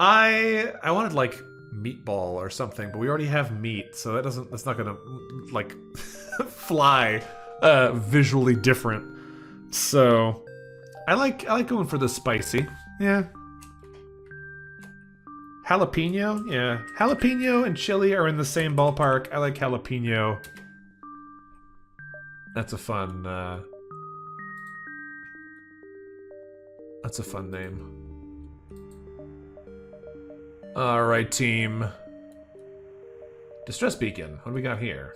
I wanted, like, meatball or something, but we already have meat, so that's not gonna, like, fly visually different. So, I like going for the spicy. Yeah. Jalapeno? Yeah. Jalapeno and chili are in the same ballpark. I like jalapeno. That's a fun, that's a fun name. Alright, team. Distress beacon. What do we got here?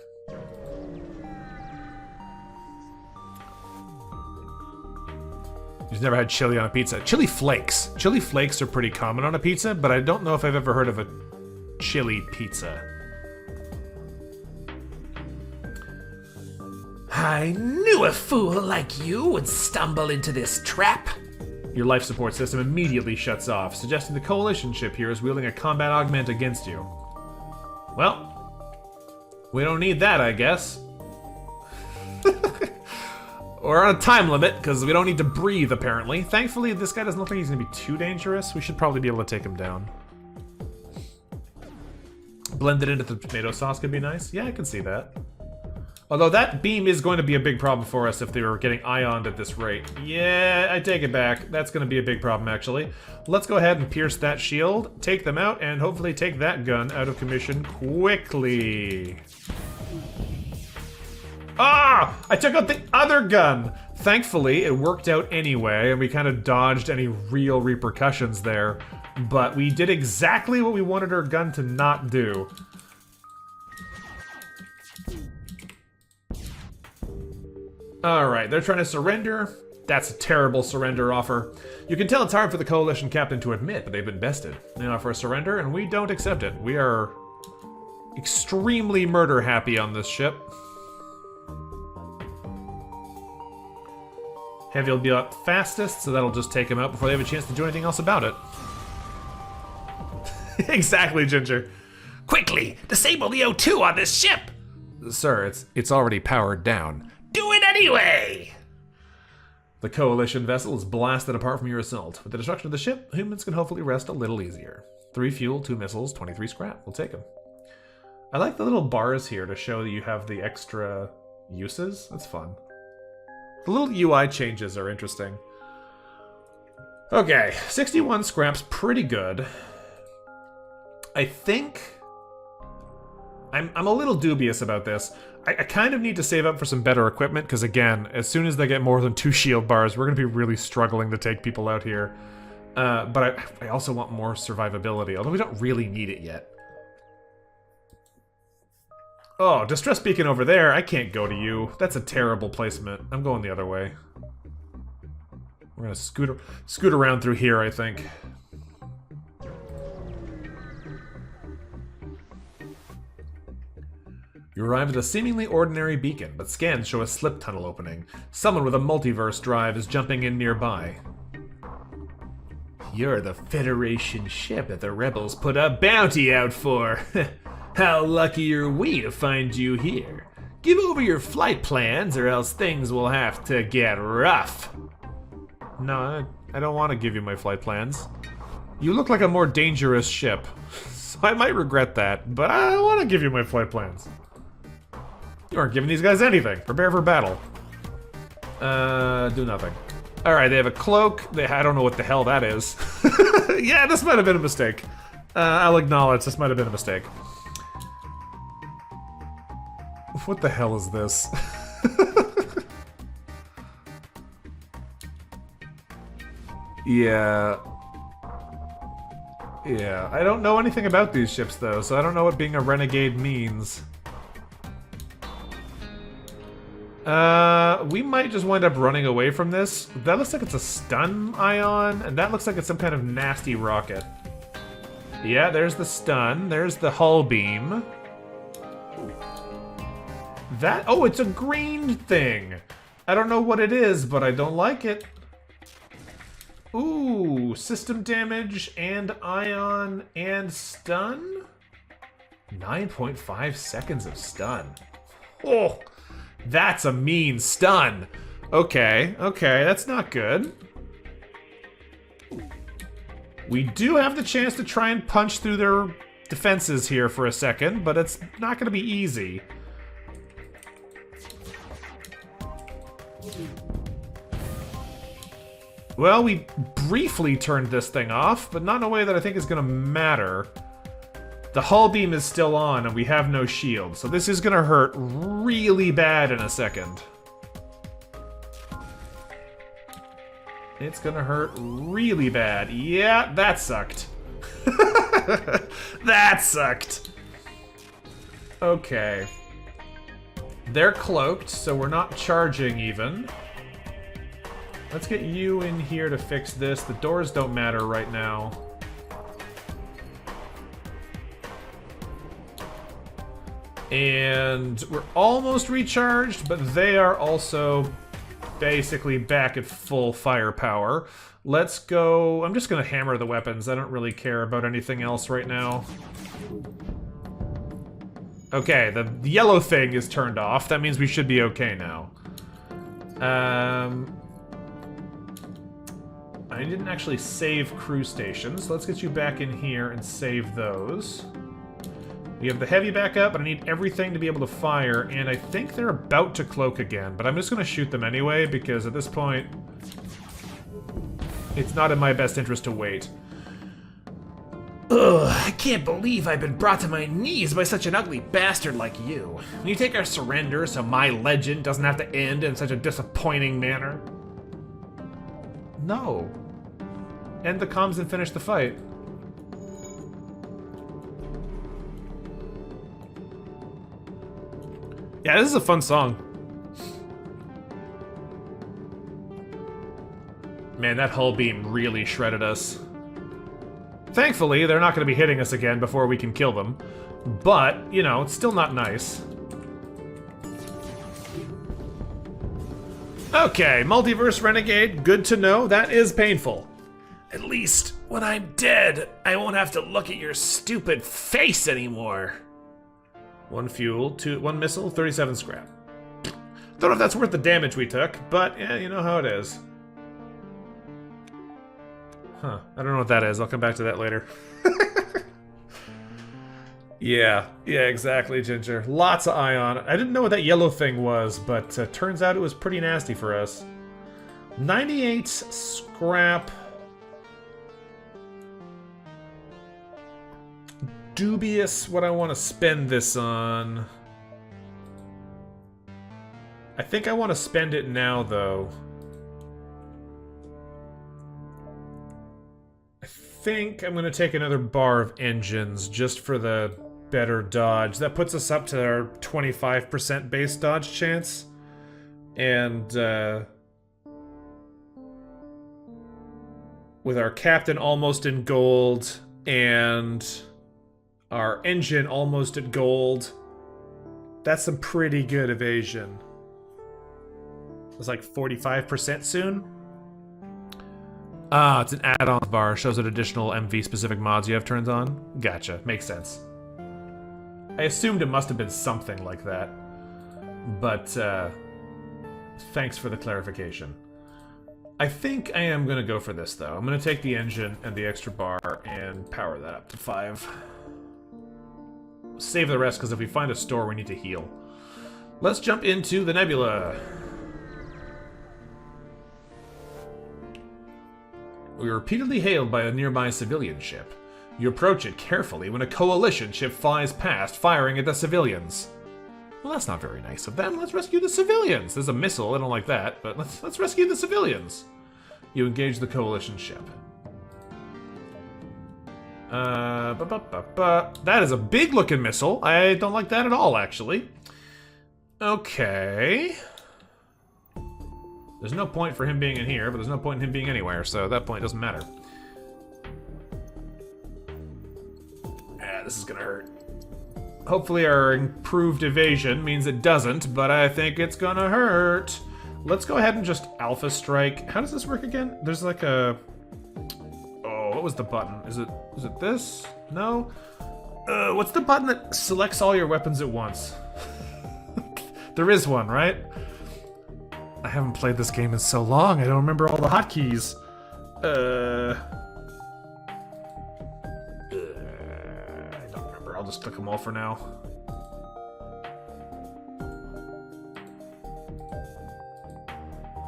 You've never had chili on a pizza. Chili flakes. Chili flakes are pretty common on a pizza, but I don't know if I've ever heard of a chili pizza. I knew a fool like you would stumble into this trap. Your life support system immediately shuts off, suggesting the coalition ship here is wielding a combat augment against you. Well, we don't need that, I guess. We're on a time limit, because we don't need to breathe, apparently. Thankfully, this guy doesn't look like he's going to be too dangerous. We should probably be able to take him down. Blend it into the tomato sauce could be nice. Yeah, I can see that. Although that beam is going to be a big problem for us if they were getting ioned at this rate. Yeah, I take it back. That's going to be a big problem, actually. Let's go ahead and pierce that shield, take them out, and hopefully take that gun out of commission quickly. Ah! I took out the other gun! Thankfully, it worked out anyway, and we kind of dodged any real repercussions there. But we did exactly what we wanted our gun to not do. Alright, they're trying to surrender. That's a terrible surrender offer. You can tell it's hard for the Coalition captain to admit, but they've been bested. They offer a surrender, and we don't accept it. We are extremely murder happy on this ship. Heavy will be up fastest, so that'll just take him out before they have a chance to do anything else about it. Exactly, Ginger. Quickly, disable the O2 on this ship! Sir, it's already powered down. Do it anyway! The Coalition vessel is blasted apart from your assault. With the destruction of the ship, humans can hopefully rest a little easier. 3 fuel, 2 missiles, 23 scrap. We'll take them. I like the little bars here to show that you have the extra uses. That's fun. The little UI changes are interesting. Okay, 61 scrap's pretty good. I think... I'm a little dubious about this. I kind of need to save up for some better equipment, because again, as soon as they get more than 2 shield bars, we're going to be really struggling to take people out here. But I also want more survivability, although we don't really need it yet. Oh, distress beacon over there. I can't go to you. That's a terrible placement. I'm going the other way. We're going to scoot around through here, I think. You arrive at a seemingly ordinary beacon, but scans show a slip tunnel opening. Someone with a multiverse drive is jumping in nearby. You're the Federation ship that the rebels put a bounty out for. How lucky are we to find you here? Give over your flight plans or else things will have to get rough. No, I don't want to give you my flight plans. You look like a more dangerous ship, so I might regret that, but I want to give you my flight plans. You aren't giving these guys anything. Prepare for battle. Do nothing. Alright, they have a cloak. I don't know what the hell that is. Yeah, this might have been a mistake. I'll acknowledge this might have been a mistake. What the hell is this? Yeah. Yeah, I don't know anything about these ships though, so I don't know what being a renegade means. We might just wind up running away from this. That looks like it's a stun ion, and that looks like it's some kind of nasty rocket. Yeah, there's the stun. There's the hull beam. That... Oh, it's a green thing! I don't know what it is, but I don't like it. Ooh, system damage and ion and stun? 9.5 seconds of stun. Oh! That's a mean stun. Okay, that's not good. We do have the chance to try and punch through their defenses here for a second, but it's not going to be easy. Well, we briefly turned this thing off, but not in a way that I think is going to matter. The hull beam is still on, and we have no shield, so this is going to hurt really bad in a second. It's going to hurt really bad. Yeah, that sucked. That sucked. Okay. They're cloaked, so we're not charging even. Let's get you in here to fix this. The doors don't matter right now. And we're almost recharged, but they are also basically back at full firepower. Let's go... I'm just going to hammer the weapons. I don't really care about anything else right now. Okay, the yellow thing is turned off. That means we should be okay now. I didn't actually save crew stations. Let's get you back in here and save those. We have the heavy back up, but I need everything to be able to fire, and I think they're about to cloak again, but I'm just going to shoot them anyway, because at this point, it's not in my best interest to wait. Ugh, I can't believe I've been brought to my knees by such an ugly bastard like you. Will you take our surrender so my legend doesn't have to end in such a disappointing manner? No. End the comms and finish the fight. Yeah, this is a fun song. Man, that hull beam really shredded us. Thankfully, they're not going to be hitting us again before we can kill them. But, you know, it's still not nice. Okay, Multiverse Renegade, good to know. That is painful. At least, when I'm dead, I won't have to look at your stupid face anymore. 1 fuel, 1 missile, 37 scrap. Don't know if that's worth the damage we took, but yeah, you know how it is. Huh, I don't know what that is. I'll come back to that later. Yeah, exactly, Ginger. Lots of ion. I didn't know what that yellow thing was, but turns out it was pretty nasty for us. 98 scrap. Dubious what I want to spend this on. I think I want to spend it now, though. I think I'm going to take another bar of engines just for the better dodge. That puts us up to our 25% base dodge chance. And with our captain almost in gold and our engine almost at gold, that's some pretty good evasion. It's like 45% soon. Ah, it's an add-on bar. Shows what additional MV-specific mods you have turned on. Gotcha. Makes sense. I assumed it must have been something like that. But, thanks for the clarification. I think I am going to go for this, though. I'm going to take the engine and the extra bar and power that up to 5. Save the rest, because if we find a store, we need to heal. Let's jump into the nebula. We were repeatedly hailed by a nearby civilian ship. You approach it carefully when a coalition ship flies past, firing at the civilians. Well, that's not very nice of them. Let's rescue the civilians. There's a missile. I don't like that, but let's rescue the civilians. You engage the coalition ship. That is a big-looking missile. I don't like that at all, actually. Okay. There's no point for him being in here, but there's no point in him being anywhere, so that point doesn't matter. Ah, this is gonna hurt. Hopefully our improved evasion means it doesn't, but I think it's gonna hurt. Let's go ahead and just Alpha Strike. How does this work again? There's like a... Oh, what was the button? Is it this? No? What's the button that selects all your weapons at once? There is one, right? I haven't played this game in so long, I don't remember all the hotkeys. I don't remember, I'll just click them all for now.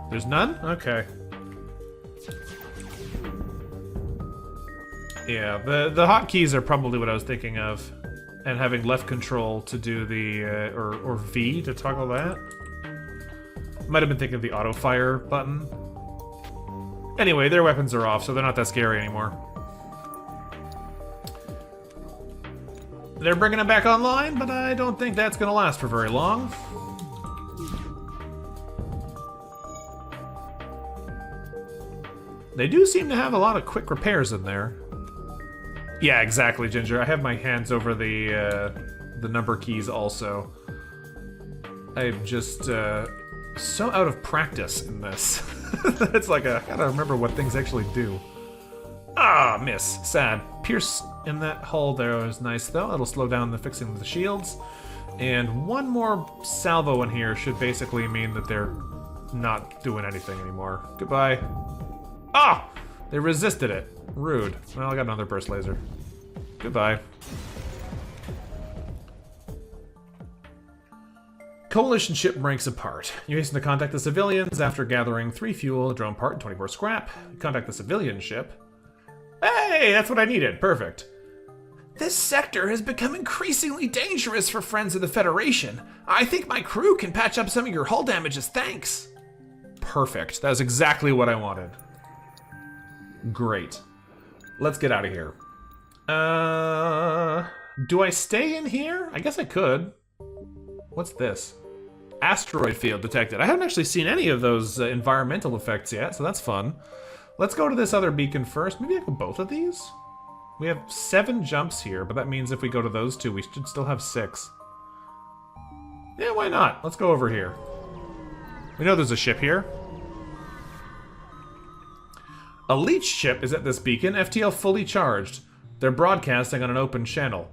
There's none? Okay. Yeah, the hotkeys are probably what I was thinking of. And having left control to do the, or V to toggle that. Might have been thinking of the auto fire button. Anyway, their weapons are off, so they're not that scary anymore. They're bringing it back online, but I don't think that's gonna last for very long. They do seem to have a lot of quick repairs in there. Yeah, exactly, Ginger. I have my hands over the number keys also. I'm just so out of practice in this. It's like I gotta remember what things actually do. Ah, miss. Sad. Pierce in that hull there is nice, though. It'll slow down the fixing of the shields. And one more salvo in here should basically mean that they're not doing anything anymore. Goodbye. Ah! They resisted it. Rude. Well, I got another burst laser. Goodbye. Coalition ship breaks apart. You hasten to contact the civilians after gathering 3 fuel, a drone part, and 24 scrap. You contact the civilian ship. Hey, that's what I needed. Perfect. This sector has become increasingly dangerous for friends of the Federation. I think my crew can patch up some of your hull damages, thanks. Perfect. That was exactly what I wanted. Great. Let's get out of here. Do I stay in here? I guess I could. What's this? Asteroid field detected. I haven't actually seen any of those environmental effects yet, so that's fun. Let's go to this other beacon first. Maybe I go both of these? We have 7 jumps here, but that means if we go to those 2, we should still have 6. Yeah, why not? Let's go over here. We know there's a ship here. A leech ship is at this beacon, FTL fully charged. They're broadcasting on an open channel.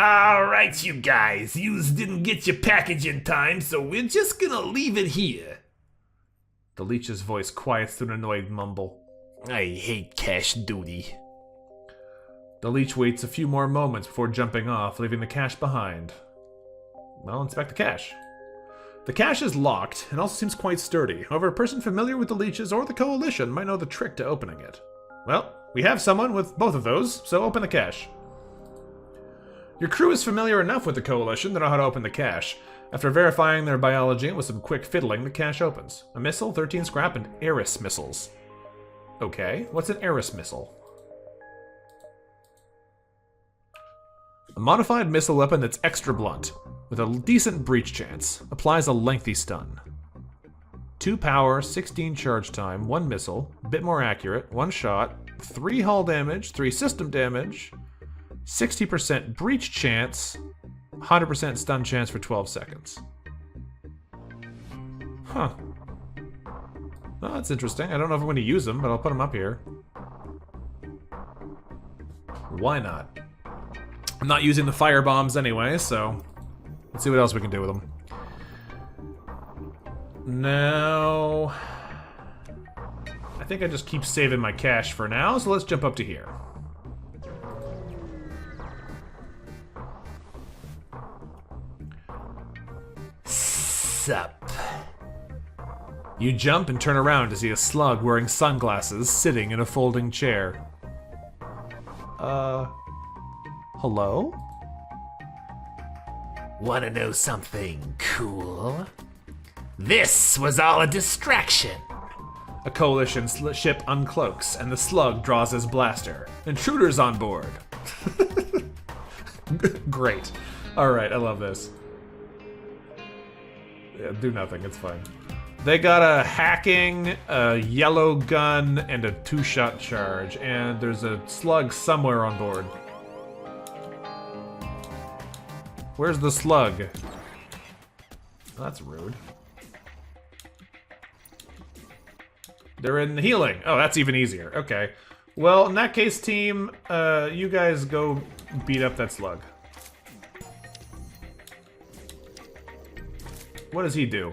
Alright, you guys. Yous didn't get your package in time, so we're just gonna leave it here. The leech's voice quiets to an annoyed mumble. I hate cash duty. The leech waits a few more moments before jumping off, leaving the cache behind. Well, inspect the cache. The cache is locked and also seems quite sturdy. However, a person familiar with the leeches or the Coalition might know the trick to opening it. Well, we have someone with both of those, so open the cache. Your crew is familiar enough with the Coalition to know how to open the cache. After verifying their biology with some quick fiddling, the cache opens. A missile, 13 scrap, and Eris missiles. Okay, what's an Eris missile? A modified missile weapon that's extra blunt, with a decent breach chance. Applies a lengthy stun. 2 power, 16 charge time, 1 missile, a bit more accurate, 1 shot, 3 hull damage, 3 system damage, 60% breach chance, 100% stun chance for 12 seconds. Huh. Well, that's interesting. I don't know if I'm going to use them, but I'll put them up here. Why not? I'm not using the fire bombs anyway, so let's see what else we can do with them. Now, I think I just keep saving my cash for now, so let's jump up to here. Sup. You jump and turn around to see a slug wearing sunglasses sitting in a folding chair. Hello? Wanna know something cool? This was all a distraction. A Coalition ship uncloaks, and the slug draws his blaster. Intruders on board. Great. Alright, I love this. Yeah, do nothing, it's fine. They got a hacking, a yellow gun, and a 2-shot charge, and there's a slug somewhere on board. Where's the slug? Oh, that's rude. They're in healing. Oh, that's even easier. Okay. Well, in that case, team, you guys go beat up that slug. What does he do?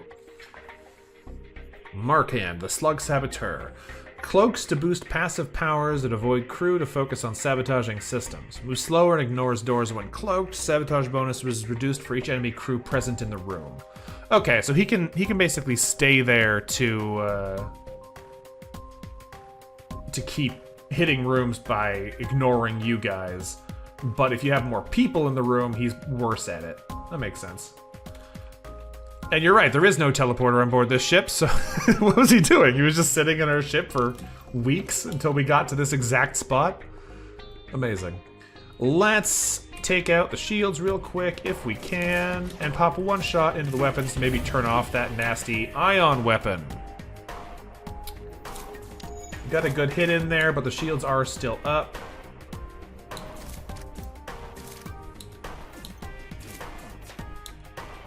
Markhand, the slug saboteur. Cloaks to boost passive powers and avoid crew to focus on sabotaging systems. Moves slower and ignores doors when cloaked. Sabotage bonus was reduced for each enemy crew present in the room. Okay, so he can basically stay there to to keep hitting rooms by ignoring you guys. But if you have more people in the room, he's worse at it. That makes sense. And you're right, there is no teleporter on board this ship, so what was he doing? He was just sitting in our ship for weeks until we got to this exact spot? Amazing. Let's take out the shields real quick if we can, and pop one shot into the weapons to maybe turn off that nasty ion weapon. Got a good hit in there, but the shields are still up.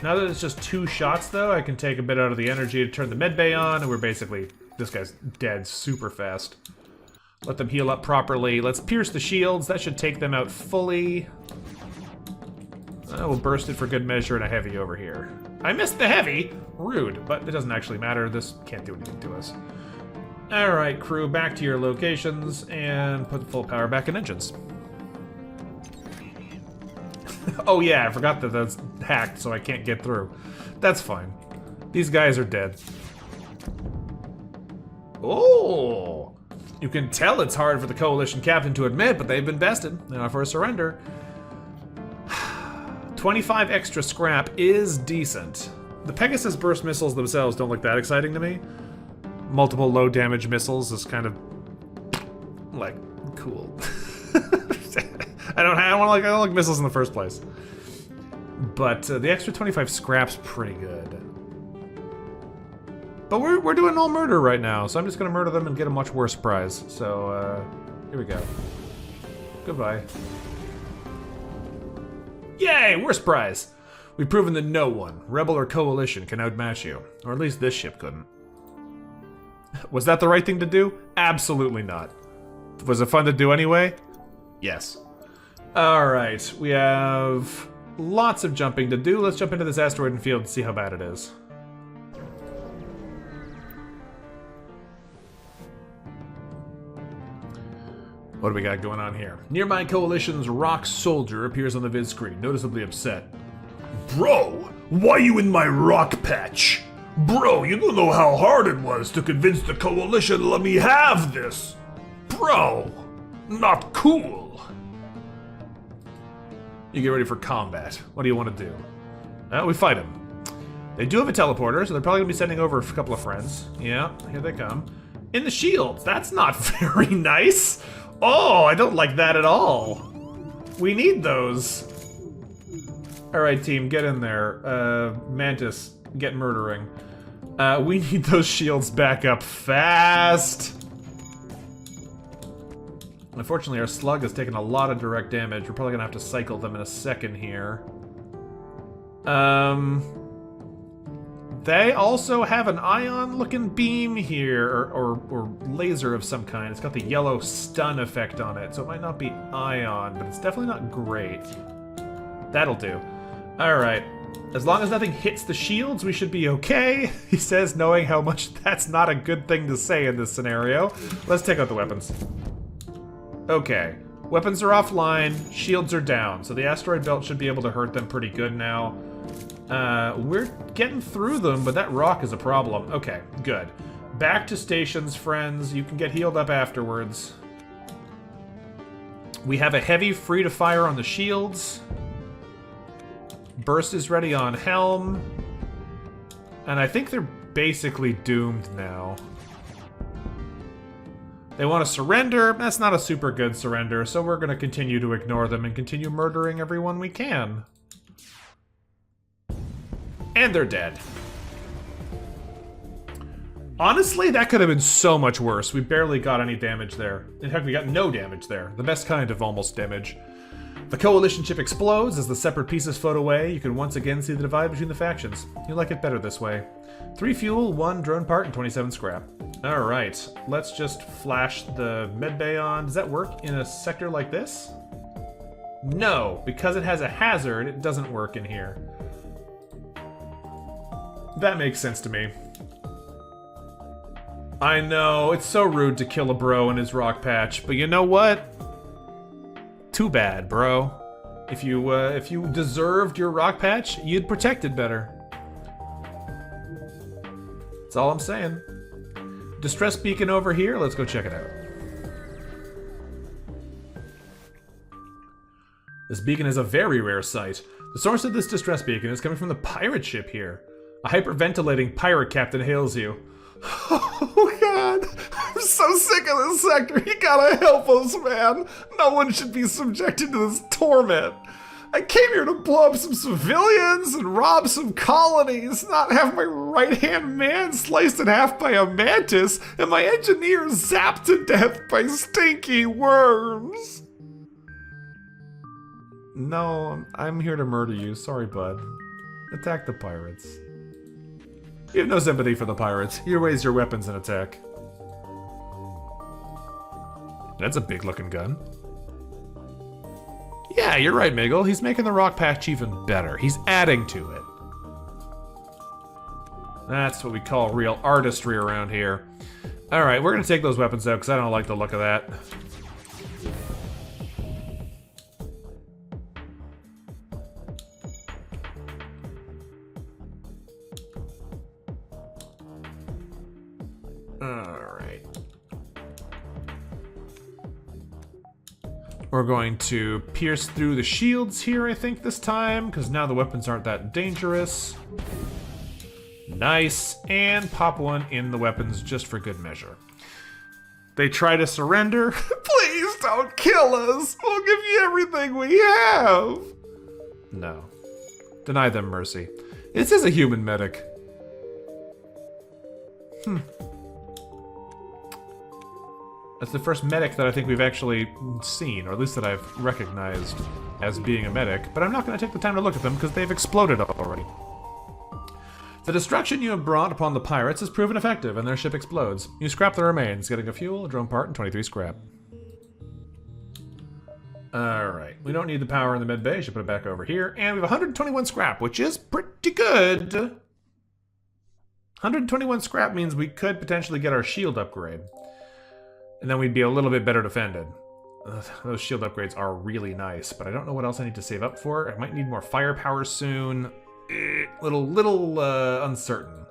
Now that it's just 2 shots, though, I can take a bit out of the energy to turn the medbay on, and we're basically... This guy's dead super fast. Let them heal up properly. Let's pierce the shields. That should take them out fully. We'll burst it for good measure and a heavy over here. I missed the heavy! Rude, but it doesn't actually matter. This can't do anything to us. Alright, crew, back to your locations, and put the full power back in engines. Oh yeah, I forgot that that's hacked, so I can't get through. That's fine. These guys are dead. Oh! You can tell it's hard for the Coalition captain to admit, but they've been bested. Now for a surrender. 25 extra scrap is decent. The Pegasus burst missiles themselves don't look that exciting to me. Multiple low damage missiles is kind of... like, cool. I don't like missiles in the first place. But the extra 25 scrap's pretty good. But we're doing all murder right now, so I'm just gonna murder them and get a much worse prize. So, here we go. Goodbye. Yay! Worst prize! We've proven that no one, Rebel or Coalition, can outmatch you. Or at least this ship couldn't. Was that the right thing to do? Absolutely not. Was it fun to do anyway? Yes. Alright, we have lots of jumping to do. Let's jump into this asteroid and field and see how bad it is. What do we got going on here? Nearby Coalition's Rock Soldier appears on the vid screen, noticeably upset. Bro, why you in my rock patch? Bro, you don't know how hard it was to convince the Coalition to let me have this. Bro, not cool. You get ready for combat. What do you want to do? We fight them. They do have a teleporter, so they're probably going to be sending over a couple of friends. Yeah, here they come. In the shields. That's not very nice. Oh, I don't like that at all. We need those. Alright, team, get in there. Mantis, get murdering. We need those shields back up fast. Unfortunately, our slug has taken a lot of direct damage. We're probably gonna have to cycle them in a second here. They also have an ion-looking beam here, or laser of some kind. It's got the yellow stun effect on it, so it might not be ion, but it's definitely not great. That'll do. Alright. As long as nothing hits the shields, we should be okay, he says, knowing how much that's not a good thing to say in this scenario. Let's take out the weapons. Okay. Weapons are offline, shields are down, so the asteroid belt should be able to hurt them pretty good now. We're getting through them, but that rock is a problem. Okay, good. Back to stations, friends. You can get healed up afterwards. We have a heavy free to fire on the shields. Burst is ready on helm. And I think they're basically doomed now. They want to surrender. That's not a super good surrender, so we're going to continue to ignore them and continue murdering everyone we can. And they're dead. Honestly, that could have been so much worse. We barely got any damage there. In fact, we got no damage there. The best kind of almost damage. The Coalition ship explodes as the separate pieces float away. You can once again see the divide between the factions. You like it better this way. 3 fuel, 1 drone part, and 27 scrap. Alright, let's just flash the medbay on. Does that work in a sector like this? No, because it has a hazard, it doesn't work in here. That makes sense to me. I know, it's so rude to kill a bro in his rock patch, but you know what? Too bad, bro. If you deserved your rock patch, you'd protect it better. That's all I'm saying. Distress beacon over here, let's go check it out. This beacon is a very rare sight. The source of this distress beacon is coming from the pirate ship here. A hyperventilating pirate captain hails you. Oh god, I'm so sick of this sector. You gotta help us, man. No one should be subjected to this torment. I came here to blow up some civilians and rob some colonies, not have my right-hand man sliced in half by a mantis and my engineer zapped to death by stinky worms. No, I'm here to murder you. Sorry, bud. Attack the pirates. You have no sympathy for the pirates. You raise your weapons and attack. That's a big-looking gun. Yeah, you're right, Miggle. He's making the rock patch even better. He's adding to it. That's what we call real artistry around here. Alright, we're gonna take those weapons out because I don't like the look of that. Alright. We're going to pierce through the shields here, I think, this time, because now the weapons aren't that dangerous. Nice. And pop one in the weapons just for good measure. They try to surrender. Please don't kill us. We'll give you everything we have. No. Deny them mercy. This is a human medic. That's the first medic that I think we've actually seen, or at least that I've recognized as being a medic, but I'm not going to take the time to look at them because they've exploded already. The destruction you have brought upon the pirates has proven effective, and their ship explodes. You scrap the remains, getting a fuel, a drone part, and 23 scrap. Alright, we don't need the power in the med bay, should put it back over here, and we have 121 scrap, which is pretty good. 121 scrap means we could potentially get our shield upgrade. And then we'd be a little bit better defended. Ugh, those shield upgrades are really nice, but I don't know what else I need to save up for. I might need more firepower soon. Little uncertain.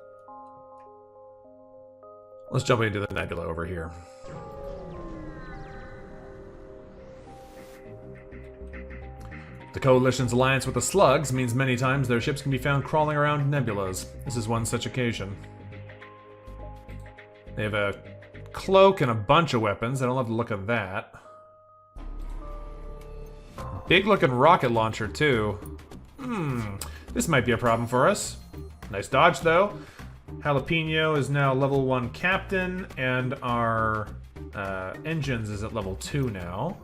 Let's jump into the nebula over here. The Coalition's alliance with the Slugs means many times their ships can be found crawling around nebulas. This is one such occasion. They have a cloak and a bunch of weapons. I don't love the look of that. Big looking rocket launcher too. This might be a problem for us. Nice dodge though. Jalapeno is now level 1 captain, and our engines is at level 2 now.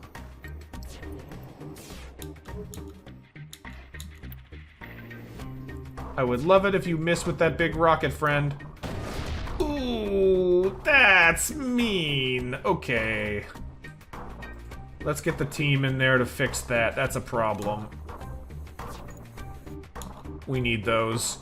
I would love it if you missed with that big rocket, friend. Ooh, that's mean. Okay. Let's get the team in there to fix that. That's a problem. We need those.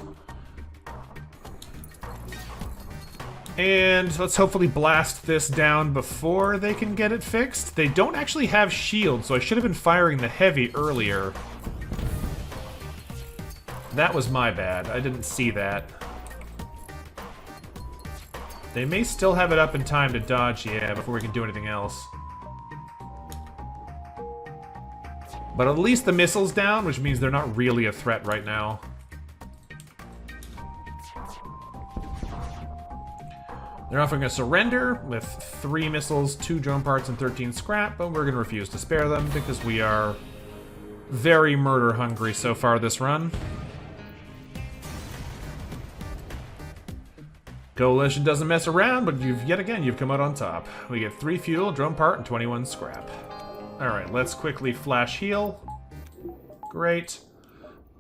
And let's hopefully blast this down before they can get it fixed. They don't actually have shields, so I should have been firing the heavy earlier. That was my bad. I didn't see that. They may still have it up in time to dodge, yeah, before we can do anything else. But at least the missile's down, which means they're not really a threat right now. They're offering a surrender with 3 missiles, 2 drone parts, and 13 scrap, but we're going to refuse to spare them because we are very murder hungry so far this run. Coalition doesn't mess around, but you've come out on top. We get 3 fuel, drone part, and 21 scrap. Alright, let's quickly flash heal. Great.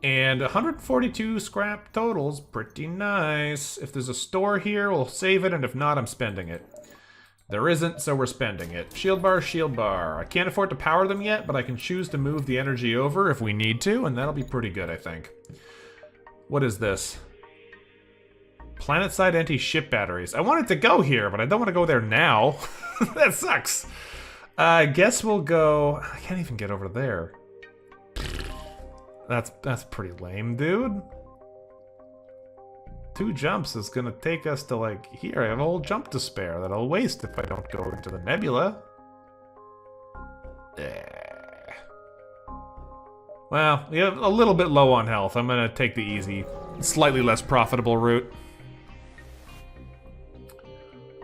And 142 scrap totals, pretty nice. If there's a store here, we'll save it, and if not, I'm spending it. There isn't, so we're spending it. Shield bar, shield bar. I can't afford to power them yet, but I can choose to move the energy over if we need to, and that'll be pretty good, I think. What is this? Planet-side anti-ship batteries. I wanted to go here, but I don't want to go there now. That sucks. I guess we'll go... I can't even get over there. That's pretty lame, dude. 2 jumps is gonna take us to, like, here. I have a whole jump to spare that I'll waste if I don't go into the nebula. Well, yeah, a little bit low on health. I'm gonna take the easy, slightly less profitable route.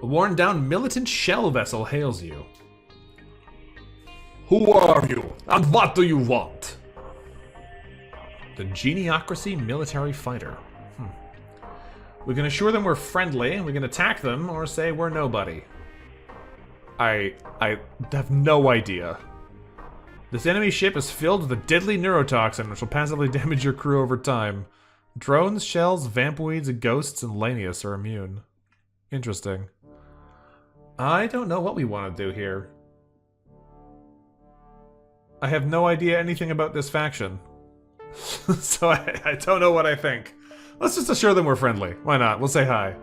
A worn-down militant shell vessel hails you. Who are you, and what do you want? The Geniocracy military fighter. We can assure them we're friendly, and we can attack them, or say we're nobody. I have no idea. This enemy ship is filled with a deadly neurotoxin, which will passively damage your crew over time. Drones, shells, vampweeds, ghosts, and Lanius are immune. Interesting. I don't know what we want to do here. I have no idea anything about this faction. So I don't know what I think. Let's just assure them we're friendly. Why not? We'll say hi.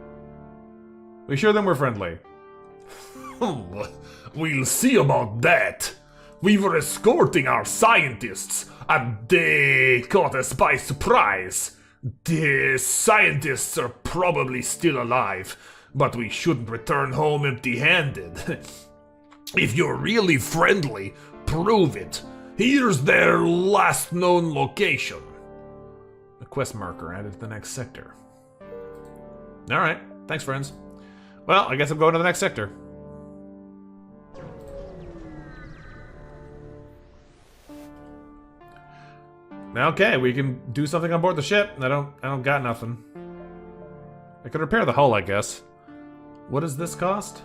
We assure them we're friendly. We'll see about that. We were escorting our scientists, and they caught us by surprise. The scientists are probably still alive, but we shouldn't return home empty-handed. If you're really friendly, prove it. Here's their last known location. A quest marker added to the next sector. Alright, thanks friends. Well, I guess I'm going to the next sector. Okay, we can do something on board the ship. I don't got nothing. I could repair the hull, I guess. What does this cost?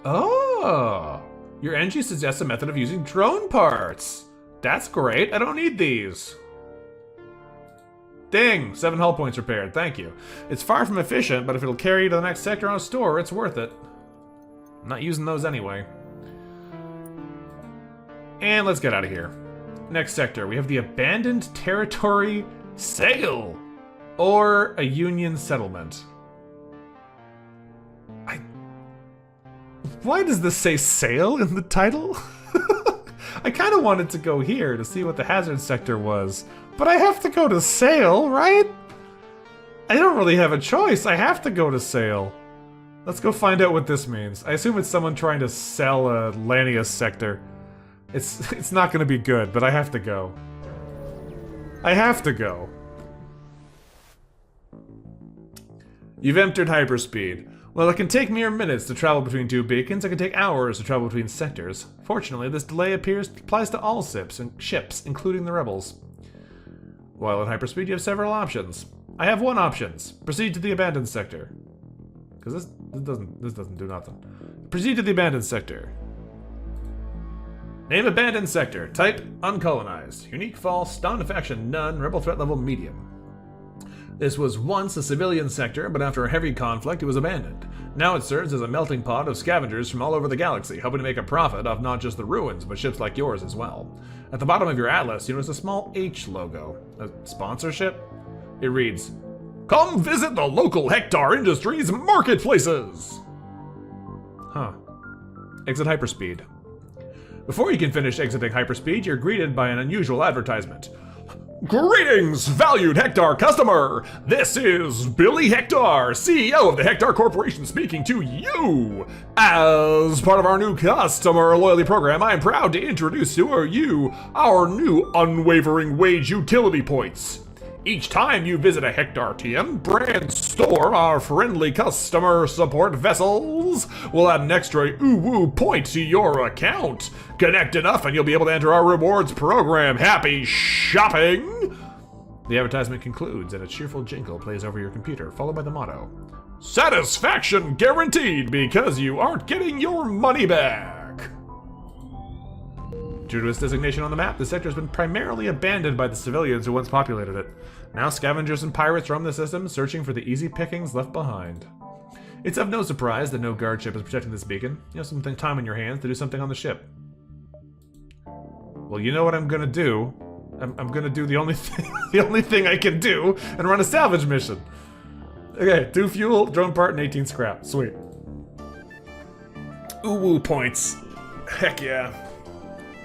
Oh! Your NG suggests a method of using drone parts. That's great. I don't need these. Ding! 7 hull points repaired. Thank you. It's far from efficient, but if it'll carry you to the next sector on a store, it's worth it. I'm not using those anyway. And let's get out of here. Next sector, we have the Abandoned Territory Sail, or a Union Settlement. Why does this say sail in the title? I kind of wanted to go here to see what the hazard sector was, but I have to go to sail, right? I don't really have a choice. I have to go to sail. Let's go find out what this means. I assume it's someone trying to sell a Lanius sector. It's not going to be good, but I have to go. I have to go. You've entered hyperspeed. While it can take mere minutes to travel between 2 beacons, it can take hours to travel between sectors. Fortunately, this delay applies to all ships, including the rebels. While in hyperspeed, you have several options. I have one option. Proceed to the abandoned sector. Because this doesn't do nothing. Proceed to the abandoned sector. Name abandoned sector. Type uncolonized. Unique false. Stun affection none. Rebel threat level medium. This was once a civilian sector, but after a heavy conflict, it was abandoned. Now it serves as a melting pot of scavengers from all over the galaxy, hoping to make a profit off not just the ruins, but ships like yours as well. At the bottom of your atlas, you notice a small H logo. A sponsorship? It reads, "Come visit the local Hector Industries marketplaces!" Huh. Exit hyperspeed. Before you can finish exiting hyperspeed, you're greeted by an unusual advertisement. Greetings, valued Hector customer! This is Billy Hector, CEO of the Hector Corporation, speaking to you! As part of our new customer loyalty program, I am proud to introduce to you our new unwavering wage utility points. Each time you visit a Hector TM brand store, our friendly customer support vessels will add an extra ooh-woo point to your account. Connect enough and you'll be able to enter our rewards program. Happy shopping! The advertisement concludes and a cheerful jingle plays over your computer, followed by the motto, "Satisfaction guaranteed because you aren't getting your money back." Due to its designation on the map, the sector has been primarily abandoned by the civilians who once populated it. Now scavengers and pirates roam the system, searching for the easy pickings left behind. It's of no surprise that no guard ship is protecting this beacon. You have some time on your hands to do something on the ship. Well, you know what I'm gonna do. I'm gonna do the only thing I can do and run a salvage mission. Okay, 2 fuel, drone part, and 18 scrap. Sweet. Ooh-woo points. Heck yeah.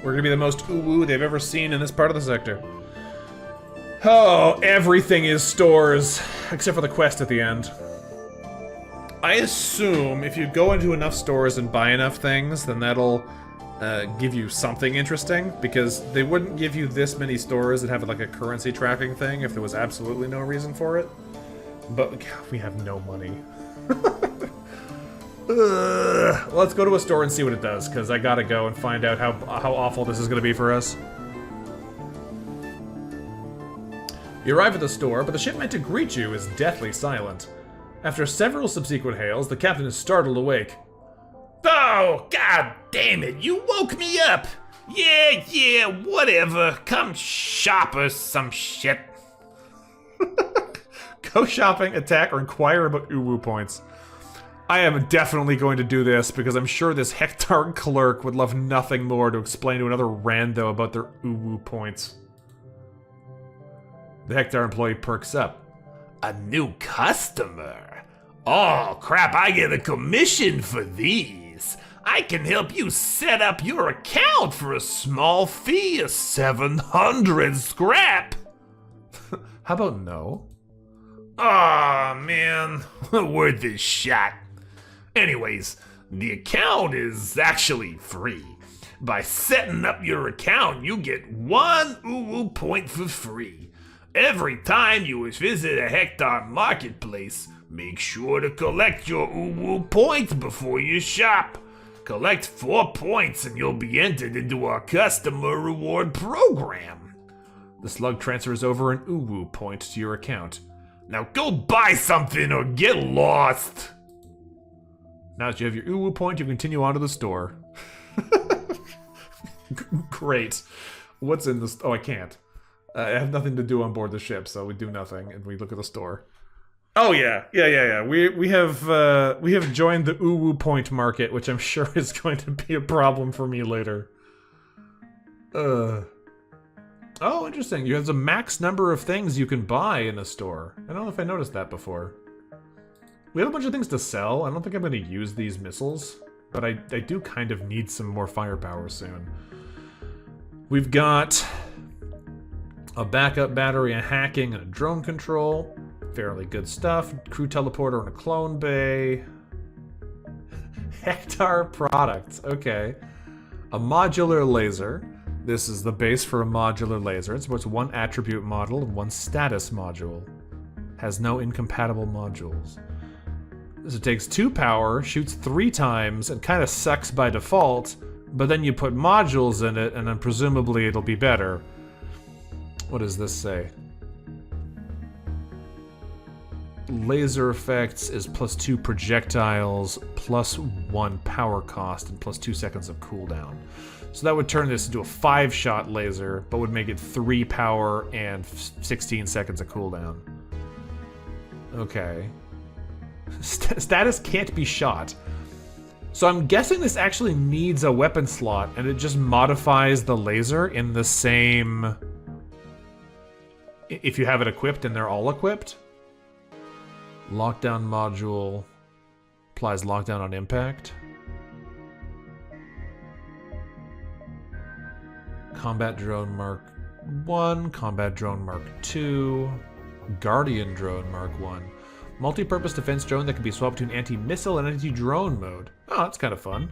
We're gonna be the most ooh-woo they've ever seen in this part of the sector. Oh, everything is stores, except for the quest at the end. I assume if you go into enough stores and buy enough things, then that'll give you something interesting, because they wouldn't give you this many stores that have like a currency tracking thing if there was absolutely no reason for it. But God, we have no money. Let's go to a store and see what it does, because I gotta go and find out how awful this is gonna be for us. You arrive at the store, but the ship meant to greet you is deathly silent. After several subsequent hails, the captain is startled awake. Oh, god damn it, you woke me up! Yeah, whatever. Come shop us some shit. Go shopping, attack, or inquire about uwu points. I am definitely going to do this because I'm sure this Hectar clerk would love nothing more to explain to another rando about their uwu points. The Hectar employee perks up. A new customer? Oh crap, I get a commission for these. I can help you set up your account for a small fee of 700 scrap. How about no? Aw, man, worth a shot. Anyways, the account is actually free. By setting up your account, you get 1 uwu point for free. Every time you visit a Hectar marketplace, make sure to collect your uwu points before you shop. Collect 4 points and you'll be entered into our customer reward program. The slug transfers over an uwu point to your account. Now go buy something or get lost. Now that you have your uwu point, you continue on to the store. Great. What's in this? Oh, I can't. I have nothing to do on board the ship, so we do nothing and we look at the store. Oh yeah. We have joined the uwu point market, which I'm sure is going to be a problem for me later. Oh, interesting. You have the max number of things you can buy in a store. I don't know if I noticed that before. We have a bunch of things to sell. I don't think I'm going to use these missiles, but I do kind of need some more firepower soon. We've got a backup battery, a hacking, and a drone control. Fairly good stuff. Crew teleporter and a clone bay. Hectar products. Okay. A modular laser. This is the base for a modular laser. It supports 1 attribute model and 1 status module. Has no incompatible modules. So it takes 2 power, shoots 3 times, and kind of sucks by default, but then you put modules in it, and then presumably it'll be better. What does this say? Laser effects is +2 projectiles, +1 power cost, and +2 seconds of cooldown. So that would turn this into a 5-shot laser, but would make it 3 power and 16 seconds of cooldown. Okay. Status can't be shot. So I'm guessing this actually needs a weapon slot, and it just modifies the laser in the same... If you have it equipped and they're all equipped. Lockdown module applies lockdown on impact. Combat drone Mark 1, combat drone Mark 2, Guardian drone Mark 1. Multi-purpose defense drone that can be swapped between anti-missile and anti-drone mode. Oh, that's kind of fun.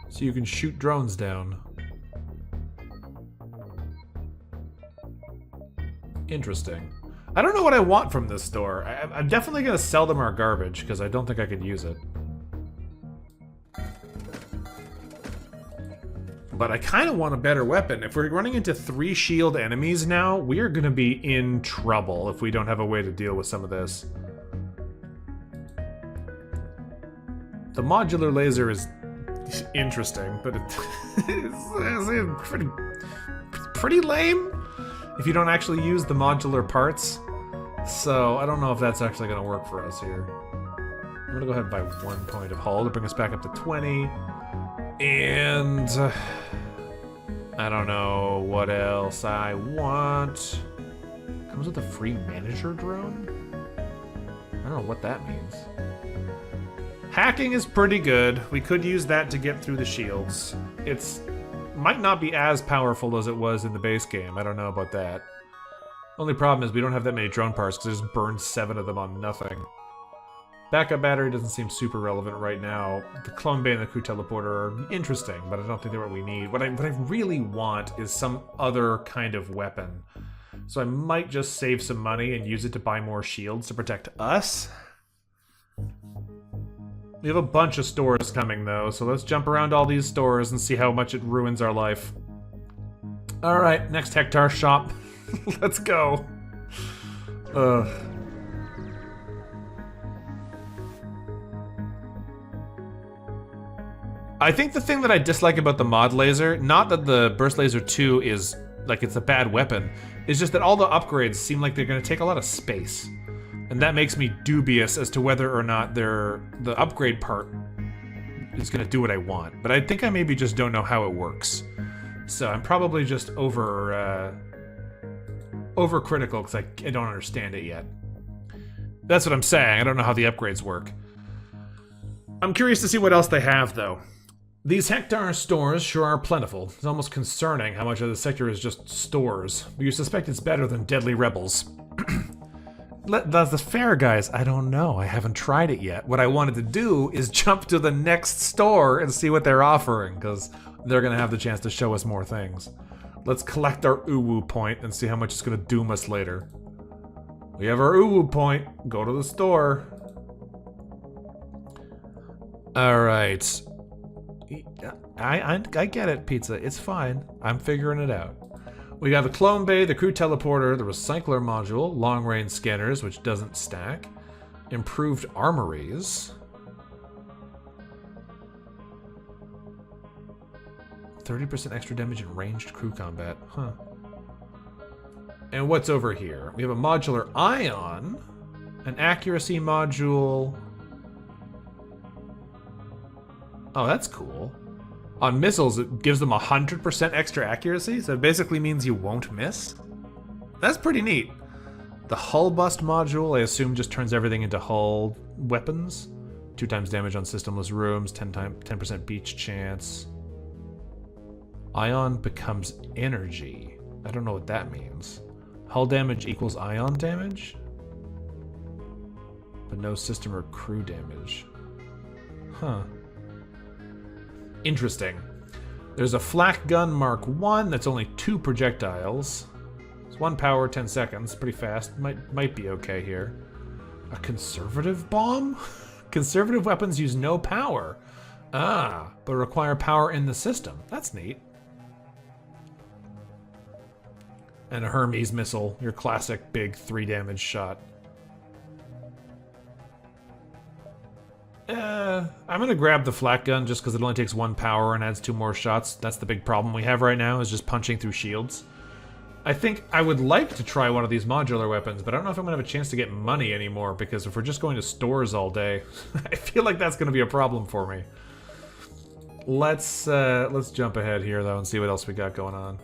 So you can shoot drones down. Interesting. I don't know what I want from this store. I'm definitely going to sell them our garbage, because I don't think I could use it. But I kind of want a better weapon. If we're running into 3 shield enemies now, we are going to be in trouble if we don't have a way to deal with some of this. The modular laser is interesting, but it's pretty lame if you don't actually use the modular parts. So I don't know if that's actually going to work for us here. I'm going to go ahead and buy 1 point of hull to bring us back up to 20. And I don't know what else I want. Comes with a free manager drone? I don't know what that means. Hacking is pretty good. We could use that to get through the shields. It's might not be as powerful as it was in the base game. I don't know about that. Only problem is we don't have that many drone parts because I just burned 7 of them on nothing. Backup battery doesn't seem super relevant right now. The clone bay and the crew teleporter are interesting, but I don't think they're what we need. What I really want is some other kind of weapon. So I might just save some money and use it to buy more shields to protect us. We have a bunch of stores coming, though, so let's jump around all these stores and see how much it ruins our life. Alright, next Hector shop. Let's go. Ugh. I think the thing that I dislike about the mod laser, not that the burst laser 2 is, like, it's a bad weapon, is just that all the upgrades seem like they're going to take a lot of space. And that makes me dubious as to whether or not the upgrade part is going to do what I want. But I think I maybe just don't know how it works. So I'm probably just overcritical because I don't understand it yet. That's what I'm saying. I don't know how the upgrades work. I'm curious to see what else they have, though. These Hector stores sure are plentiful. It's almost concerning how much of the sector is just stores. But you suspect it's better than deadly rebels. The fair guys, I don't know. I haven't tried it yet. What I wanted to do is jump to the next store and see what they're offering, because they're going to have the chance to show us more things. Let's collect our Uwu point and see how much it's going to doom us later. We have our Uwu point. Go to the store. Alright. I get it, Pizza. It's fine. I'm figuring it out. We got the clone bay, the crew teleporter, the recycler module, long-range scanners, which doesn't stack, improved armories, 30% extra damage in ranged crew combat. Huh. And what's over here? We have a modular ion, an accuracy module. Oh, that's cool. On missiles, it gives them 100% extra accuracy, so it basically means you won't miss. That's pretty neat. The hull bust module, I assume, just turns everything into hull weapons. 2 times damage on systemless rooms, 10% beach chance. Ion becomes energy. I don't know what that means. Hull damage equals ion damage? But no system or crew damage. Huh. Interesting. There's a flak gun Mark 1 that's only 2 projectiles. It's 1 power, 10 seconds. Pretty fast. Might be okay here. A conservative bomb? Conservative weapons use no power. Ah, but require power in the system. That's neat. And a Hermes missile, your classic big 3 damage shot. I'm gonna grab the flak gun just because it only takes 1 power and adds 2 more shots. That's the big problem we have right now, is just punching through shields. I think I would like to try one of these modular weapons, but I don't know if I'm gonna have a chance to get money anymore, because if we're just going to stores all day, I feel like that's gonna be a problem for me. Let's jump ahead here though and see what else we got going on.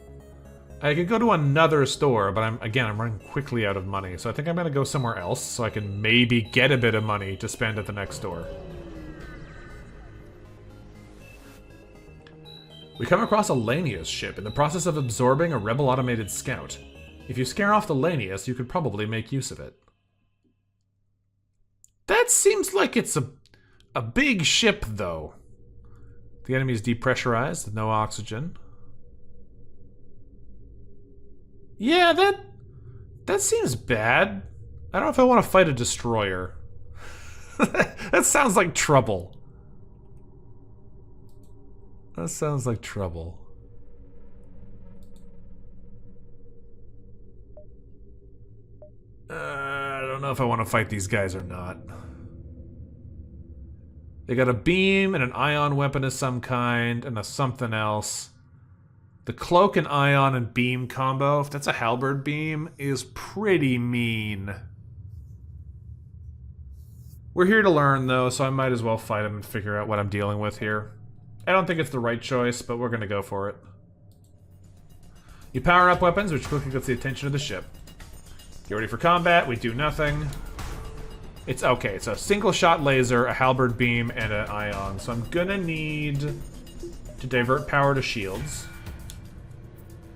I could go to another store, but I'm running quickly out of money, so I think I'm gonna go somewhere else so I can maybe get a bit of money to spend at the next store. We come across a Lanius ship in the process of absorbing a rebel automated scout. If you scare off the Lanius, you could probably make use of it. That seems like it's a big ship, though. The enemy is depressurized with no oxygen. Yeah, that seems bad. I don't know if I want to fight a destroyer. That sounds like trouble. That sounds like trouble. I don't know if I want to fight these guys or not. They got a beam and an ion weapon of some kind and a something else. The cloak and ion and beam combo, if that's a halberd beam, is pretty mean. We're here to learn, though, so I might as well fight him and figure out what I'm dealing with here. I don't think it's the right choice, but we're gonna go for it. You power up weapons, which quickly gets the attention of the ship. Get ready for combat, we do nothing. It's okay, it's a single shot laser, a halberd beam, and an ion, so I'm gonna need to divert power to shields.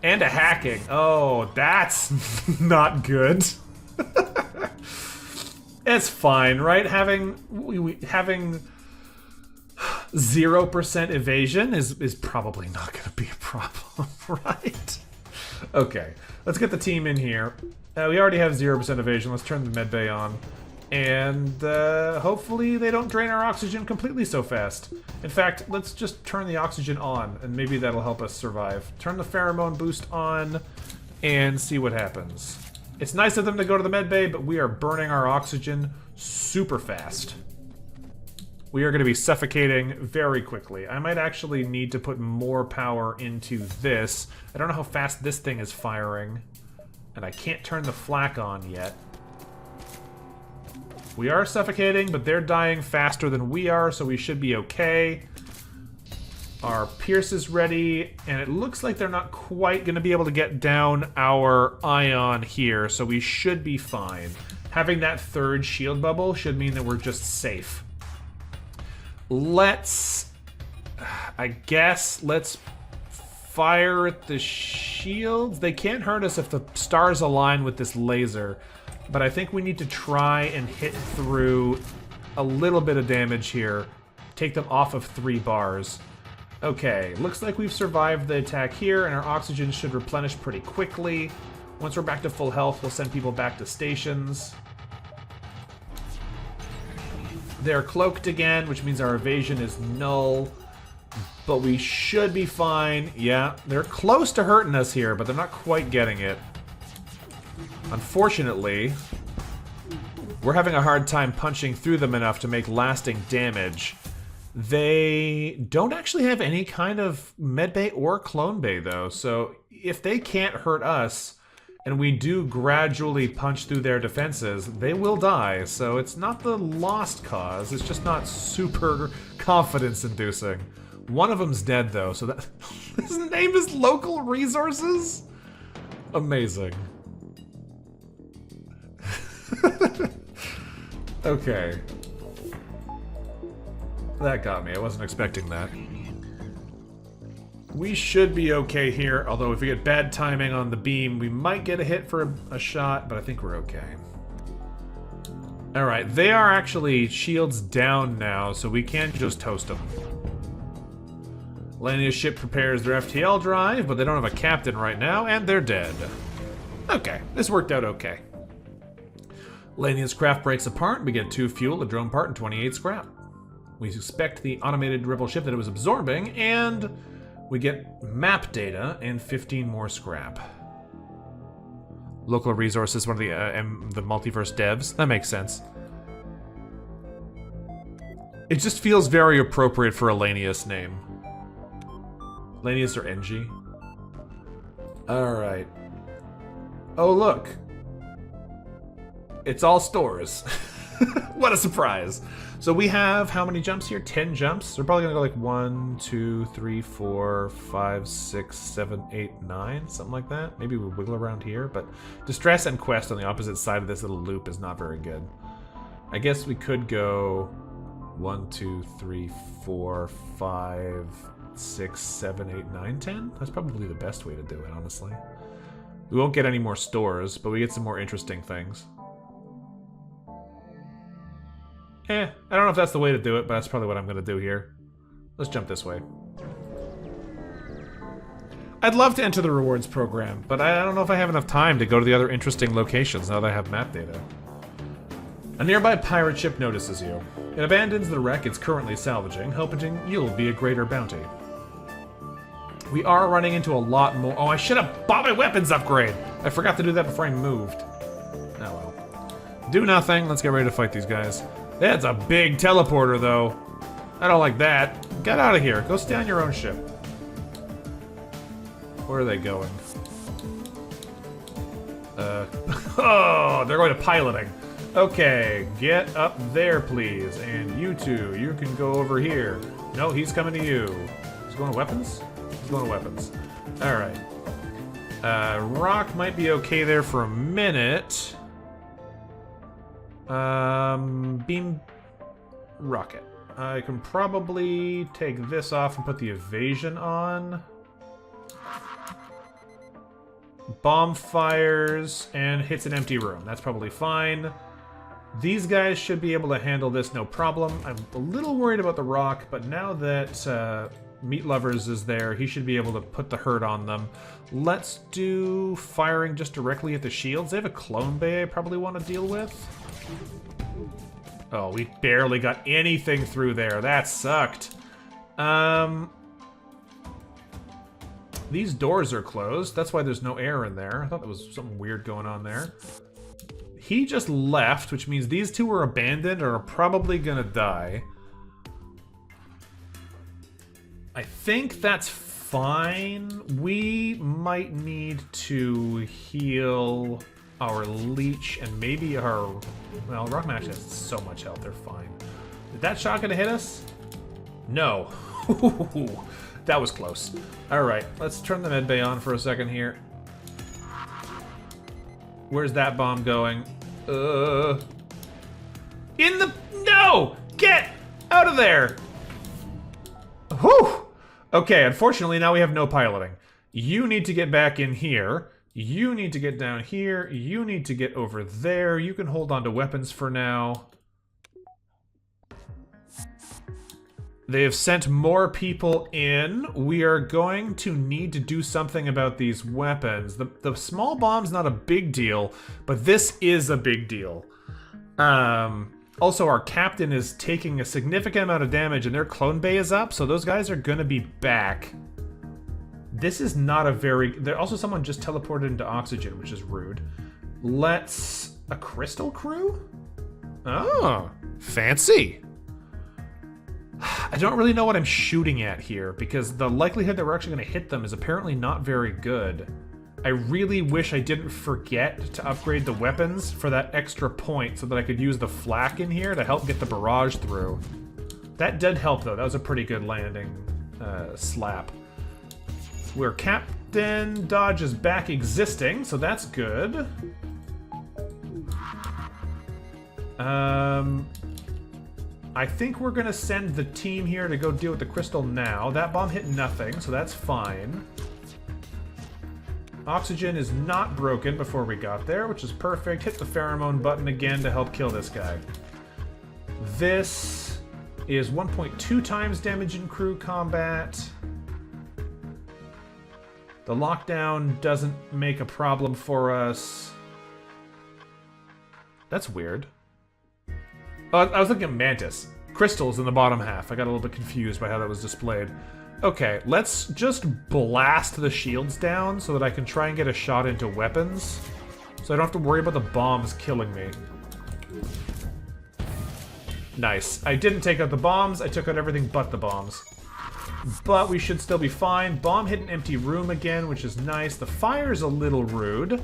And a hacking. Oh, that's not good. It's fine, right? Having 0% evasion is probably not going to be a problem, right? Okay, let's get the team in here. We already have 0% evasion. Let's turn the med bay on. And hopefully they don't drain our oxygen completely so fast. In fact, let's just turn the oxygen on, and maybe that'll help us survive. Turn the pheromone boost on and see what happens. It's nice of them to go to the med bay, but we are burning our oxygen super fast. We are going to be suffocating very quickly. I might actually need to put more power into this. I don't know how fast this thing is firing, and I can't turn the flak on yet. We are suffocating, but they're dying faster than we are, so we should be okay. Our Pierce is ready, and it looks like they're not quite going to be able to get down our ion here, so we should be fine. Having that third shield bubble should mean that we're just safe. Let's fire at the shields. They can't hurt us if the stars align with this laser. But I think we need to try and hit through a little bit of damage here. Take them off of 3 bars. Okay, looks like we've survived the attack here, and our oxygen should replenish pretty quickly. Once we're back to full health, we'll send people back to stations. They're cloaked again, which means our evasion is null. But we should be fine. Yeah, they're close to hurting us here, but they're not quite getting it. Unfortunately, we're having a hard time punching through them enough to make lasting damage. They don't actually have any kind of medbay or clone bay, though, so if they can't hurt us, and we do gradually punch through their defenses, they will die, so it's not the lost cause, it's just not super confidence-inducing. One of them's dead, though, so that... His name is Local Resources? Amazing. Okay. That got me. I wasn't expecting that. We should be okay here, although if we get bad timing on the beam, we might get a hit for a shot, but I think we're okay. Alright, they are actually shields down now, so we can't just toast them. Lania's ship prepares their FTL drive, but they don't have a captain right now, and they're dead. Okay, this worked out okay. Lania's craft breaks apart. We get 2 fuel, a drone part, and 28 scrap. We suspect the automated rebel ship that it was absorbing, and we get map data and 15 more scrap. Local Resources, one of the Multiverse devs. That makes sense. It just feels very appropriate for a Lanius name. Lanius or NG? Alright. Oh, look. It's all stores. What a surprise. So we have how many jumps here? 10 jumps. We're probably gonna go like 1, 2, 3, 4, 5, 6, 7, 8, 9, something like that. Maybe we'll wiggle around here, but Distress and Quest on the opposite side of this little loop is not very good. I guess we could go 1, 2, 3, 4, 5, 6, 7, 8, 9, 10. That's probably the best way to do it, honestly. We won't get any more stores, but we get some more interesting things. I don't know if that's the way to do it, but that's probably what I'm going to do here. Let's jump this way. I'd love to enter the rewards program, but I don't know if I have enough time to go to the other interesting locations now that I have map data. A nearby pirate ship notices you. It abandons the wreck it's currently salvaging, hoping you'll be a greater bounty. We are running into a lot more... Oh, I should have bought my weapons upgrade! I forgot to do that before I moved. Oh well. Do nothing. Let's get ready to fight these guys. That's a big teleporter, though. I don't like that. Get out of here. Go stay on your own ship. Where are they going? Oh, they're going to piloting. Okay, get up there, please. And you two, you can go over here. No, he's coming to you. He's going to weapons? He's going to weapons. Alright. Rock might be okay there for a minute. Beam rocket. I can probably take this off and put the evasion on. Bomb fires and hits an empty room. That's probably fine. These guys should be able to handle this no problem. I'm a little worried about the rock, but now that Meat Lovers is there, he should be able to put the hurt on them. Let's do firing just directly at the shields. They have a clone bay I probably want to deal with. Oh, we barely got anything through there. That sucked. These doors are closed. That's why there's no air in there. I thought there was something weird going on there. He just left, which means these two were abandoned or are probably gonna die. I think that's fine. We might need to heal our leech and maybe our... Well, Rockman actually has so much health, they're fine. Did that shot gonna hit us? No. That was close. Alright, let's turn the medbay on for a second here. Where's that bomb going? In the... No! Get out of there! Whew! Okay, unfortunately now we have no piloting. You need to get back in here. You need to get down here. You need to get over there. You can hold on to weapons for now. They have sent more people in. We are going to need to do something about these weapons. The small bomb's not a big deal, but this is a big deal. Also, our captain is taking a significant amount of damage and their clone bay is up, so those guys are gonna be back. This is not a very... Also, someone just teleported into oxygen, which is rude. Let's... A crystal crew? Oh, fancy. I don't really know what I'm shooting at here, because the likelihood that we're actually going to hit them is apparently not very good. I really wish I didn't forget to upgrade the weapons for that extra point so that I could use the flak in here to help get the barrage through. That did help, though. That was a pretty good landing slap. Where Captain Dodge is back existing, so that's good. I think we're gonna send the team here to go deal with the crystal now. That bomb hit nothing, so that's fine. Oxygen is not broken before we got there, which is perfect. Hit the pheromone button again to help kill this guy. This is 1.2 times damage in crew combat. The lockdown doesn't make a problem for us. That's weird. Oh, I was looking at Mantis. Crystals in the bottom half. I got a little bit confused by how that was displayed. Okay, let's just blast the shields down so that I can try and get a shot into weapons. So I don't have to worry about the bombs killing me. Nice. I didn't take out the bombs. I took out everything but the bombs. But we should still be fine. Bomb hit an empty room again, which is nice. The fire's a little rude.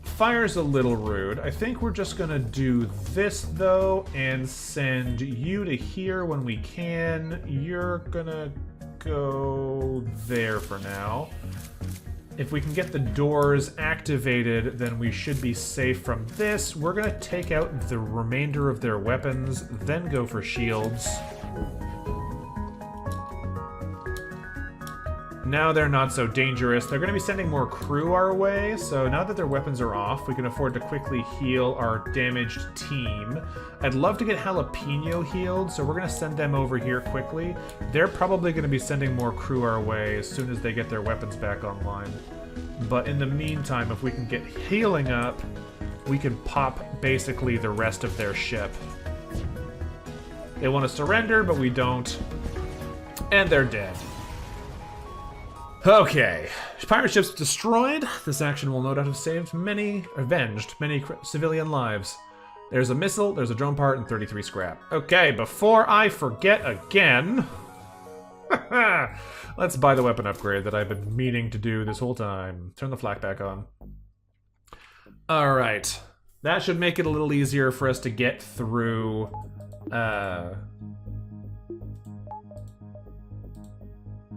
Fire's a little rude. I think we're just gonna do this, though, and send you to here when we can. You're gonna go there for now. If we can get the doors activated, then we should be safe from this. We're gonna take out the remainder of their weapons, then go for shields. Now they're not so dangerous. They're going to be sending more crew our way, so now that their weapons are off, we can afford to quickly heal our damaged team. I'd love to get Jalapeno healed, so we're going to send them over here quickly. They're probably going to be sending more crew our way as soon as they get their weapons back online. But in the meantime, if we can get healing up, we can pop basically the rest of their ship. They want to surrender, but we don't. And they're dead. Okay, pirate ships destroyed. This action will no doubt have avenged many civilian lives. There's a missile, there's a drone part, and 33 scrap. Okay, before I forget again, let's buy the weapon upgrade that I've been meaning to do this whole time. Turn the flak back on. All right, that should make it a little easier for us to get through.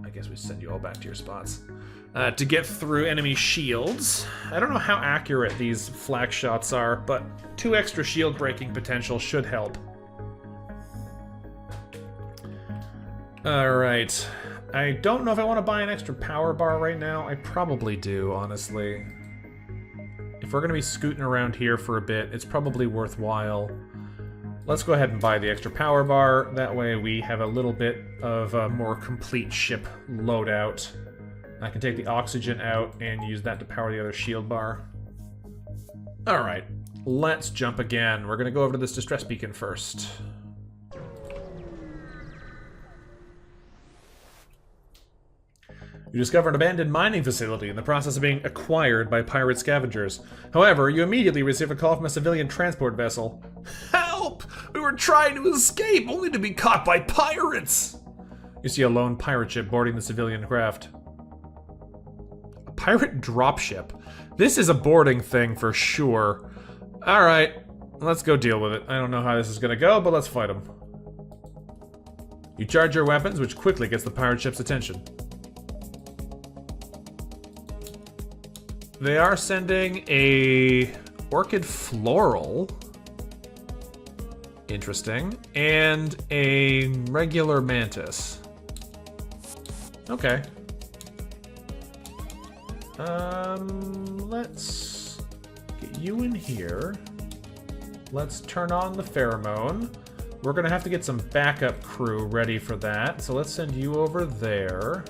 I guess we send you all back to your spots. To get through enemy shields. I don't know how accurate these flak shots are, but 2 extra shield breaking potential should help. Alright. I don't know if I want to buy an extra power bar right now. I probably do, honestly. If we're going to be scooting around here for a bit, it's probably worthwhile. Let's go ahead and buy the extra power bar. That way we have a little bit of a more complete ship loadout. I can take the oxygen out and use that to power the other shield bar. Alright, let's jump again. We're going to go over to this distress beacon first. You discover an abandoned mining facility in the process of being acquired by pirate scavengers. However, you immediately receive a call from a civilian transport vessel. Help! We were trying to escape, only to be caught by pirates! You see a lone pirate ship boarding the civilian craft. A pirate dropship? This is a boarding thing for sure. Alright, let's go deal with it. I don't know how this is gonna go, but let's fight them. You charge your weapons, which quickly gets the pirate ship's attention. They are sending a orchid floral. Interesting. And a regular mantis. Okay. Let's get you in here. Let's turn on the pheromone. We're gonna have to get some backup crew ready for that, so let's send you over there.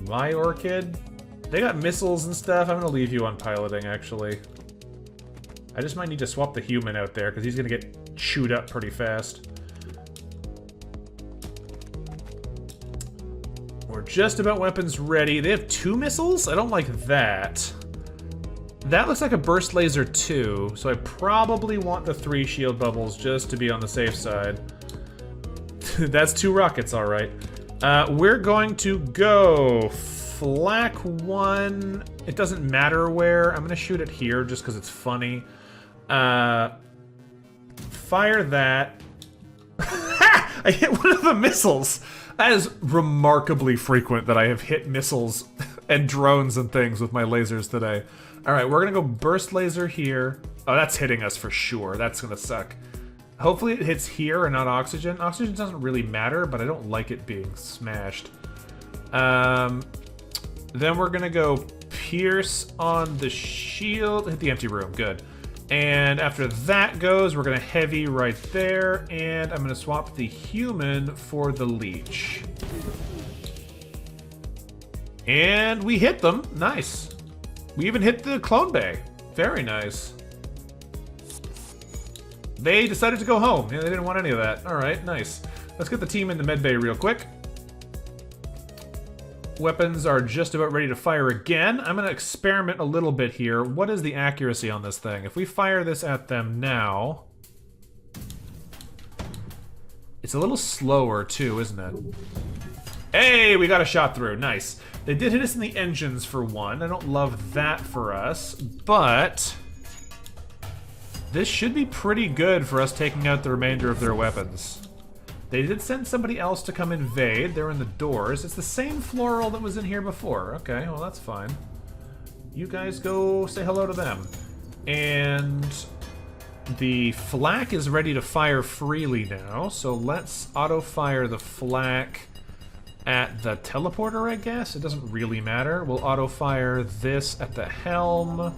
My orchid. They got missiles and stuff. I'm gonna leave you on piloting, actually. I just might need to swap the human out there, because he's gonna get chewed up pretty fast. We're just about weapons ready. They have 2 missiles? I don't like that. That looks like a burst laser too, so I probably want the 3 shield bubbles just to be on the safe side. That's 2 rockets, alright. We're going to go flak 1. It doesn't matter where. I'm gonna shoot it here just because it's funny. Fire that. I hit one of the missiles. That is remarkably frequent that I have hit missiles and drones and things with my lasers today. Alright, we're gonna go burst laser here. Oh, that's hitting us for sure. That's gonna suck. Hopefully it hits here and not oxygen. Oxygen doesn't really matter, but I don't like it being smashed. Then we're gonna go pierce on the shield. Hit the empty room, good. And after that goes, we're gonna heavy right there, and I'm gonna swap the human for the leech. And we hit them, nice. We even hit the clone bay, very nice. They decided to go home. Yeah, they didn't want any of that. All right, nice. Let's get the team in the med bay real quick. Weapons are just about ready to fire again. I'm going to experiment a little bit here. What is the accuracy on this thing? If we fire this at them now... It's a little slower too, isn't it? Hey, we got a shot through. Nice. They did hit us in the engines for one. I don't love that for us, but... this should be pretty good for us taking out the remainder of their weapons. They did send somebody else to come invade. They're in the doors. It's the same floral that was in here before. Okay, well that's fine. You guys go say hello to them. And the flak is ready to fire freely now, so let's auto-fire the flak at the teleporter, I guess? It doesn't really matter. We'll auto-fire this at the helm.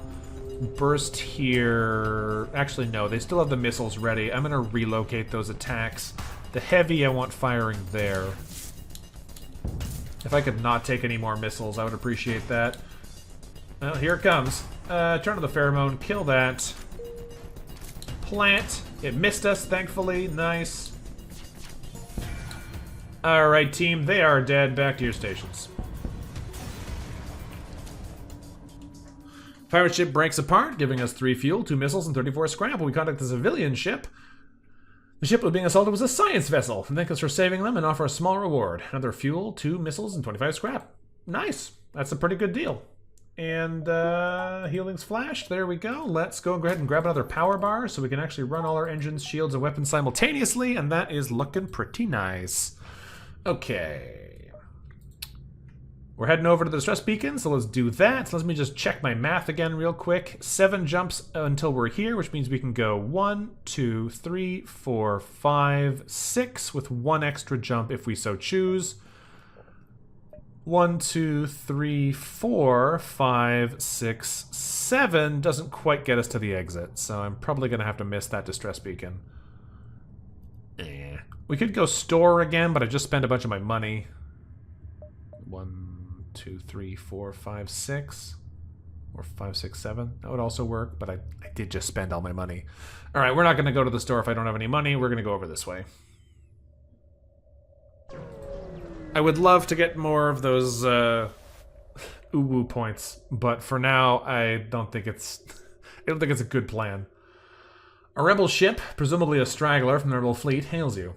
Burst here... actually, no, they still have the missiles ready. I'm gonna relocate those attacks. The heavy I want firing there. If I could not take any more missiles, I would appreciate that. Well, here it comes. Turn to the pheromone, kill that. Plant. It missed us, thankfully. Nice. Alright, team, they are dead. Back to your stations. Pirate ship breaks apart, giving us 3 fuel, 2 missiles, and 34 scrap. We contact the civilian ship. The ship that was being assaulted was a science vessel. Thank us for saving them and offer a small reward. Another fuel, 2 missiles, and 25 scrap. Nice. That's a pretty good deal. And healing's flashed. There we go. Let's go ahead and grab another power bar so we can actually run all our engines, shields, and weapons simultaneously, and that is looking pretty nice. Okay. We're heading over to the distress beacon, so let's do that. So let me just check my math again real quick. 7 jumps until we're here, which means we can go 1, 2, 3, 4, 5, 6 with 1 extra jump if we so choose. 1, 2, 3, 4, 5, 6, 7 doesn't quite get us to the exit, so I'm probably going to have to miss that distress beacon. We could go store again, but I just spent a bunch of my money. 1, 2, 3, 4, 5, 6. Or 5, 6, 7. That would also work, but I did just spend all my money. Alright, we're not going to go to the store if I don't have any money. We're going to go over this way. I would love to get more of those uwu points, but for now, I don't think it's a good plan. A rebel ship, presumably a straggler from the rebel fleet, hails you.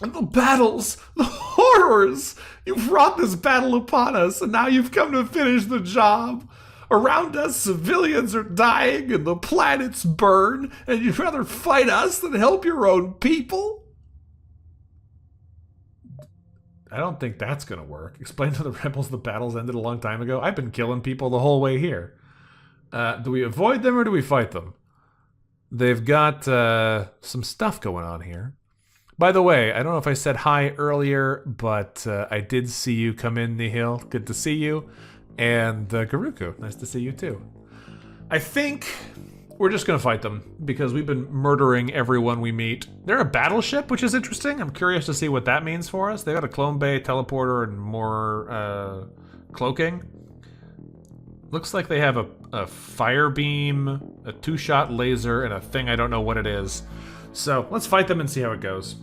And the battles! The horrors! You've brought this battle upon us, and now you've come to finish the job. Around us, civilians are dying and the planets burn, and you'd rather fight us than help your own people? I don't think that's gonna work. Explain to the rebels the battles ended a long time ago. I've been killing people the whole way here. Do we avoid them or do we fight them? They've got some stuff going on here. By the way, I don't know if I said hi earlier, but I did see you come in, Nihil. Good to see you. And Garuku, nice to see you too. I think we're just going to fight them because we've been murdering everyone we meet. They're a battleship, which is interesting. I'm curious to see what that means for us. They got a clone bay, teleporter, and more cloaking. Looks like they have a fire beam, a 2-shot laser, and a thing I don't know what it is. So let's fight them and see how it goes.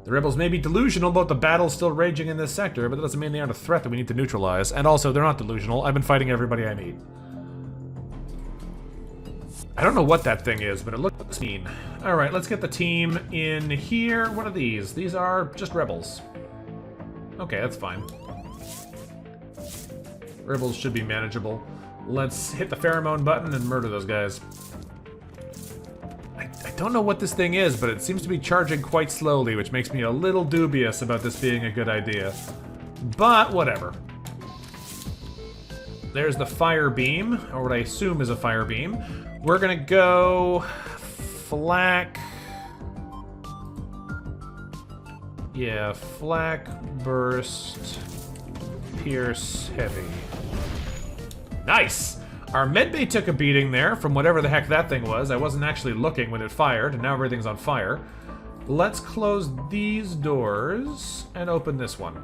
The rebels may be delusional about the battle still raging in this sector, but that doesn't mean they aren't a threat that we need to neutralize. And also, they're not delusional. I've been fighting everybody I meet. I don't know what that thing is, but it looks mean. Alright, let's get the team in here. What are these? These are just rebels. Okay, that's fine. Rebels should be manageable. Let's hit the pheromone button and murder those guys. I don't know what this thing is, but it seems to be charging quite slowly, which makes me a little dubious about this being a good idea. But whatever. There's the fire beam, or what I assume is a fire beam. We're gonna go flak. Yeah, flak, burst, pierce, heavy. Nice! Our medbay took a beating there from whatever the heck that thing was. I wasn't actually looking when it fired, and now everything's on fire. Let's close these doors and open this one.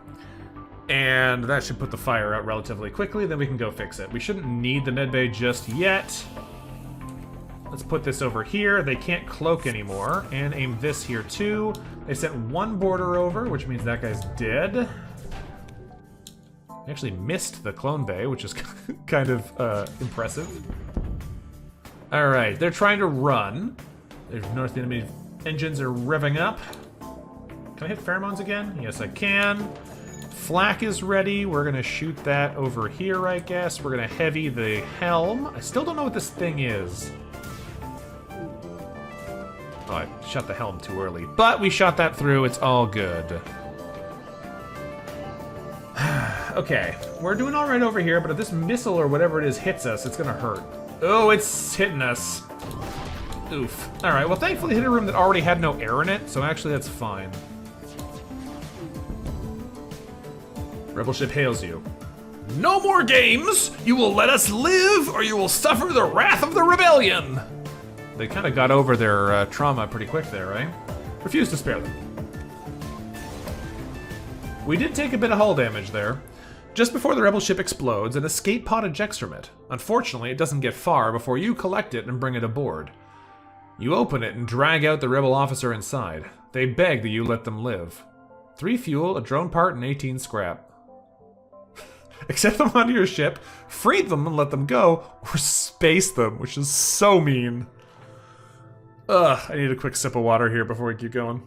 And that should put the fire out relatively quickly, then we can go fix it. We shouldn't need the medbay just yet. Let's put this over here. They can't cloak anymore. And aim this here too. They sent one border over, which means that guy's dead. Actually missed the clone bay, which is kind of impressive. Alright, they're trying to run. They've noticed the enemy engines are revving up. Can I hit pheromones again? Yes, I can. Flak is ready. We're gonna shoot that over here, I guess. We're gonna heavy the helm. I still don't know what this thing is. Oh, I shot the helm too early. But we shot that through. It's all good. Okay, we're doing all right over here, but if this missile or whatever it is hits us, it's gonna hurt. Oh, it's hitting us. Oof. All right, well, thankfully hit a room that already had no air in it, so actually that's fine. Rebel ship hails you. No more games! You will let us live, or you will suffer the wrath of the rebellion! They kind of got over their trauma pretty quick there, right? Refuse to spare them. We did take a bit of hull damage there. Just before the rebel ship explodes, an escape pod ejects from it. Unfortunately, it doesn't get far before you collect it and bring it aboard. You open it and drag out the rebel officer inside. They beg that you let them live. 3 fuel, a drone part, and 18 scrap. Accept them onto your ship, free them and let them go, or space them, which is so mean. Ugh, I need a quick sip of water here before we keep going.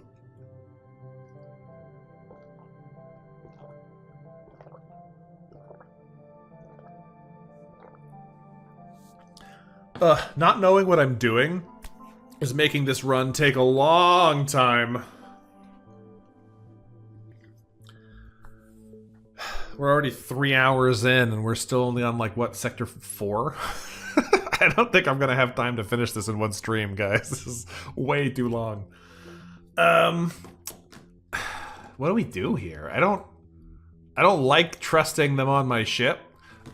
Not knowing what I'm doing is making this run take a long time. We're already 3 hours in and we're still only on, like, what, sector 4? I don't think I'm gonna have time to finish this in one stream, guys. This is way too long. What do we do here? I don't like trusting them on my ship.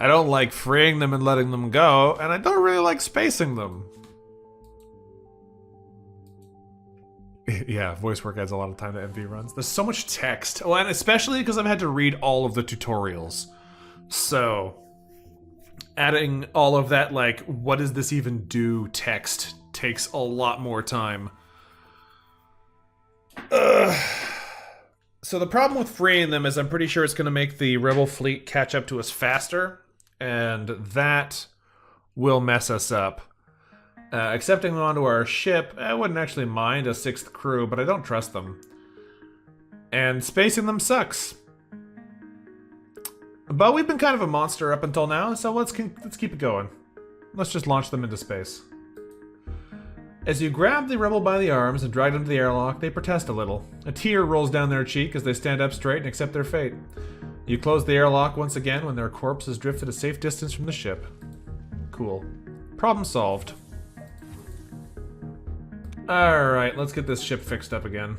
I don't like freeing them and letting them go, and I don't really like spacing them. Yeah, voice work adds a lot of time to MV runs. There's so much text. Well, and especially because I've had to read all of the tutorials. So, adding all of that, like, what does this even do text takes a lot more time. So the problem with freeing them is I'm pretty sure it's going to make the Rebel fleet catch up to us faster, and that will mess us up. Accepting them onto our ship, I wouldn't actually mind a 6th crew, but I don't trust them. And spacing them sucks. But we've been kind of a monster up until now, so let's keep it going. Let's just launch them into space. As you grab the rebel by the arms and drag them to the airlock, they protest a little. A tear rolls down their cheek as they stand up straight and accept their fate. You close the airlock once again when their corpse has drifted a safe distance from the ship. Cool. Problem solved. Alright, let's get this ship fixed up again.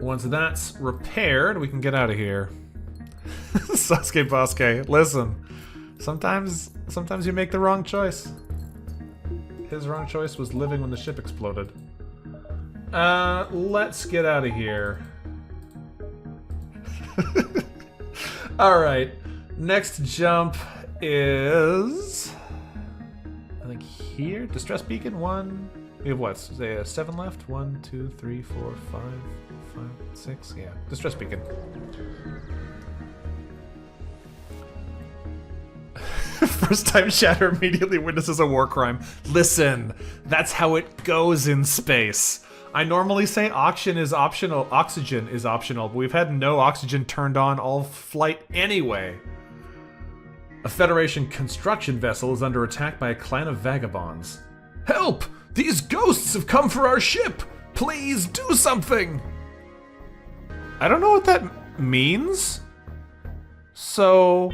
Once that's repaired, we can get out of here. Sasuke Bosque, listen. Sometimes you make the wrong choice. His wrong choice was living when the ship exploded. Let's get out of here. Alright, next jump is... I think here? Distress beacon, 1... We have what? 7 left? 1, 2, 3, 4, 5, 6? Yeah, distress beacon. First time chatter immediately witnesses a war crime. Listen, that's how it goes in space. I normally say oxygen is optional, but we've had no oxygen turned on all flight anyway. A Federation construction vessel is under attack by a clan of vagabonds. Help! These ghosts have come for our ship! Please do something! I don't know what that means. So,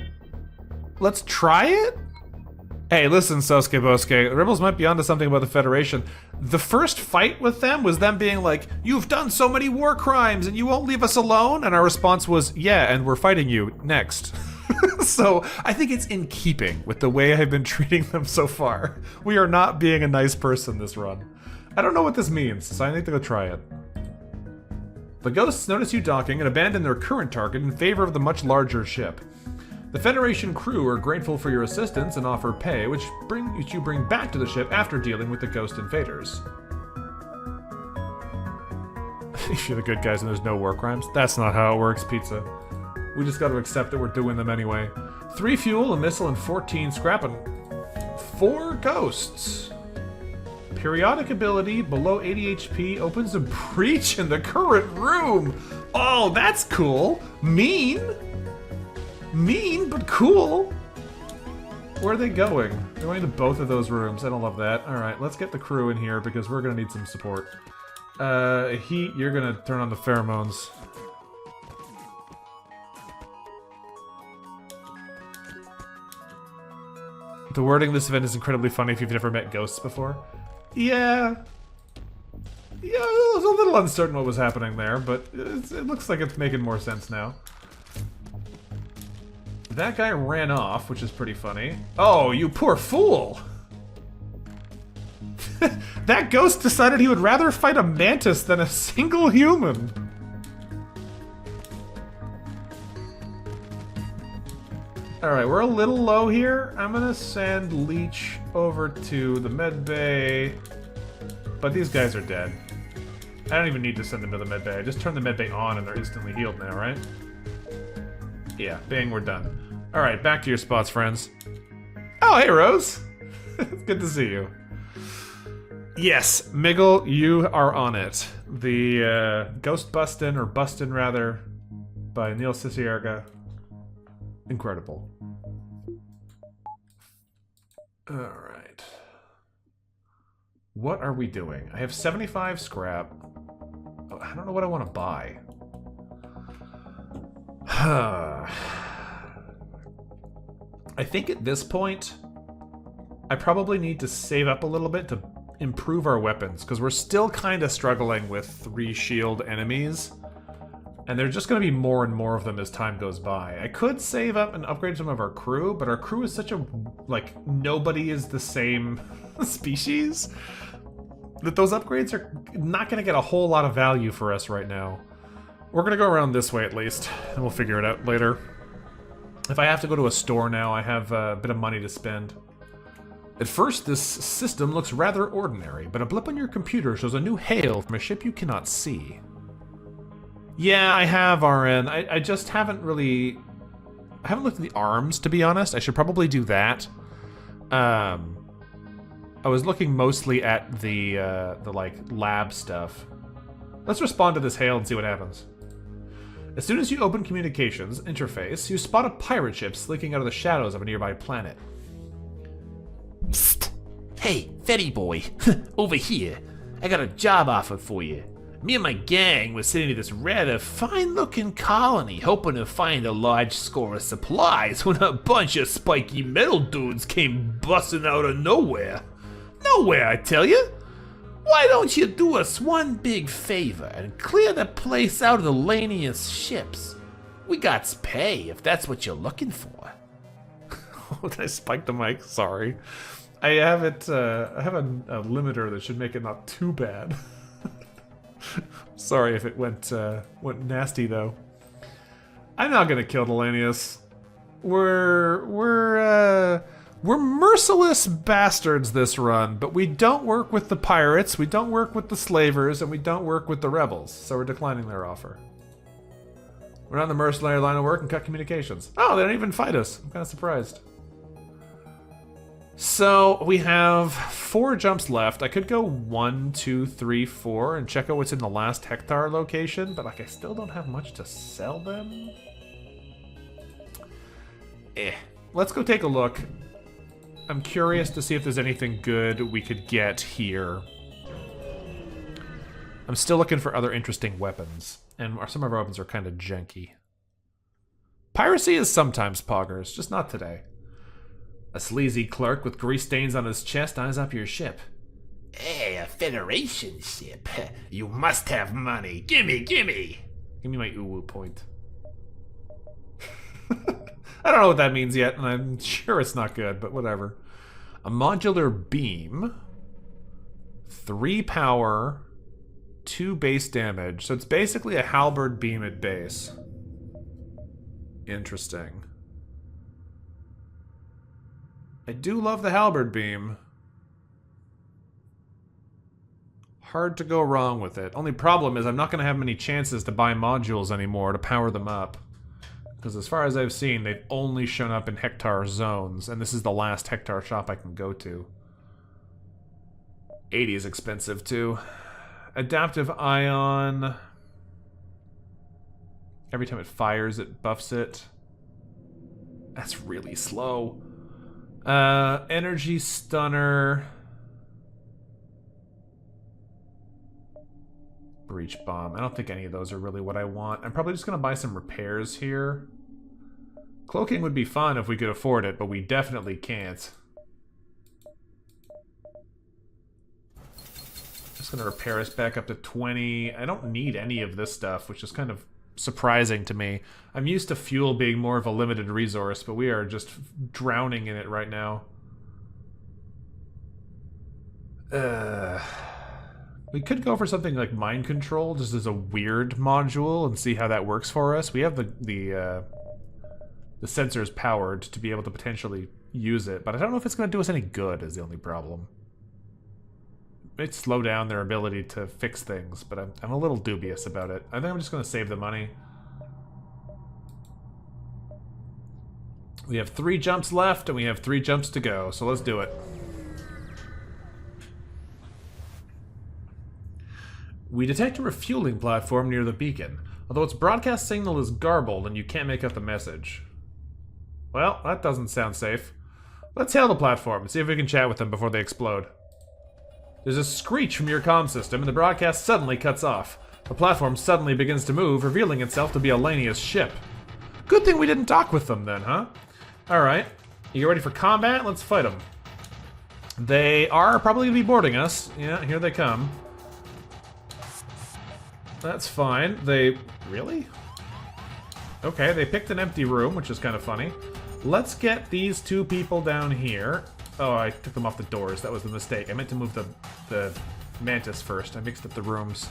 let's try it? Hey, listen, Sosuke Bosque, the rebels might be onto something about the Federation. The first fight with them was them being like, you've done so many war crimes and you won't leave us alone? And our response was, yeah, and we're fighting you next. So, I think it's in keeping with the way I've been treating them so far. We are not being a nice person this run. I don't know what this means, so I need to go try it. The ghosts notice you docking and abandon their current target in favor of the much larger ship. The Federation crew are grateful for your assistance and offer pay, which you bring back to the ship after dealing with the ghost invaders. If you're the good guys and there's no war crimes, that's not how it works, Pizza. We just gotta accept that we're doing them anyway. 3 fuel, a missile, and 14 scrap, and 4 ghosts. Periodic ability, below 80 HP, opens a breach in the current room. Oh, that's cool. Mean, but cool. Where are they going? They're going to both of those rooms. I don't love that. Alright, let's get the crew in here because we're gonna need some support. Heat, you're gonna turn on the pheromones. The wording of this event is incredibly funny if you've never met ghosts before. Yeah, I was a little uncertain what was happening there, but it looks like it's making more sense now. That guy ran off, which is pretty funny. Oh, you poor fool! That ghost decided he would rather fight a mantis than a single human. Alright, we're a little low here. I'm gonna send Leech over to the med bay. But these guys are dead. I don't even need to send them to the med bay. I just turn the med bay on and they're instantly healed now, right? Yeah, bang, we're done. Alright, back to your spots, friends. Oh, hey, Rose! It's good to see you. Yes, Miggle, you are on it. The Ghost Bustin', or Bustin' rather, by Neil Cicierga. Incredible. Alright. What are we doing? I have 75 scrap. Oh, I don't know what I want to buy. I think at this point, I probably need to save up a little bit to improve our weapons, because we're still kind of struggling with 3 shield enemies. And there's just going to be more and more of them as time goes by. I could save up and upgrade some of our crew, but our crew is such a... like, nobody is the same species that those upgrades are not going to get a whole lot of value for us right now. We're going to go around this way at least, and we'll figure it out later. If I have to go to a store now, I have a bit of money to spend. At first, this system looks rather ordinary, but a blip on your computer shows a new hail from a ship you cannot see. Yeah, I have, RN. I just haven't really... I haven't looked at the arms, to be honest. I should probably do that. I was looking mostly at the like, lab stuff. Let's respond to this hail and see what happens. As soon as you open communications interface, you spot a pirate ship slinking out of the shadows of a nearby planet. Psst! Hey, Fetty boy, over here. I got a job offer for you. Me and my gang were sitting to this rather fine-looking colony, hoping to find a large score of supplies when a bunch of spiky metal dudes came busting out of nowhere. Nowhere, I tell you! Why don't you do us one big favor and clear the place out of the Lanius ships? We got's pay if that's what you're looking for. Oh, did I spike the mic? Sorry. I have it. I have a limiter that should make it not too bad. Sorry if it went nasty though. I'm not gonna kill the Lanius. We're merciless bastards this run, but we don't work with the pirates, we don't work with the slavers, and we don't work with the rebels, so we're declining their offer. We're not in the mercenary line of work and cut communications. Oh, they don't even fight us. I'm kind of surprised. So, we have 4 jumps left. I could go 1, 2, 3, 4 and check out what's in the last Hector location, but like I still don't have much to sell them. Let's go take a look. I'm curious to see if there's anything good we could get here. I'm still looking for other interesting weapons, and some of our weapons are kind of janky. Piracy is sometimes poggers, just not today. A sleazy clerk with grease stains on his chest eyes up your ship. Hey, a Federation ship. You must have money. Gimme, gimme. Give me my uwu point. I don't know what that means yet, and I'm sure it's not good, but whatever. A modular beam. 3 power. 2 base damage. So it's basically a halberd beam at base. Interesting. I do love the halberd beam. Hard to go wrong with it. Only problem is I'm not going to have many chances to buy modules anymore to power them up. Because as far as I've seen, they've only shown up in Hector zones, and this is the last Hector shop I can go to. 80 is expensive too. Adaptive ion. Every time it fires, it buffs it. That's really slow. Energy stunner. Breach bomb. I don't think any of those are really what I want. I'm probably just going to buy some repairs here. Cloaking would be fun if we could afford it, but we definitely can't. Just going to repair us back up to 20. I don't need any of this stuff, which is kind of surprising to me. I'm used to fuel being more of a limited resource, but we are just drowning in it right now. We could go for something like mind control, just as a weird module, and see how that works for us. We have the sensors powered to be able to potentially use it, but I don't know if it's going to do us any good, is the only problem. It might slow down their ability to fix things, but I'm a little dubious about it. I think I'm just going to save the money. We have 3 jumps left, and we have 3 jumps to go, so let's do it. We detect a refueling platform near the beacon, although its broadcast signal is garbled and you can't make out the message. Well, that doesn't sound safe. Let's hail the platform and see if we can chat with them before they explode. There's a screech from your comm system and the broadcast suddenly cuts off. The platform suddenly begins to move, revealing itself to be a Lanius ship. Good thing we didn't talk with them then, huh? Alright. You ready for combat? Let's fight them. They are probably going to be boarding us. Yeah, here they come. That's fine. They... Really? Okay, they picked an empty room, which is kind of funny. Let's get these two people down here. Oh, I took them off the doors. That was a mistake. I meant to move the mantis first. I mixed up the rooms.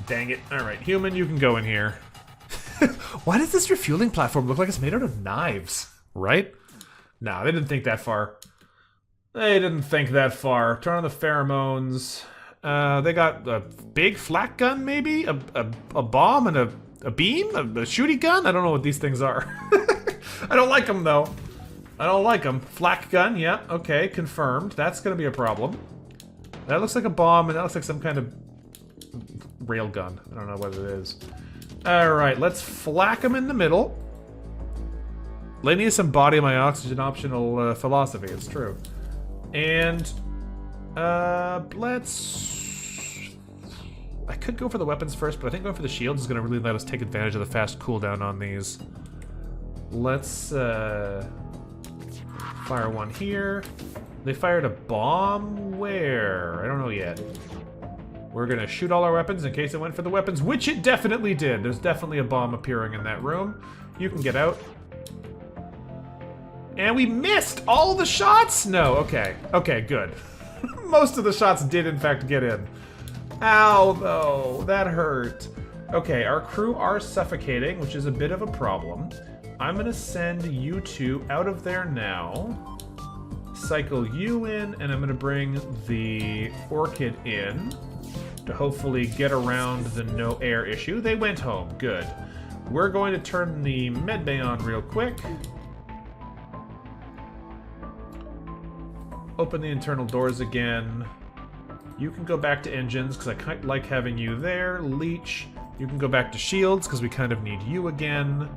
Dang it. Alright, human, you can go in here. Why does this refueling platform look like it's made out of knives? Right? Nah, they didn't think that far. They didn't think that far. Turn on the pheromones. They got a big flak gun, maybe? A bomb and a beam? A shooty gun? I don't know what these things are. I don't like them, though. I don't like them. Flak gun, yeah. Okay, confirmed. That's gonna be a problem. That looks like a bomb, and that looks like some kind of rail gun. I don't know what it is. Alright, let's flak them in the middle. Lenius embody my oxygen optional philosophy, it's true. And, let's... I could go for the weapons first, but I think going for the shields is going to really let us take advantage of the fast cooldown on these. Let's, fire one here. They fired a bomb where? I don't know yet. We're going to shoot all our weapons in case it went for the weapons, which it definitely did. There's definitely a bomb appearing in that room. You can get out. And we missed all the shots? No, okay. Okay, good. Most of the shots did, in fact, get in. Ow, though. That hurt. Okay, our crew are suffocating, which is a bit of a problem. I'm going to send you two out of there now. Cycle you in, and I'm going to bring the Orchid in to hopefully get around the no air issue. They went home. Good. We're going to turn the medbay on real quick. Open the internal doors again. You can go back to engines, because I kind of like having you there. Leech, you can go back to shields, because we kind of need you again.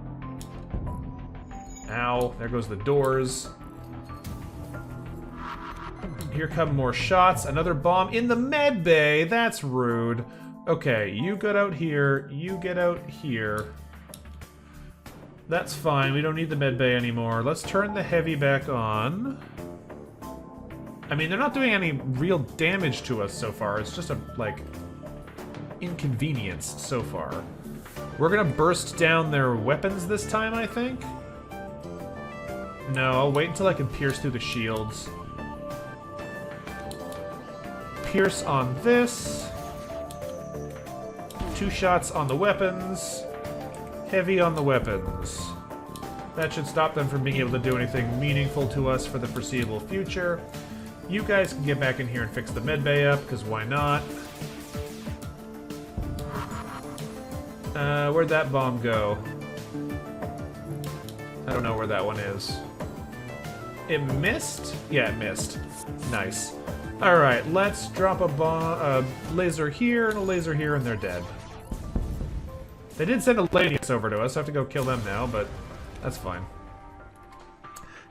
Ow, there goes the doors. Here come more shots. Another bomb in the med bay. That's rude. Okay, you get out here. You get out here. That's fine. We don't need the med bay anymore. Let's turn the heavy back on. I mean, they're not doing any real damage to us so far. It's just a, like, inconvenience so far. We're gonna burst down their weapons this time, I think? No, I'll wait until I can pierce through the shields. Pierce on this. 2 shots on the weapons. Heavy on the weapons. That should stop them from being able to do anything meaningful to us for the foreseeable future. You guys can get back in here and fix the medbay up, because why not? Where'd that bomb go? I don't know where that one is. It missed? Yeah, it missed. Nice. Alright, let's drop a laser here and a laser here, and they're dead. They did send a Lanius over to us. I have to go kill them now, but that's fine.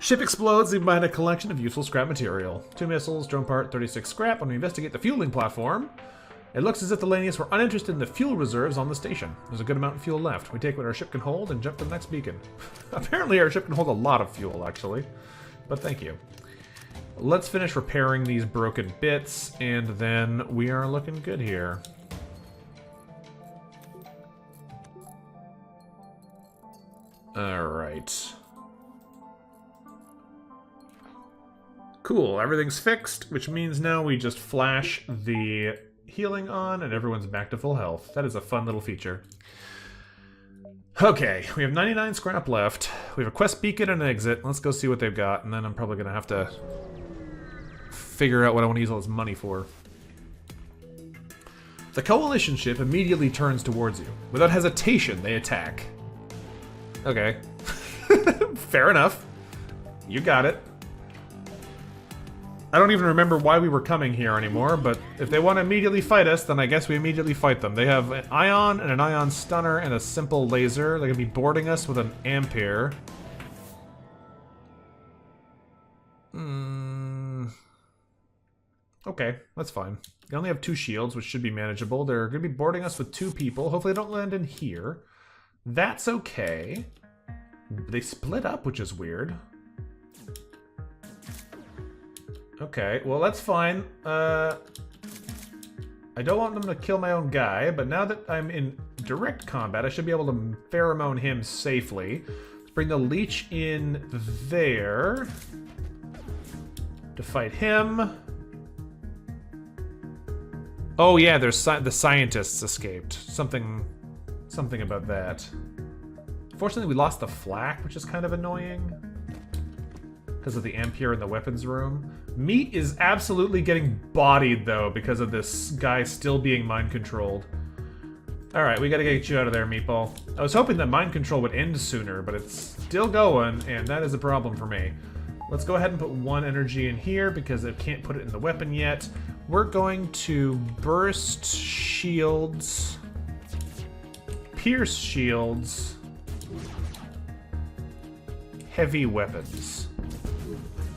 Ship explodes, leaving behind a collection of useful scrap material. 2 missiles, drone part, 36 scrap. When we investigate the fueling platform, it looks as if the Lanius were uninterested in the fuel reserves on the station. There's a good amount of fuel left. We take what our ship can hold and jump to the next beacon. Apparently our ship can hold a lot of fuel, actually. But thank you. Let's finish repairing these broken bits, and then we are looking good here. Alright. Cool, everything's fixed, which means now we just flash the healing on and everyone's back to full health. That is a fun little feature. Okay, we have 99 scrap left. We have a quest beacon and an exit. Let's go see what they've got, and then I'm probably going to have to figure out what I want to use all this money for. The Coalition ship immediately turns towards you. Without hesitation, they attack. Okay. Fair enough. You got it. I don't even remember why we were coming here anymore, but if they want to immediately fight us, then I guess we immediately fight them. They have an ion and an ion stunner and a simple laser. They're going to be boarding us with an ampere. Okay, that's fine. They only have 2 shields, which should be manageable. They're going to be boarding us with 2 people. Hopefully they don't land in here. That's okay. They split up, which is weird. Okay, well that's fine. I don't want them to kill my own guy, but now that I'm in direct combat, I should be able to pheromone him safely. Let's bring the leech in there to fight him. Oh yeah, there's the scientists escaped. Something about that. Fortunately, we lost the flak, which is kind of annoying because of the ampere in the weapons room. Meat is absolutely getting bodied, though, because of this guy still being mind-controlled. Alright, we gotta get you out of there, Meatball. I was hoping that mind control would end sooner, but it's still going, and that is a problem for me. Let's go ahead and put 1 energy in here, because I can't put it in the weapon yet. We're going to burst shields, pierce shields, heavy weapons.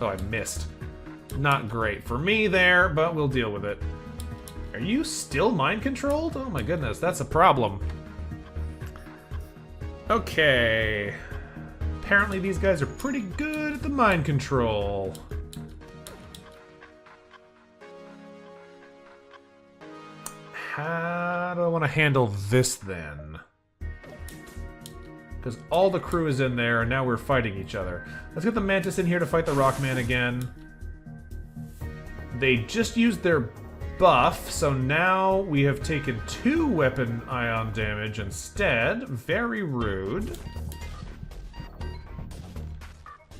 Oh, I missed. Not great for me there, but we'll deal with it. Are you still mind-controlled? Oh my goodness, that's a problem. Okay. Apparently these guys are pretty good at the mind control. How do I want to handle this then? Because all the crew is in there, and now we're fighting each other. Let's get the Mantis in here to fight the Rockman again. They just used their buff, so now we have taken 2 weapon ion damage instead. Very rude.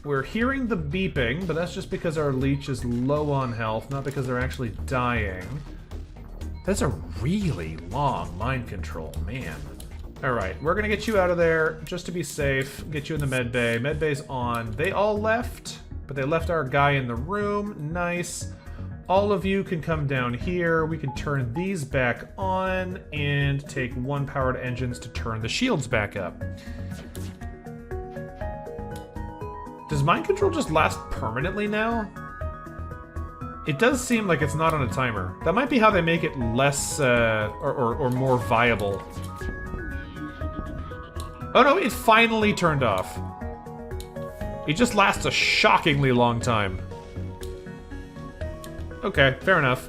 We're hearing the beeping, but that's just because our leech is low on health, not because they're actually dying. That's a really long mind control, man. Alright, we're gonna get you out of there just to be safe. Get you in the med bay. Med bay's on. They all left, but they left our guy in the room. Nice. All of you can come down here. We can turn these back on and take 1 powered engines to turn the shields back up. Does mind control just last permanently now? It does seem like it's not on a timer. That might be how they make it less, or more viable. Oh no, it finally turned off. It just lasts a shockingly long time. Okay, fair enough.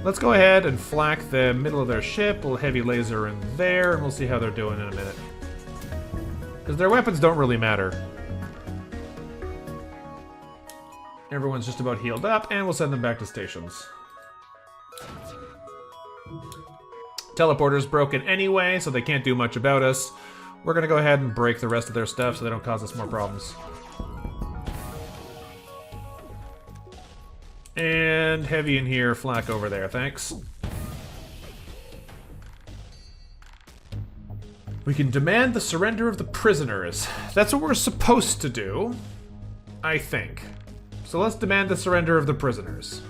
Let's go ahead and flak the middle of their ship, a little heavy laser in there, and we'll see how they're doing in a minute. Because their weapons don't really matter. Everyone's just about healed up, and we'll send them back to stations. Teleporter's broken anyway, so they can't do much about us. We're gonna go ahead and break the rest of their stuff so they don't cause us more problems. And heavy in here, flak over there, thanks. We can demand the surrender of the prisoners. That's what we're supposed to do, I think. So let's demand the surrender of the prisoners.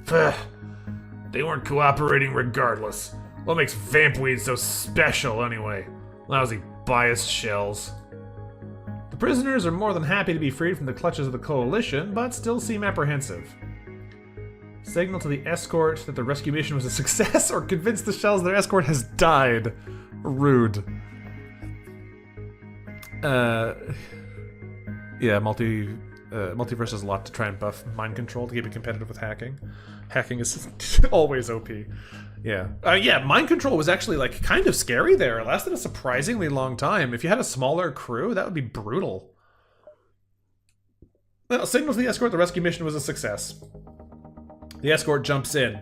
They weren't cooperating regardless. What makes Vampweed so special anyway? Lousy biased shells. The prisoners are more than happy to be freed from the clutches of the Coalition, but still seem apprehensive. Signal to the escort that the rescue mission was a success, or convince the shells their escort has died. Rude. Yeah, Multiverse has a lot to try and buff mind control to keep it competitive with hacking. Hacking is always OP. Yeah. Yeah, mind control was actually, like, kind of scary there. It lasted a surprisingly long time. If you had a smaller crew, that would be brutal. Well, signal to the escort the rescue mission was a success. The escort jumps in.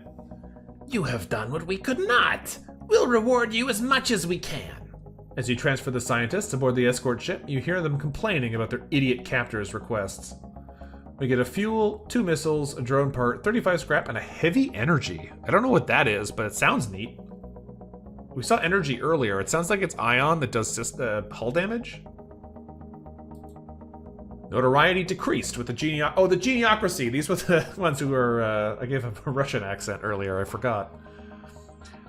You have done what we could not. We'll reward you as much as we can. As you transfer the scientists aboard the escort ship, you hear them complaining about their idiot captor's requests. We get a fuel, 2 missiles, a drone part, 35 scrap, and a heavy energy. I don't know what that is, but it sounds neat. We saw energy earlier. It sounds like it's ion that does hull damage. Notoriety decreased with the the geniocracy. These were the ones who were, I gave a Russian accent earlier, I forgot.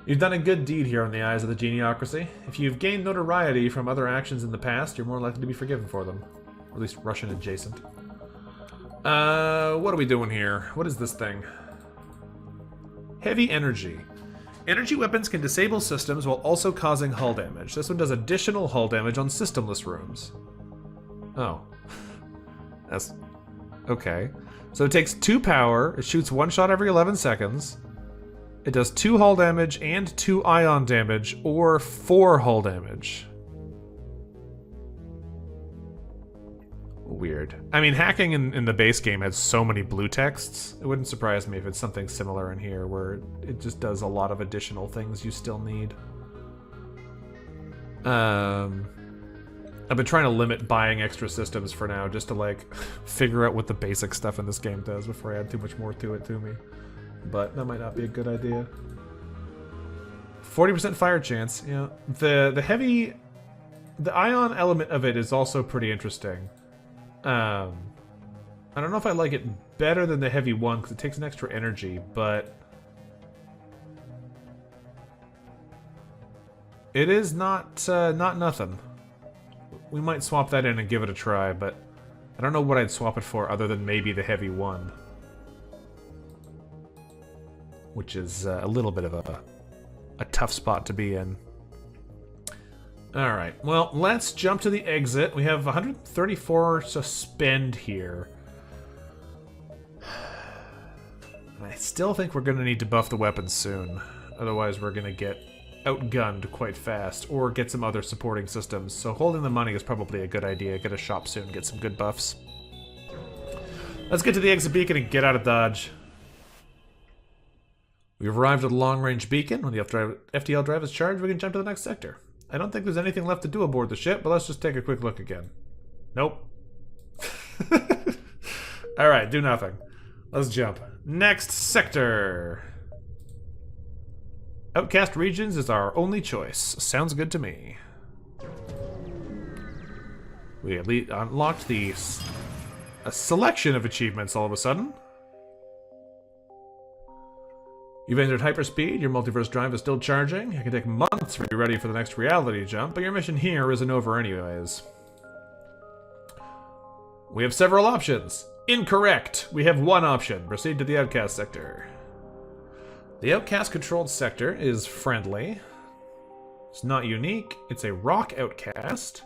You've done a good deed here in the eyes of the geniocracy. If you've gained notoriety from other actions in the past, you're more likely to be forgiven for them. Or at least Russian adjacent. What are we doing here? What is this thing? Heavy energy. Energy weapons can disable systems while also causing hull damage. This one does additional hull damage on systemless rooms. Oh. That's... okay. So it takes 2 power, it shoots 1 shot every 11 seconds. It does 2 hull damage and 2 ion damage, or 4 hull damage. Weird. I mean, hacking in the base game has so many blue texts. It wouldn't surprise me if it's something similar in here, where it just does a lot of additional things you still need. I've been trying to limit buying extra systems for now, just to like figure out what the basic stuff in this game does before I add too much more to it to me. But that might not be a good idea. 40% fire chance. Yeah, the ion element of it is also pretty interesting. I don't know if I like it better than the heavy one because it takes an extra energy, but it is not nothing. We might swap that in and give it a try, but I don't know what I'd swap it for other than maybe the heavy one, which is a little bit of a tough spot to be in. Alright, well, let's jump to the exit. We have 134 to spend here. I still think we're going to need to buff the weapons soon. Otherwise, we're going to get outgunned quite fast, or get some other supporting systems. So holding the money is probably a good idea. Get a shop soon, get some good buffs. Let's get to the exit beacon and get out of Dodge. We've arrived at the long-range beacon. When the FTL drive is charged, we can jump to the next sector. I don't think there's anything left to do aboard the ship, but let's just take a quick look again. Nope. Alright, do nothing. Let's jump. Next sector. Outcast regions is our only choice. Sounds good to me. We unlocked a selection of achievements all of a sudden. You've entered hyperspeed, your multiverse drive is still charging. It can take months to be ready for the next reality jump, but your mission here isn't over anyways. We have several options. Incorrect! We have one option. Proceed to the Outcast sector. The Outcast-controlled sector is friendly. It's not unique. It's a rock outcast.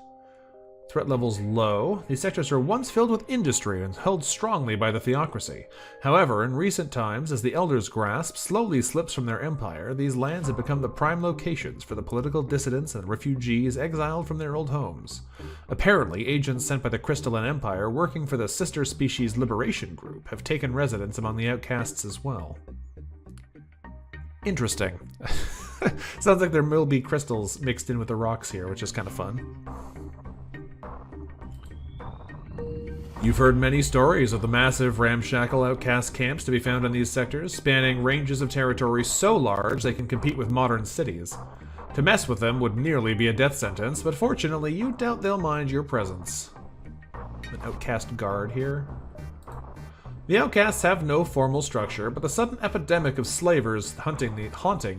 Threat level's low. These sectors were once filled with industry and held strongly by the theocracy. However, in recent times, as the Elders' grasp slowly slips from their empire, these lands have become the prime locations for the political dissidents and refugees exiled from their old homes. Apparently, agents sent by the Crystalline Empire working for the Sister Species Liberation Group have taken residence among the outcasts as well. Interesting. Sounds like there will be crystals mixed in with the rocks here, which is kind of fun. You've heard many stories of the massive ramshackle outcast camps to be found in these sectors, spanning ranges of territory so large they can compete with modern cities. To mess with them would nearly be a death sentence, but fortunately you doubt they'll mind your presence. An outcast guard here. The outcasts have no formal structure, but the sudden epidemic of slavers haunting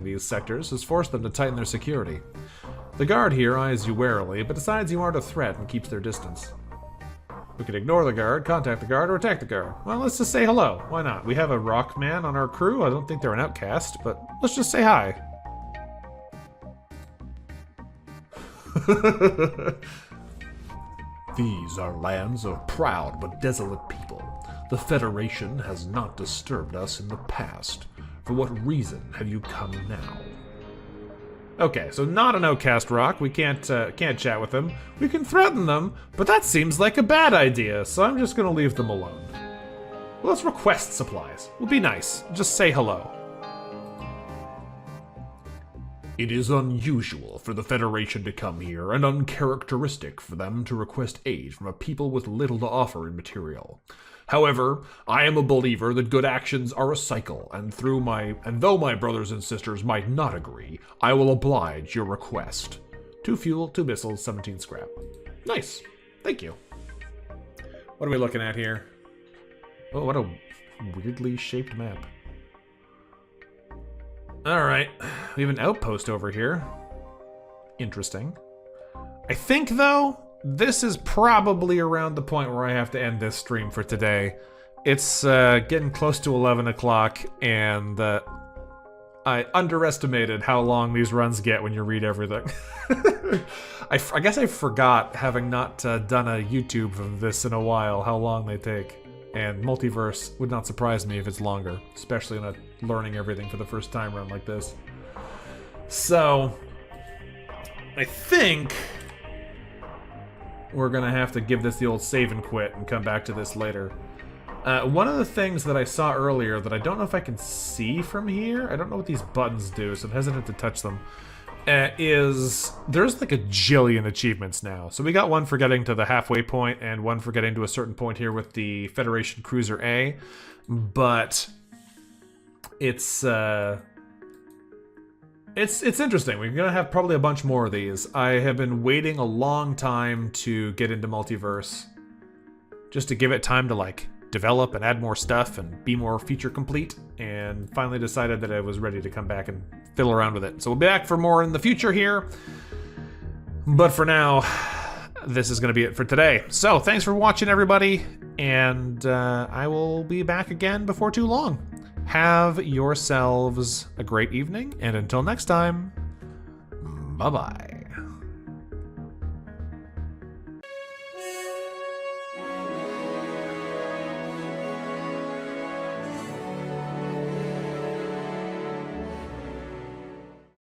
these sectors has forced them to tighten their security. The guard here eyes you warily, but decides you aren't a threat and keeps their distance. We could ignore the guard, contact the guard, or attack the guard. Well, let's just say hello. Why not? We have a rock man on our crew. I don't think they're an outcast, but let's just say hi. These are lands of proud but desolate people. The Federation has not disturbed us in the past. For what reason have you come now? Okay, so not an outcast rock. We can't chat with them. We can threaten them, but that seems like a bad idea, so I'm just gonna leave them alone. Well, let's request supplies. We'll be nice. Just say hello. It is unusual for the Federation to come here, and uncharacteristic for them to request aid from a people with little to offer in material. However, I am a believer that good actions are a cycle, and though my brothers and sisters might not agree, I will oblige your request. 2 fuel, 2 missiles, 17 scrap. Nice. Thank you. What are we looking at here? Oh, what a weirdly shaped map. Alright, we have an outpost over here. Interesting. I think, though, this is probably around the point where I have to end this stream for today. It's getting close to 11 o'clock, and I underestimated how long these runs get when you read everything. I guess I forgot, having not done a YouTube of this in a while, how long they take. And Multiverse would not surprise me if it's longer, especially in a learning everything for the first time run like this. So, I think we're gonna have to give this the old save and quit and come back to this later. One of the things that I saw earlier that I don't know if I can see from here, I don't know what these buttons do, so I'm hesitant to touch them, is there's like a jillion achievements now. So we got one for getting to the halfway point and one for getting to a certain point here with the Federation Cruiser A, but it's interesting. We're gonna have probably a bunch more of these. I have been waiting a long time to get into Multiverse, just to give it time to like develop and add more stuff and be more feature complete, and finally decided that I was ready to come back and fiddle around with it. So we'll be back for more in the future here, but for now, this is going to be it for today. So thanks for watching, everybody, and I will be back again before too long. Have yourselves a great evening, and until next time, bye-bye.